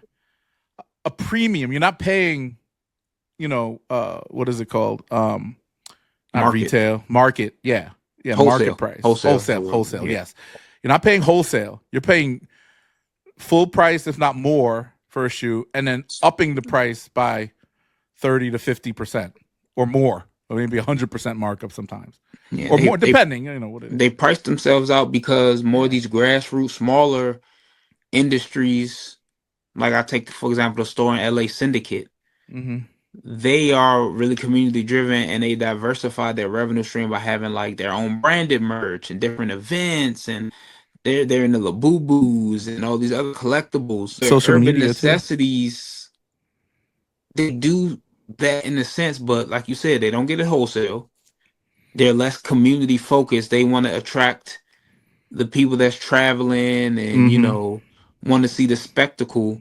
a premium. You're not paying what is it called? Not retail, market. Yeah. Wholesale. Market price. Wholesale. Yeah. Yes. You're not paying wholesale. You're paying full price, if not more, for a shoe, and then upping the price by 30 to 50% or more, or maybe 100% markup sometimes, or more, depending. What it is. They price themselves out because more of these grassroots, smaller industries, like I take for example the store in LA, Syndicate. They are really community driven and they diversify their revenue stream by having like their own branded merch and different events, and they're in the Labubu's and all these other collectibles. So social Urban media Necessities, they do that in a sense, but like you said, they don't get it wholesale. They're less community focused. They want to attract the people that's traveling and want to see the spectacle.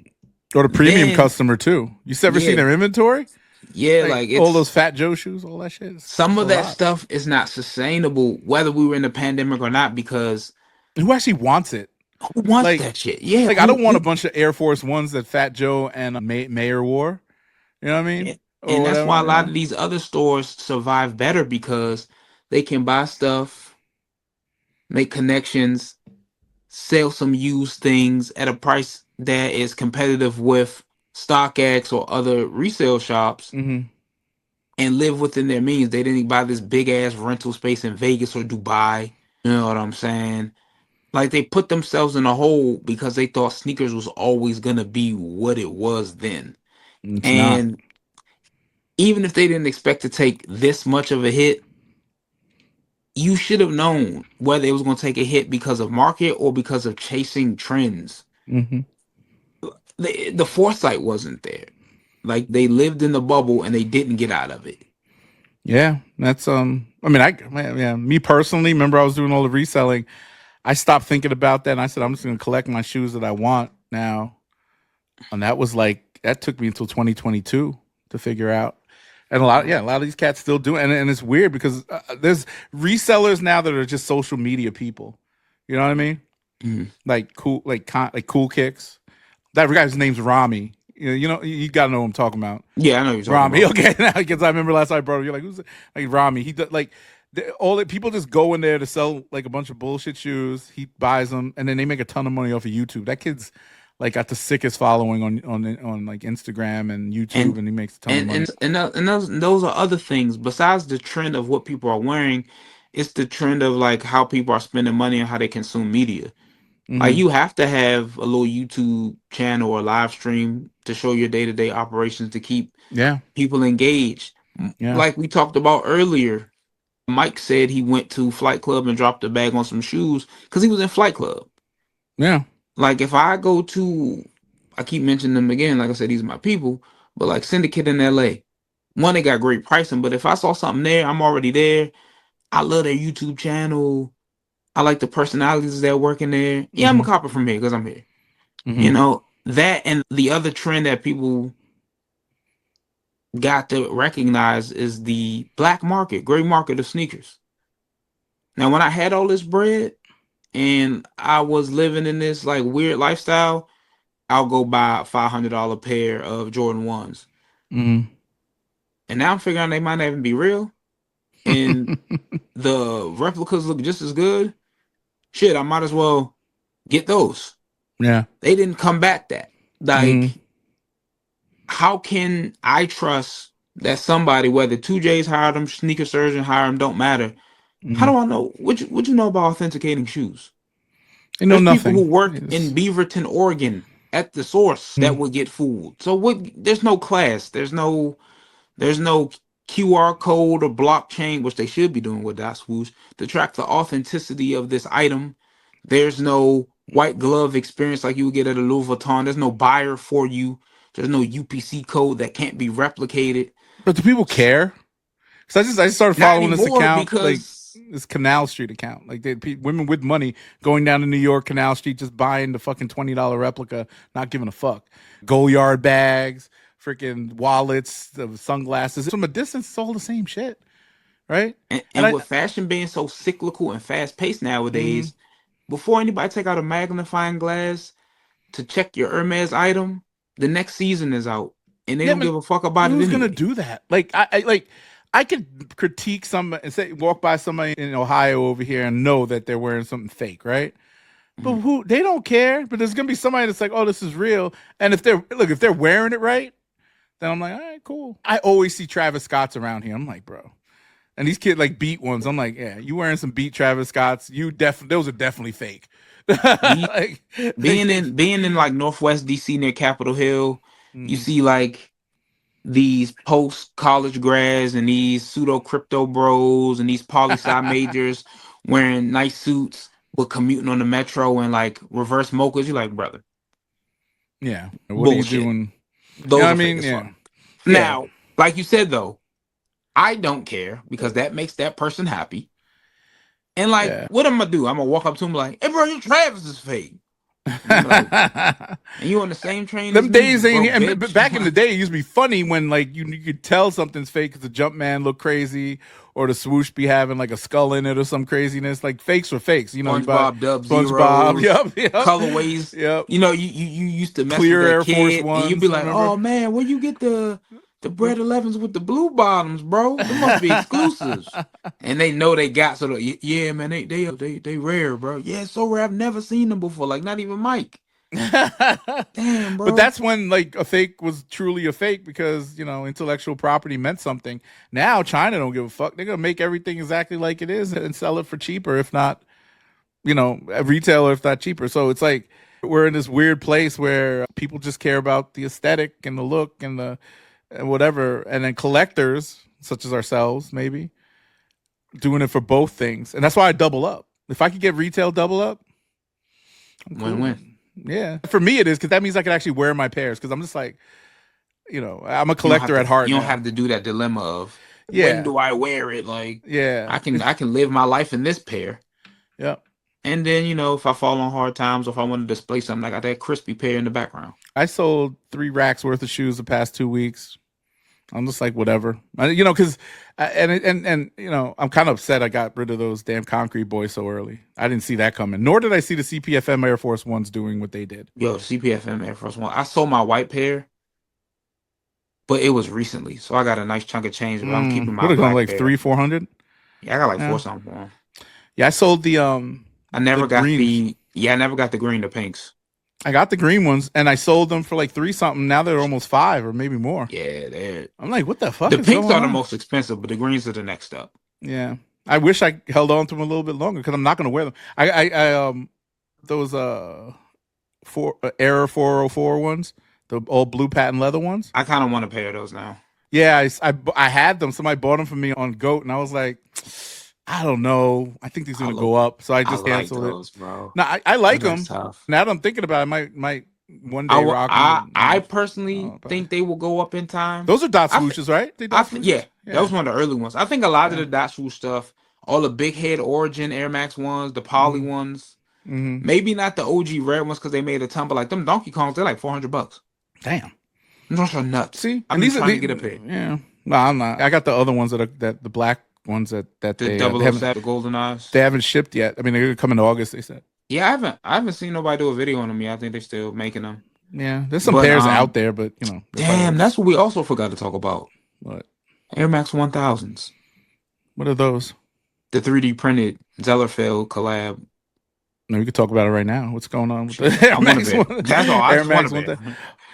Or the premium customer too. You ever seen their inventory? Yeah, like all those Fat Joe shoes, all that shit. Some of that stuff is not sustainable, whether we were in the pandemic or not, because who actually wants it? Who wants that shit? Yeah, like I don't want a bunch of Air Force Ones that Fat Joe and Mayer wore. You know what I mean? Yeah. And that's why a lot of these other stores survive better, because they can buy stuff, make connections, sell some used things at a price that is competitive with StockX or other resale shops, and live within their means. They didn't buy this big ass rental space in Vegas or Dubai. You know what I'm saying? Like, they put themselves in a hole because they thought sneakers was always gonna be what it was then. It's and not. Even if they didn't expect to take this much of a hit, you should have known whether it was going to take a hit because of market or because of chasing trends. The foresight wasn't there. Like, they lived in the bubble and they didn't get out of it. Yeah, that's I mean, me personally, remember I was doing all the reselling. I stopped thinking about that and I said, I'm just going to collect my shoes that I want now. And that took me until 2022 to figure out. And a lot of these cats still do it. And it's weird because there's resellers now that are just social media people. You know what I mean? Like Cool Kicks. That guy's name's Rami. You gotta know what I'm talking about. Yeah, I know you're talking Rami. about. Okay, because I remember last time I brought him. You're like, who's like Rami? He does people just go in there to sell like a bunch of bullshit shoes. He buys them, and then they make a ton of money off of YouTube. That kid's like got the sickest following on like Instagram and YouTube, and he makes a ton of money. And those are other things besides the trend of what people are wearing. It's the trend of like how people are spending money and how they consume media. Like, you have to have a little YouTube channel or live stream to show your day-to-day operations to keep people engaged. Like we talked about earlier, Mike said he went to Flight Club and dropped a bag on some shoes because he was in Flight Club. Yeah. Like, if I go to, I keep mentioning them again, like I said, these are my people, but like Syndicate in LA, one, they got great pricing, but if I saw something there, I'm already there. I love their YouTube channel. I like the personalities that work in there. Yeah, I'm a copper from here because I'm here. You know, that, and the other trend that people got to recognize is the black market, gray market of sneakers. Now, when I had all this bread and I was living in this like weird lifestyle, I'll go buy a $500 pair of Jordan 1s. And now I'm figuring they might not even be real. And the replicas look just as good. Shit, I might as well get those. Yeah. They didn't combat that. Like, how can I trust that somebody, whether 2J's hired them, sneaker surgeon hired them, don't matter. How do I know? What you know about authenticating shoes? You know nothing. People who work in Beaverton, Oregon at the source that would get fooled. So there's no class. There's no QR code or blockchain, which they should be doing with that swoosh, to track the authenticity of this item. There's no white glove experience like you would get at a Louis Vuitton. There's no buyer for you. There's no UPC code that can't be replicated. But do people care? Because I just started following this account, because like this Canal Street account, like women with money going down to New York Canal Street just buying the fucking $20 replica, not giving a fuck. Go-yard bags, freaking wallets, sunglasses. From a distance, it's all the same shit, right? And with fashion being so cyclical and fast-paced nowadays, before anybody take out a magnifying glass to check your Hermes item, the next season is out, and they don't give a fuck about it. Who's gonna do that? Like, I could critique somebody and walk by somebody in Ohio over here and know that they're wearing something fake, right? But they don't care. But there's gonna be somebody that's like, oh, this is real. And if they're wearing it right, then I'm like, all right, cool. I always see Travis Scott's around here. I'm like, bro. And these kids like beat ones. I'm like, yeah, you wearing some beat Travis Scott's? Those are definitely fake. Like, being in like Northwest DC near Capitol Hill, you see like these post college grads and these pseudo crypto bros and these poli-sci majors wearing nice suits with commuting on the metro and like reverse mochas. You're like, brother, yeah, what are you doing? Those are fake as fuck. Now, like you said though, I don't care because that makes that person happy. And like, what am I gonna do? I'm gonna walk up to him like, hey bro, your Travis is fake. Like, and you on the same train Them as days me, ain't. broke bitch. Back in the day, it used to be funny when like you could tell something's fake because the Jumpman look crazy, or the swoosh be having like a skull in it or some craziness. Like fakes were fakes. You know, you buy SpongeBob Dub SpongeBob. Zeros, Yep. colorways. Yep. You know, you used to mess Clear with that Air Force kid, Ones, and you'd be like, remember? "Oh man, where you get the Bread 11s with the blue bottoms, bro? They must be exclusives." And they know they got yeah, man, they rare, bro. Yeah, it's so rare. I've never seen them before. Like not even Mike. Damn, bro. But that's when like a fake was truly a fake because intellectual property meant something. Now China don't give a fuck. They're gonna make everything exactly like it is and sell it for cheaper, if not, a retailer, if not cheaper. So it's like we're in this weird place where people just care about the aesthetic and the look and whatever, and then collectors such as ourselves maybe doing it for both things, and that's why I double up. If I could get retail double up, win-win. Yeah, for me it is because that means I can actually wear my pairs because I'm just like, I'm a collector at heart. You don't have to do that dilemma of when do I wear it? Like, I can live my life in this pair. Yep. And then if I fall on hard times or if I want to display something, I got that crispy pair in the background. I sold 3 racks worth of shoes the past 2 weeks. I'm just like whatever, because I'm kind of upset I got rid of those damn concrete boys so early. I didn't see that coming. Nor did I see the CPFM Air Force Ones doing what they did. Yo, CPFM Air Force One. I sold my white pair, but it was recently, so I got a nice chunk of change. But I'm keeping my black black like pair. 300-400. Yeah, I got like 4 something for them. Yeah, I sold the I never got greens. I never got the green, the pinks. I got the green ones, and I sold them for like 3 something. Now they're almost 5 or maybe more. Yeah, I'm like, what the fuck? The is pinks going are the on? most expensive, but the greens are the next up. Yeah, I wish I held on to them a little bit longer because I'm not going to wear them. I those Air 404 ones, the all blue patent leather ones. I kind of want a pair of those now. Yeah, I had them. Somebody bought them for me on Goat, and I was like, I don't know. I think these are gonna go up, so I just canceled those, it. Bro. No, I like them. Tough. Now that I'm thinking about it, I might one day rock them. I personally think they will go up in time. Those are dot swooshes, right? Yeah, that was one of the early ones. I think a lot of the dot swoosh stuff, all the big head Origin Air Max ones, the Poly ones, maybe not the OG red ones because they made a ton, but like them Donkey Kongs, they're like $400. Damn, those are nuts. See, I'm just trying to get a pair. Yeah, no, I'm not. I got the other ones that the black ones that the they 007, the Golden Eyes. They haven't shipped yet. I mean, they're gonna come in August. They said. Yeah, I haven't seen nobody do a video on them yet. I think they're still making them. Yeah, there's some pairs out there, but damn, that's what we also forgot to talk about. What? Air Max 1000s. What are those? The 3D printed Zellerfeld collab. No, we could talk about it right now. What's going on with the Air Max one? That's all. I just want to.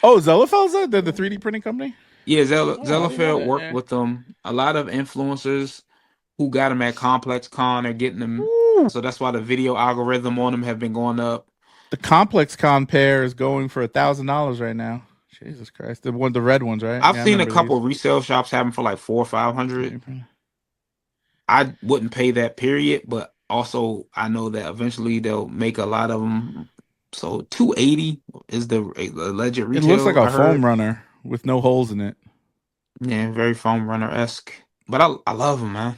Oh, Zellerfeld's the 3D printing company? Yeah, Zellerfeld worked with them. A lot of influencers who got them at Complex Con are getting them. Ooh. So that's why the video algorithm on them have been going up. The Complex Con pair is going for $1,000 right now. Jesus Christ, the red ones, right? I've seen a couple resale shops have them for like $400 or $500. I wouldn't pay that, period. But also, I know that eventually they'll make a lot of them. So $280 is the alleged retail. It looks like a foam runner with no holes in it. Yeah, very foam runner-esque. But I love them, man.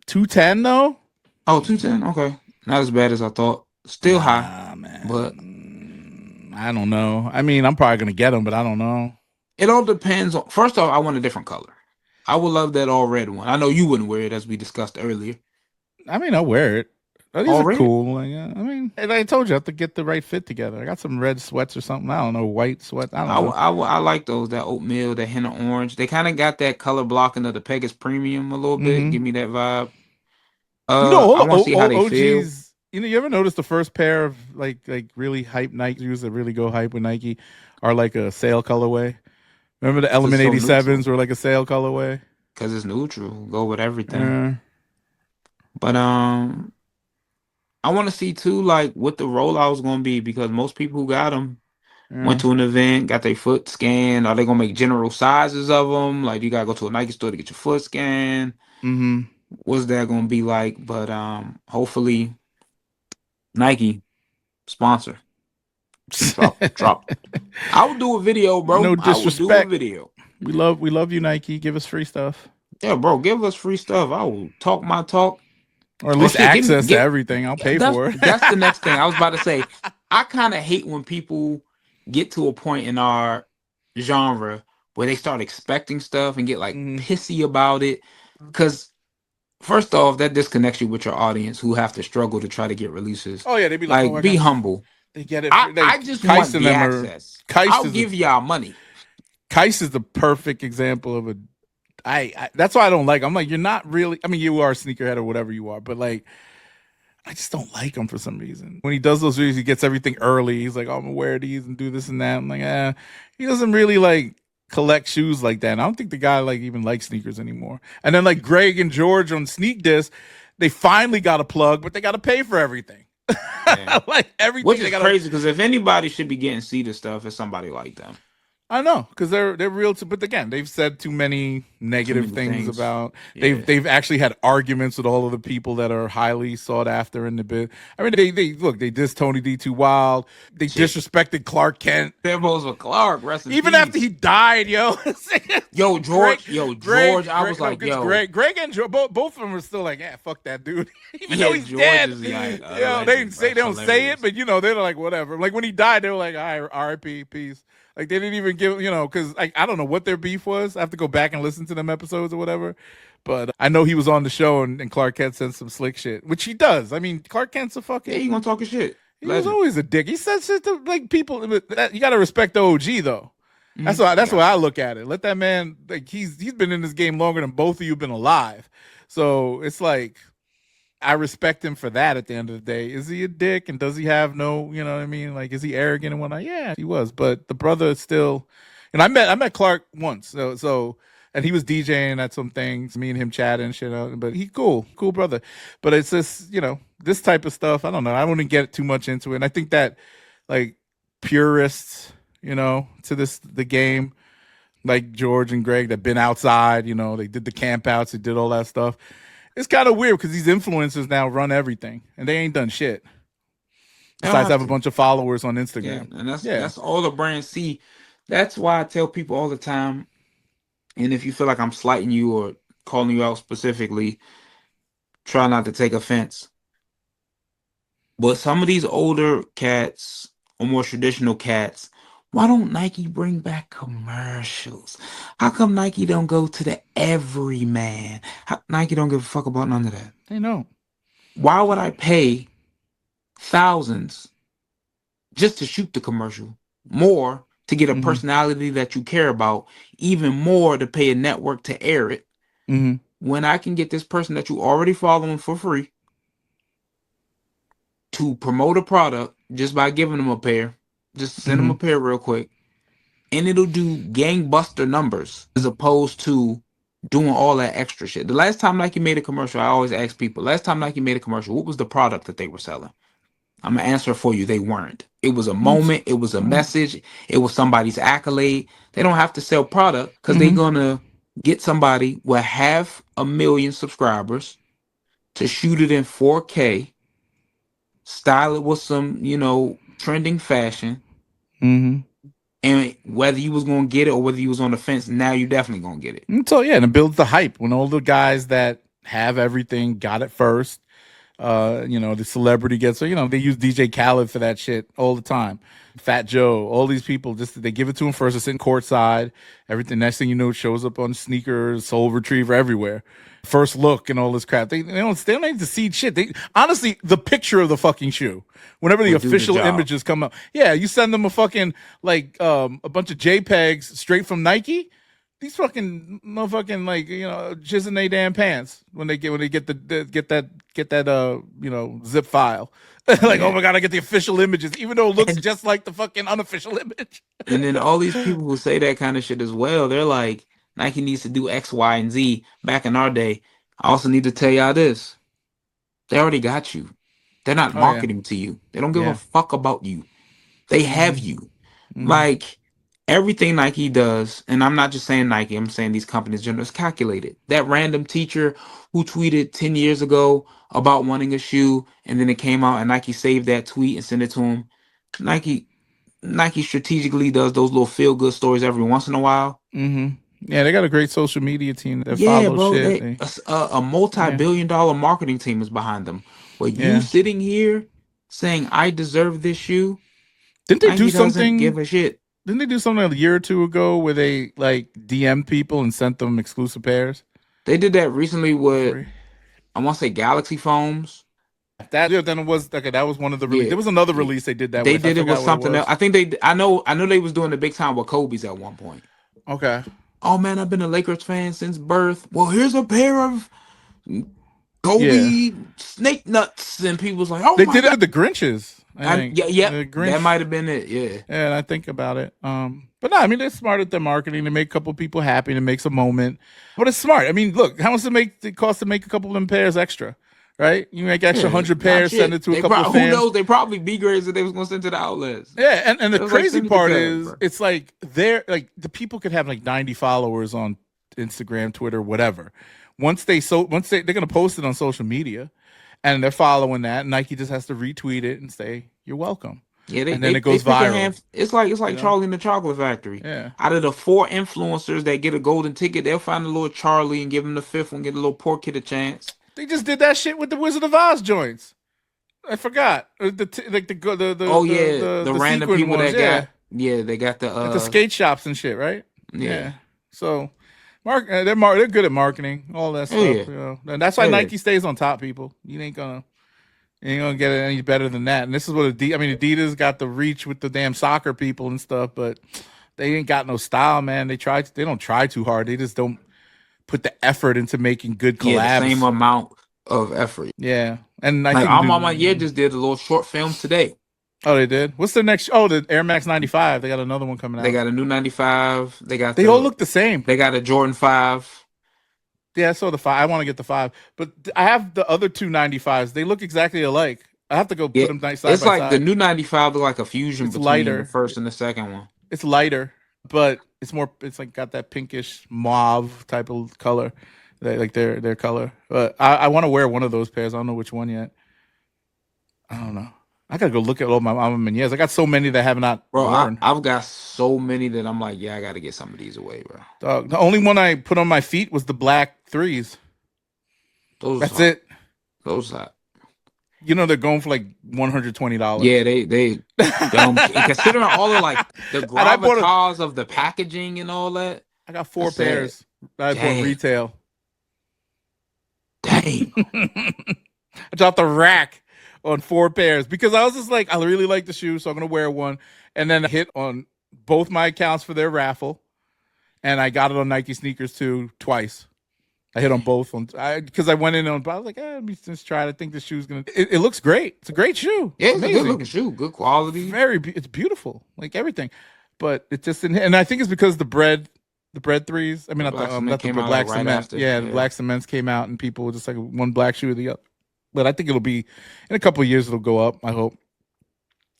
$210 though? Oh, $210. Okay, not as bad as I thought. Still high, man. But I don't know. I mean, I'm probably gonna get them, but I don't know. It all depends on. First off, I want a different color. I would love that all red one. I know you wouldn't wear it, as we discussed earlier. I mean, I'll wear it. These all are red? cool. Like, I mean, and I told you I have to get the right fit together. I got some red sweats or something. I don't know, white sweat. I don't know. I like those. That oatmeal, that henna orange. They kind of got that color blocking of the Pegasus Premium a little bit. Give me that vibe. I want to see how they feel. You ever notice the first pair of like really hype Nike shoes that really go hype with Nike are like a sale colorway? Remember the Element 87s were like a sale colorway? Because it's neutral. Go with everything. But I want to see too, like what the rollout is going to be, because most people who got them went to an event, got their foot scanned. Are they going to make general sizes of them? Like you got to go to a Nike store to get your foot scanned. What's that going to be like? But hopefully Nike sponsor. Drop. I will do a video, bro. No disrespect. I will do a video. We love you, Nike. Give us free stuff. Yeah, bro. Give us free stuff. I will talk my talk. Or at least access to everything. I'll pay for it. That's the next thing. I was about to say, I kind of hate when people get to a point in our genre where they start expecting stuff and get like pissy about it. Because first off, that disconnects you with your audience who have to struggle to try to get releases. Oh yeah, they'd be like, like, oh, be humble. They get it. I just want the access. I'll give y'all money. Keist is the perfect example of a. That's why I don't like. I'm like, you're not really. I mean, you are a sneakerhead or whatever you are, but like, I just don't like him for some reason. When he does those videos, he gets everything early. He's like, oh, I'm gonna wear these and do this and that. I'm like, he doesn't really like collect shoes like that. And I don't think the guy like even likes sneakers anymore. And then like Greg and George on Sneak Disc, they finally got a plug, but they got to pay for everything. Yeah. Like everything. Which is crazy because if anybody should be getting Cedar stuff, it's somebody like them. I know, because they're real too, but again, they've said too many negative things about. Yeah. They've actually had arguments with all of the people that are highly sought after in the bit. I mean, they dissed Tony D2Wild. They disrespected Clark Kent. Demos with Clark, even after he died, yo. George, I was like, Greg and George, both of them were still like, yeah, fuck that dude. Even though he's George dead. Is like, they don't say it, but you know, they're like, whatever. Like when he died, they were like, all right, R.I.P. peace. Like they didn't even give, because like I don't know what their beef was. I have to go back and listen to them episodes or whatever. But I know he was on the show and Clark Kent said some slick shit, which he does. I mean, Clark Kent's a fucking. Yeah, he gonna talk his shit. He was always a dick. He said shit to like people. You got to respect the OG though. That's why I look at it. Let that man, like he's been in this game longer than both of you been alive. So it's like. I respect him for that at the end of the day. Is he a dick? And does he have no, you know what I mean? Like, is he arrogant and whatnot? Yeah, he was. But the brother is still, and I met Clark once. So, and he was DJing at some things, me and him chatting and shit. But he cool brother. But it's just, this type of stuff. I don't know. I wouldn't get too much into it. And I think that like purists, to the game, like George and Greg that been outside, they did the camp outs, they did all that stuff. It's kind of weird because these influencers now run everything and they ain't done shit. Besides have a bunch of followers on Instagram. Yeah, and that's all the brands see. That's why I tell people all the time, and if you feel like I'm slighting you or calling you out specifically, try not to take offense. But some of these older cats or more traditional cats, why don't Nike bring back commercials? How come Nike don't go to the everyman? Nike don't give a fuck about none of that. They know. Why would I pay thousands just to shoot the commercial? More to get a personality that you care about, even more to pay a network to air it. When I can get this person that you already following for free to promote a product just by giving them a pair. Just send them a pair real quick. And it'll do gangbuster numbers as opposed to doing all that extra shit. The last time Nike made a commercial, I always ask people, last time Nike made a commercial, what was the product that they were selling? I'm going to answer for you. They weren't. It was a moment. It was a message. It was somebody's accolade. They don't have to sell product because they're going to get somebody with 500,000 subscribers to shoot it in 4K, style it with some, trending fashion. And whether you was going to get it or whether you was on the fence, now you're definitely going to get it. So, yeah, and it builds the hype. When all the guys that have everything got it first, the celebrity gets, they use DJ Khaled for that shit all the time. Fat Joe, all these people, they give it to him first. It's in courtside. Everything, next thing you know, it shows up on sneakers, Soul Retriever, everywhere. First look and all this crap. They don't need to see shit. Honestly, the picture of the fucking shoe. Whenever the official images come up, yeah, you send them a fucking a bunch of JPEGs straight from Nike. These fucking motherfucking jizzing they damn pants when they get that zip file. Oh my god, I get the official images, even though it looks just like the fucking unofficial image. And then all these people who say that kind of shit as well, they're like, Nike needs to do X, Y, and Z. Back in our day, I also need to tell y'all this. They already got you. They're not marketing to you. They don't give a fuck about you. They have you. Like, everything Nike does, and I'm not just saying Nike, I'm saying these companies generally, is calculated. That random teacher who tweeted 10 years ago about wanting a shoe, and then it came out and Nike saved that tweet and sent it to him. Nike strategically does those little feel-good stories every once in a while. Yeah, they got a great social media team that follows shit. A multi-billion-dollar marketing team is behind them. But you sitting here saying I deserve this shoe. Didn't they do Nike doesn't something? give a shit. Didn't they do something a year or two ago where they like DM people and sent them exclusive pairs? They did that recently with, I want to say Galaxy Foams. Then it was okay. That was one of the releases. There was another release they did that. They with. did it with something else. I think I know they was doing the big time with Kobe's at one point. Okay. Oh man, I've been a Lakers fan since birth. Well, here's a pair of Kobe snake nuts, and people was like, "Oh, they did it with the Grinches." Yeah, that might have been it. Yeah, and I think about it. But no, I mean they're smart at their marketing to make a couple people happy, to make some moment. But it's smart. I mean, look, how much it cost to make a couple of them pairs extra, right? You make extra 100 pairs, send it to a couple of fans. Who knows? They probably B grades that they was going to send to the outlets. Yeah, and the crazy part is, it's like they're like the people could have like 90 followers on Instagram, Twitter, whatever. Once they're gonna post it on social media, and they're following that, Nike just has to retweet it and say you're welcome. Yeah, and then it goes viral. It's like Charlie and the Chocolate Factory. Yeah. Out of the 4 influencers that get a golden ticket, they'll find a little Charlie and give him the 5th one, get a little poor kid a chance. They just did that shit with the Wizard of Oz joints. I forgot the random people ones, that they got the skate shops and shit, right? Yeah. So, they're good at marketing, all that stuff. Yeah. You know, and that's why Nike stays on top. People, you ain't gonna get it any better than that. And this is what Adidas got the reach with the damn soccer people and stuff, but they ain't got no style, man. They don't try too hard. They just don't put the effort into making good collabs. Yeah, the same amount of effort. Yeah, and I think Mama just did a little short film today. Oh, they did. What's the next? Oh, the Air Max 95. They got another one coming out. They got a new 95. They all look the same. They got a Jordan 5. Yeah, I saw the 5. I want to get the 5, but I have the other two 95s. They look exactly alike. I have to go put them side by side. It's like the new 95 look like a fusion between lighter. The first and the second one. It's lighter, but it's more. It's like got that pinkish mauve type of color, like their color. But I want to wear one of those pairs. I don't know which one yet. I don't know. I gotta go look at all my Mama Menieres. I got so many that have not worn. I've got so many that I'm like, I gotta get some of these away, bro. Dog, the only one I put on my feet was the black 3s. That's it. Those hot. You know they're going for like $120. Yeah, they dumb. And considering all of like the gravitas of the packaging and all that, I got 4 pairs that I bought retail. Dang. I dropped the rack on 4 pairs because I was just like, I really like the shoe, so I'm gonna wear one. And then I hit on both my accounts for their raffle, and I got it on Nike sneakers too twice. I hit on both because I went in on. I was like, let me just try it. I think the shoe's gonna. It looks great. It's a great shoe. Yeah, it's a good looking shoe. Good quality. It's beautiful, like everything. But it just didn't. And I think it's because the bread 3s. I mean, not the black cement. Yeah, the black cements came out, and people were just like one black shoe or the other. But I think it'll be in a couple of years. It'll go up. I hope.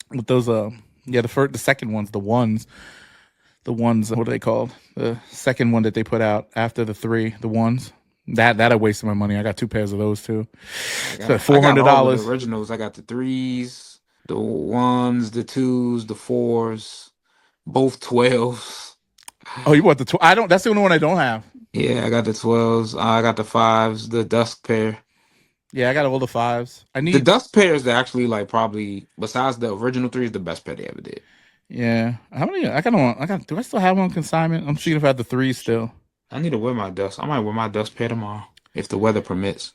With those, the second ones, the ones. What are they called? The second one that they put out after the 3, the ones. That I wasted my money. I got 2 pairs of those too. So $400. The originals. I got the 3s, the 1s, the 2s, the 4s, both 12s. Oh, you want the 12? I don't. That's the only one I don't have. Yeah, I got the 12s. I got the 5s, the dusk pair. Yeah, I got all the 5s. I need the dusk pair is actually like probably besides the original 3s, the best pair they ever did. Yeah. How many? Do I still have one on consignment? I'm seeing if I have the 3s still. I need to wear my dust. I might wear my dust pair tomorrow if the weather permits.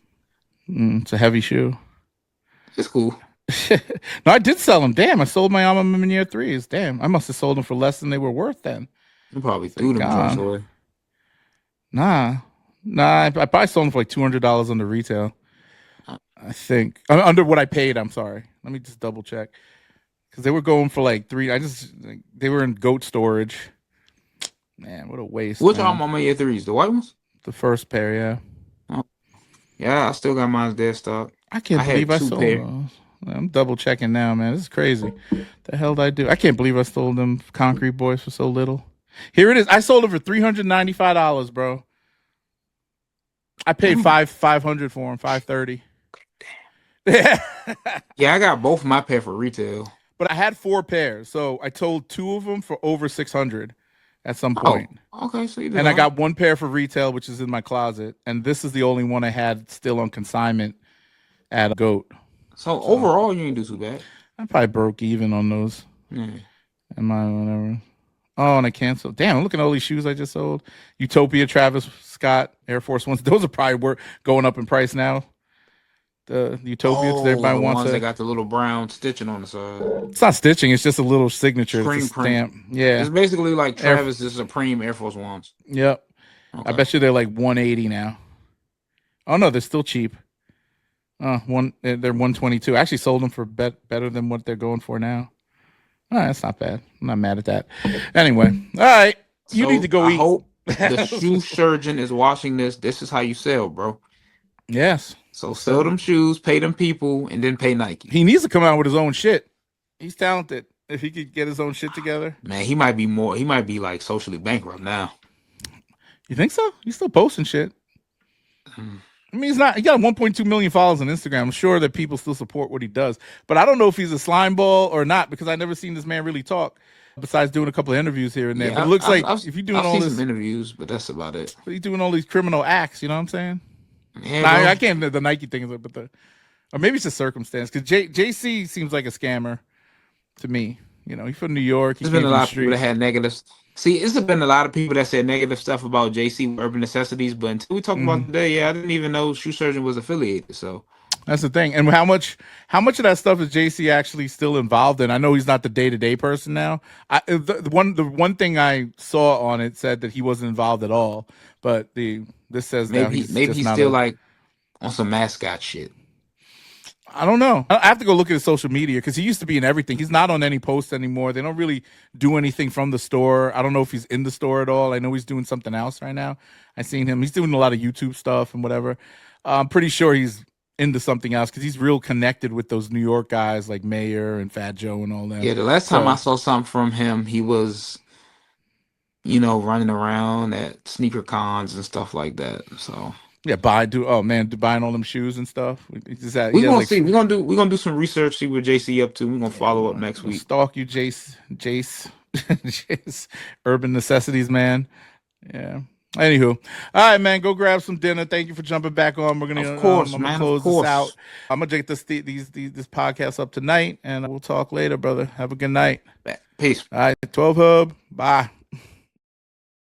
It's a heavy shoe. It's cool. No, I did sell them. Damn, I sold my Alma Meniere 3s. Damn, I must have sold them for less than they were worth then. You probably threw them away. Nah. I probably sold them for like $200 on the retail. I think under what I paid. I'm sorry. Let me just double check because they were going for like 3. They were in goat storage. Man, what a waste. Which are my 3s? The white ones? The first pair, yeah. Oh. Yeah, I still got mine dead stock. I can't believe I sold those. I'm double checking now, man. This is crazy. The hell did I do? I can't believe I sold them Concrete Boys for so little. Here it is. I sold it for $395, bro. I paid $500 for them, $530. Yeah, I got both my pair for retail. But I had 4 pairs, so I told 2 of them for over $600 at some point. Oh, okay, so and I got 1 pair for retail, which is in my closet, and this is the only one I had still on consignment at Goat. So overall, you ain't do too bad. I probably broke even on those. Yeah. Am I whatever? Oh, and I canceled. Damn, look at all these shoes I just sold. Utopia, Travis Scott, Air Force Ones. Those are probably going up in price now. The Utopias, everybody the wants ones it. that got the little brown stitching on the side. It's not stitching. It's just a little signature. Screen it's a print. stamp. Yeah. It's basically like Travis' Supreme Air Force Ones. Yep. Okay. I bet you they're like 180 now. Oh no, they're still cheap. They're 122. I actually sold them for better than what they're going for now. All right, that's not bad. I'm not mad at that. Anyway, all right. You need to go eat. I hope the shoe surgeon is watching this. This is how you sell, bro. Yes. So sell them shoes, pay them people, and then pay Nike. He needs to come out with his own shit. He's talented. If he could get his own shit together. Man, he might be like socially bankrupt now. You think so? He's still posting shit. I mean, he got 1.2 million followers on Instagram. I'm sure that people still support what he does. But I don't know if he's a slime ball or not because I've never seen this man really talk besides doing a couple of interviews here and there. Yeah, but it looks if you're doing all this. Some interviews, but that's about it. But he's doing all these criminal acts, you know what I'm saying? Yeah, I can't. The Nike thing is, or maybe it's a circumstance because JC seems like a scammer to me. You know, he's from New York. There's been a lot of people that had negatives. See, it's been a lot of people that said negative stuff about JC Urban Necessities, but until we talk about today, I didn't even know Shoe Surgeon was affiliated. So that's the thing. And how much of that stuff is JC actually still involved in? I know he's not the day-to-day person now. The one thing I saw on it said that he wasn't involved at all, but this says maybe he's still like on some mascot shit. I don't know. I have to go look at his social media because he used to be in everything. He's not on any posts anymore. They don't really do anything from the store. I don't know if he's in the store at all. I know he's doing something else right now. I've seen him. He's doing a lot of YouTube stuff and whatever. I'm pretty sure he's into something else because he's real connected with those New York guys like Mayor and Fat Joe and all that. Yeah, the last time I saw something from him, he was, running around at sneaker cons and stuff like that. So yeah, buying all them shoes and stuff. We're gonna see. We're gonna do some research, see what JC up to. We're gonna follow up next week. Stalk you, Jace, Jace, Urban Necessities, man. Yeah. Anywho, all right, man, go grab some dinner. Thank you for jumping back on. We're gonna, close this out. I'm gonna take this podcast up tonight, and we'll talk later, brother. Have a good night. Peace. All right, 12 Hub. Bye.